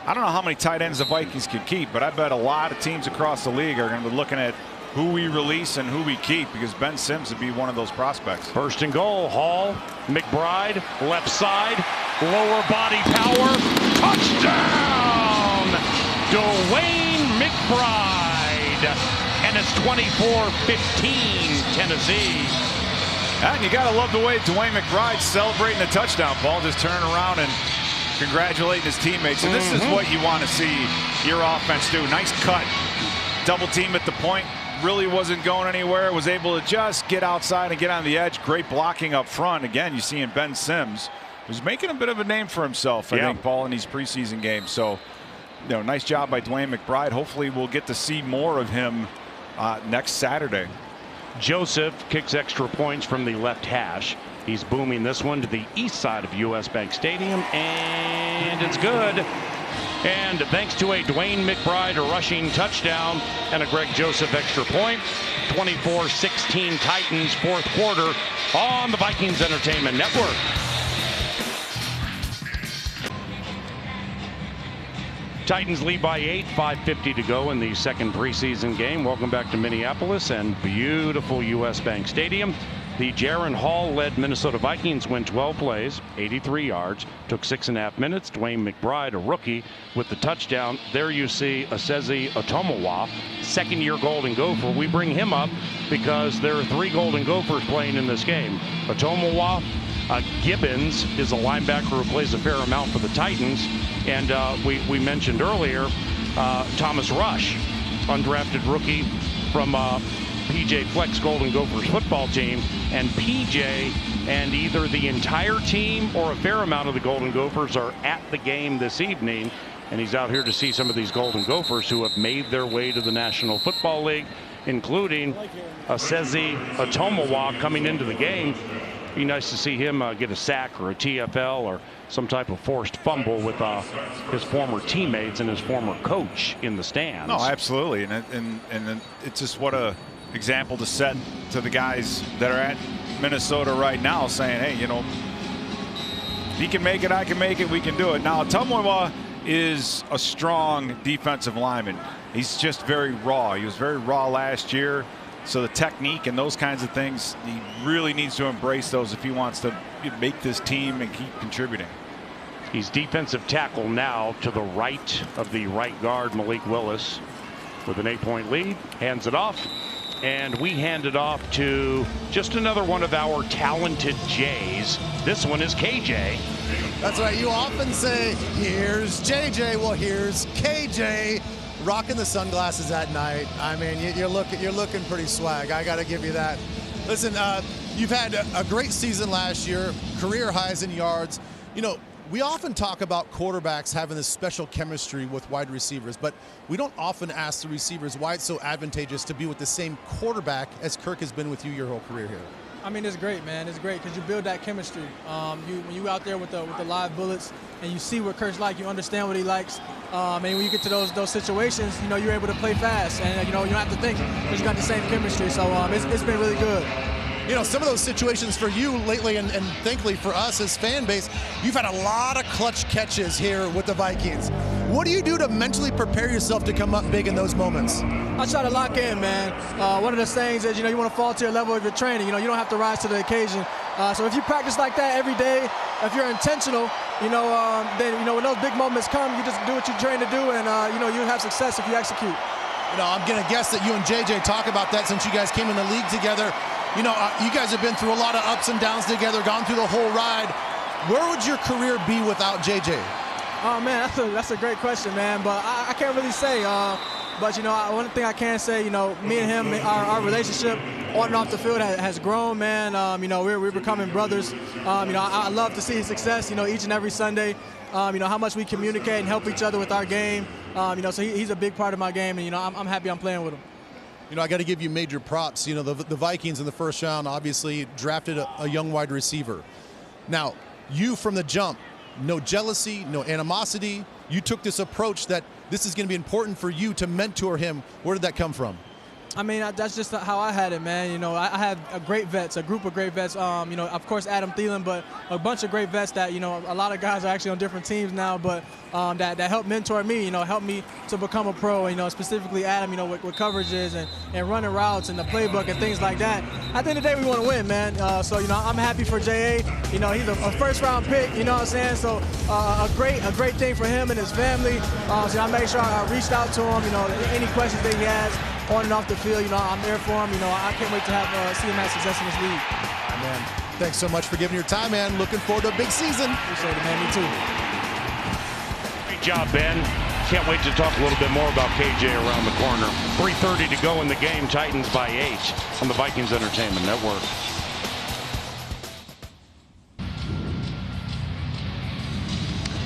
Speaker 3: I don't know how many tight ends the Vikings can keep, but I bet a lot of teams across the league are going to be looking at who we release and who we keep, because Ben Sims would be one of those prospects.
Speaker 1: 1st and goal. Hall, McBride, left side, lower body power, touchdown, Dwayne McBride, and it's 24-15 Tennessee.
Speaker 3: And you got to love the way Dwayne McBride's celebrating the touchdown, Paul, just turning around and congratulating his teammates. And this is what you want to see your offense do. Nice cut, double team at the point. Really wasn't going anywhere, was able to just get outside and get on the edge. Great blocking up front. Again, you see in Ben Sims, who's making a bit of a name for himself, I think, Paul, in these preseason games. So, nice job by Dwayne McBride. Hopefully we'll get to see more of him next Saturday.
Speaker 1: Joseph kicks extra points from the left hash. He's booming this one to the east side of US Bank Stadium, and it's good. And thanks to a Dwayne McBride rushing touchdown and a Greg Joseph extra point, 24-16 Titans fourth quarter on the Vikings Entertainment Network. Titans lead by 8, 5:50 to go in the second preseason game. Welcome back to Minneapolis and beautiful US Bank Stadium. The Jaron Hall-led Minnesota Vikings win 12 plays, 83 yards, took 6.5 minutes. Dwayne McBride, a rookie, with the touchdown. There you see Osezi Otomowa, second-year Golden Gopher. We bring him up because there are 3 Golden Gophers playing in this game. Otomowa, Gibbons is a linebacker who plays a fair amount for the Titans. And we mentioned earlier Thomas Rush, undrafted rookie from PJ Fleck's Golden Gophers football team. And PJ and either the entire team or a fair amount of the Golden Gophers are at the game this evening. And he's out here to see some of these Golden Gophers who have made their way to the National Football League, including Osezi Otomowa coming into the game. Be nice to see him get a sack or a TFL or some type of forced fumble with his former teammates and his former coach in the stands.
Speaker 3: No, absolutely, and it's just what a example to set to the guys that are at Minnesota right now, saying, hey, you know, he can make it, I can make it, we can do it. Now, Otomowa is a strong defensive lineman. He's just very raw. He was very raw last year. So the technique and those kinds of things, he really needs to embrace those if he wants to make this team and keep contributing.
Speaker 1: He's defensive tackle now to the right of the right guard, Malik Willis, with an 8-point lead. Hands it off. And we hand it off to just another one of our talented Jays. This one is KJ.
Speaker 2: That's right. You often say, here's JJ. Well, here's KJ. Rocking the sunglasses at night. I mean, you're looking pretty swag. I got to give you that. Listen, you've had a great season last year, career highs in yards. You know, we often talk about quarterbacks having this special chemistry with wide receivers, but we don't often ask the receivers why it's so advantageous to be with the same quarterback as Kirk has been with you your whole career here.
Speaker 10: I mean, it's great, man. It's great because you build that chemistry. When you out there with the live bullets and you see what Kirk's like, you understand what he likes. And when you get to those situations, you know, you're able to play fast, and you know, you don't have to think because you got the same chemistry. So it's been really good.
Speaker 2: You know, some of those situations for you lately, and thankfully for us as fan base, you've had a lot of clutch catches here with the Vikings. What do you do to mentally prepare yourself to come up big in those moments?
Speaker 10: I try to lock in, man. One of the things is, you know, you want to fall to your level of your training. You know, you don't have to rise to the occasion. So if you practice like that every day, if you're intentional, you know, then, you know, when those big moments come, you just do what you're trained to do, and, you know, you'll have success if you execute.
Speaker 2: You know, I'm going to guess that you and JJ talk about that since you guys came in the league together. You know, you guys have been through a lot of ups and downs together, gone through the whole ride. Where would your career be without JJ?
Speaker 10: Oh, man, that's a great question, man. But I can't really say. But, you know, one thing I can say, you know, me and him, our relationship on and off the field has grown, man. You know, we're becoming brothers. You know, I love to see his success, you know, each and every Sunday. You know, how much we communicate and help each other with our game. You know, so he's a big part of my game, and, you know, I'm happy I'm playing with him.
Speaker 2: You know, I got to give you major props. You know, the Vikings in the first round obviously drafted a young wide receiver. Now, you from the jump, no jealousy, no animosity. You took this approach that this is going to be important for you to mentor him. Where did that come from?
Speaker 10: I mean, that's just how I had it, man. You know, I had a great vets, a group of great vets. You know, of course, Adam Thielen, but a bunch of great vets that, you know, a lot of guys are actually on different teams now, but that helped mentor me, you know, helped me to become a pro. You know, specifically Adam, you know, with coverages and running routes and the playbook and things like that. At the end of the day, we want to win, man. So, you know, I'm happy for J.A. You know, he's a first-round pick, you know what I'm saying? So a great thing for him and his family. So I made sure I reached out to him, you know, any questions that he has on and off the field, you know, I'm there for him. You know, I can't wait to see him have success in this league.
Speaker 2: Oh, man, thanks so much for giving your time, man. Looking forward to a big season.
Speaker 10: Appreciate it, man. Me too.
Speaker 1: Great job, Ben. Can't wait to talk a little bit more about KJ around the corner. 3:30 to go in the game. Titans by 8 on the Vikings Entertainment Network.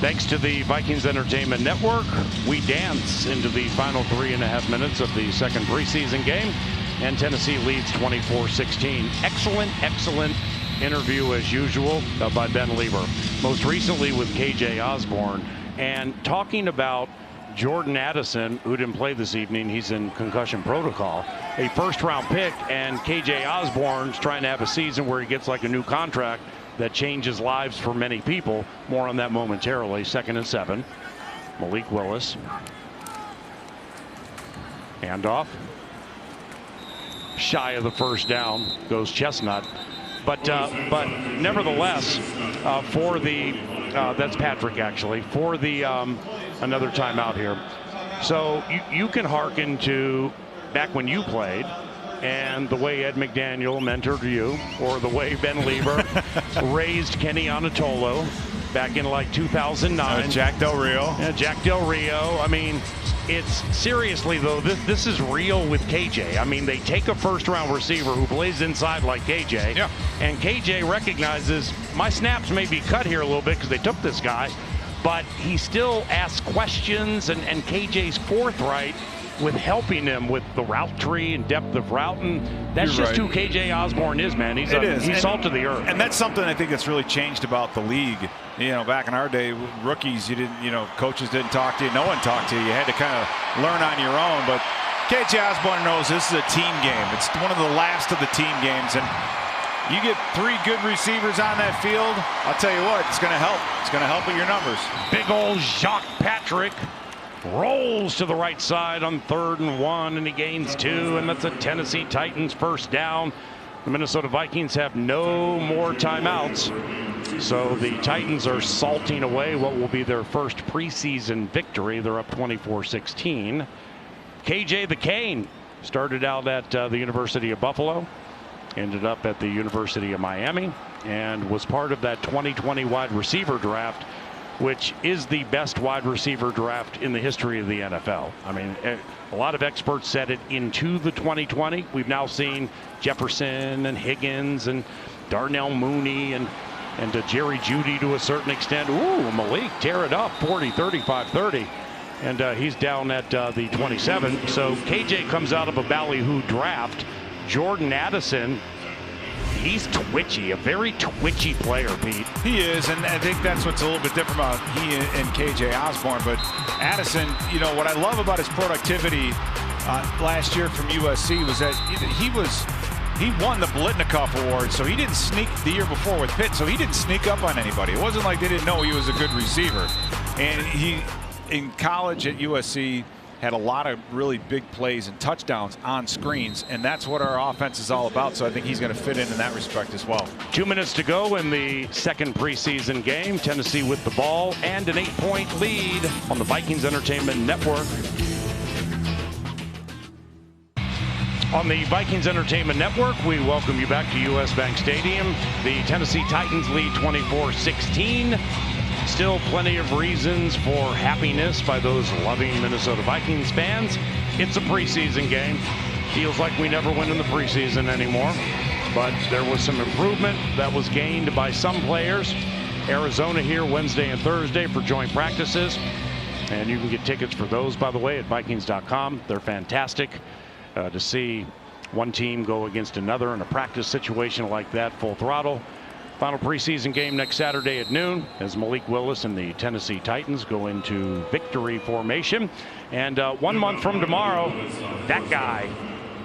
Speaker 1: Thanks to the Vikings Entertainment Network, we dance into the final 3.5 minutes of the second preseason game, and Tennessee leads 24-16. Excellent interview as usual by Ben Lieber. Most recently with KJ Osborne, And talking about Jordan Addison, who didn't play this evening, he's in concussion protocol, a first-round pick, and KJ Osborne's trying to have a season where he gets like a new contract that changes lives for many people. More on that momentarily. 2nd and 7. Malik Willis. Handoff. Shy of the first down goes Chestnut. But nevertheless, for the that's Patrick actually for the another timeout here. So you can hearken to back when you played and the way Ed McDaniel mentored you, or the way Ben Lieber raised Kenny Anatolo back in like 2009.
Speaker 3: Jack Del Rio.
Speaker 1: Yeah, Jack Del Rio. I mean, it's seriously though, this is real with KJ. I mean, they take a first-round receiver who plays inside like KJ,
Speaker 3: yeah,
Speaker 1: and KJ recognizes my snaps may be cut here a little bit because they took this guy, but he still asks questions, and KJ's forthright with helping him with the route tree and depth of route, and that's
Speaker 3: You're
Speaker 1: just
Speaker 3: right.
Speaker 1: who KJ Osborne is, man. He's salt of the earth.
Speaker 3: And that's something I think that's really changed about the league. You know, back in our day, rookies, you didn't, you know, coaches didn't talk to you, no one talked to you. You had to kind of learn on your own. But KJ Osborne knows this is a team game. It's one of the last of the team games, and you get 3 good receivers on that field, I'll tell you what, it's going to help. It's going to help with your numbers.
Speaker 1: Big old Jacques Patrick rolls to the right side on 3rd and 1, and he gains 2, and that's a Tennessee Titans first down. The Minnesota Vikings have no more timeouts, so the Titans are salting away what will be their first preseason victory. They're up 24-16. KJ the Cane started out at the University of Buffalo, ended up at the University of Miami, and was part of that 2020 wide receiver draft, which is the best wide receiver draft in the history of the NFL. I mean, a lot of experts said it into the 2020. We've now seen Jefferson and Higgins and Darnell Mooney and Jerry Jeudy to a certain extent. Ooh, Malik tear it up, 40, 35, 30. And he's down at the 27. So KJ comes out of a ballyhoo draft. Jordan Addison, he's twitchy, a very twitchy player, Pete.
Speaker 3: He is, and I think that's what's a little bit different about he and KJ Osborne. But Addison, you know, what I love about his productivity last year from USC was that he won the Blitnikoff Award, so he didn't sneak the year before with Pitt, so he didn't sneak up on anybody. It wasn't like they didn't know he was a good receiver. And he, in college at USC, had a lot of really big plays and touchdowns on screens, and that's what our offense is all about. So I think he's going to fit in that respect as well.
Speaker 1: 2 minutes to go in the second preseason game. Tennessee with the ball and an 8-point lead on the Vikings Entertainment Network. On the Vikings Entertainment Network, we welcome you back to US Bank Stadium. The Tennessee Titans lead 24-16. Still plenty of reasons for happiness by those loving Minnesota Vikings fans. It's a preseason game. Feels like we never win in the preseason anymore. But there was some improvement that was gained by some players. Arizona here Wednesday and Thursday for joint practices. And you can get tickets for those, by the way, at Vikings.com. They're fantastic. To see one team go against another in a practice situation like that, full throttle. Final preseason game next Saturday at noon as Malik Willis and the Tennessee Titans go into victory formation. And 1 month from tomorrow, that guy,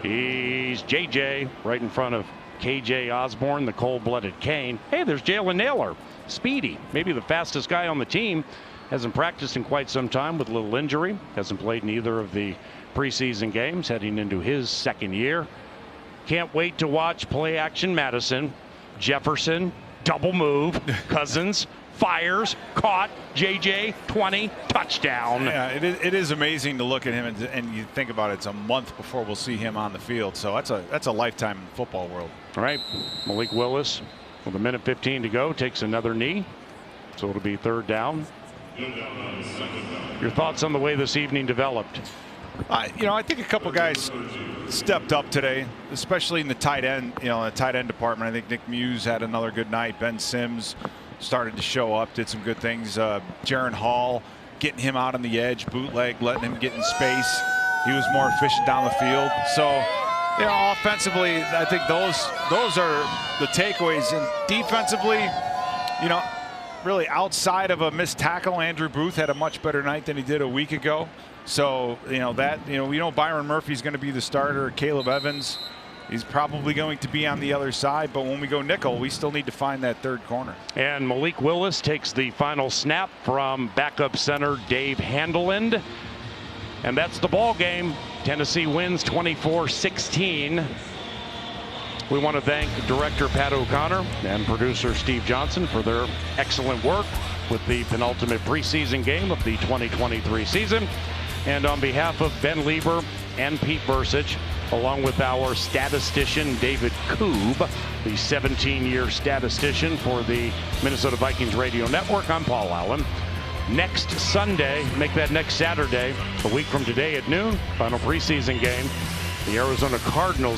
Speaker 1: he's JJ right in front of KJ Osborne, the cold-blooded Cane. Hey, there's Jalen Naylor, speedy, maybe the fastest guy on the team. Hasn't practiced in quite some time with a little injury. Hasn't played in either of the preseason games, heading into his 2nd year. Can't wait to watch play action Madison. Jefferson, double move, Cousins, fires, caught, JJ, 20, touchdown.
Speaker 3: Yeah, it is amazing to look at him and you think about it, it's a month before we'll see him on the field. So that's a lifetime in the football world.
Speaker 1: All right, Malik Willis with 1:15 to go takes another knee. So it'll be 3rd down. Your thoughts on the way this evening developed?
Speaker 3: You know, I think a couple guys stepped up today, especially in the tight end, the tight end department. I think Nick Muse had another good night. Ben Sims started to show up, did some good things. Jaron Hall, getting him out on the edge, bootleg, letting him get in space. He was more efficient down the field. So, you know, offensively, I think those are the takeaways. And defensively, you know, really outside of a missed tackle, Andrew Booth had a much better night than he did a week ago. So, we know Byron Murphy's going to be the starter. Caleb Evans, he's probably going to be on the other side. But when we go nickel, we still need to find that third corner.
Speaker 1: And Malik Willis takes the final snap from backup center Dave Handeland. And that's the ball game. Tennessee wins 24-16. We want to thank director Pat O'Connor and producer Steve Johnson for their excellent work with the penultimate preseason game of the 2023 season. And on behalf of Ben Lieber and Pete Bursich, along with our statistician David Koob, the 17-year statistician for the Minnesota Vikings Radio Network, I'm Paul Allen. Next Sunday, make that next Saturday, a week from today at noon, final preseason game, the Arizona Cardinals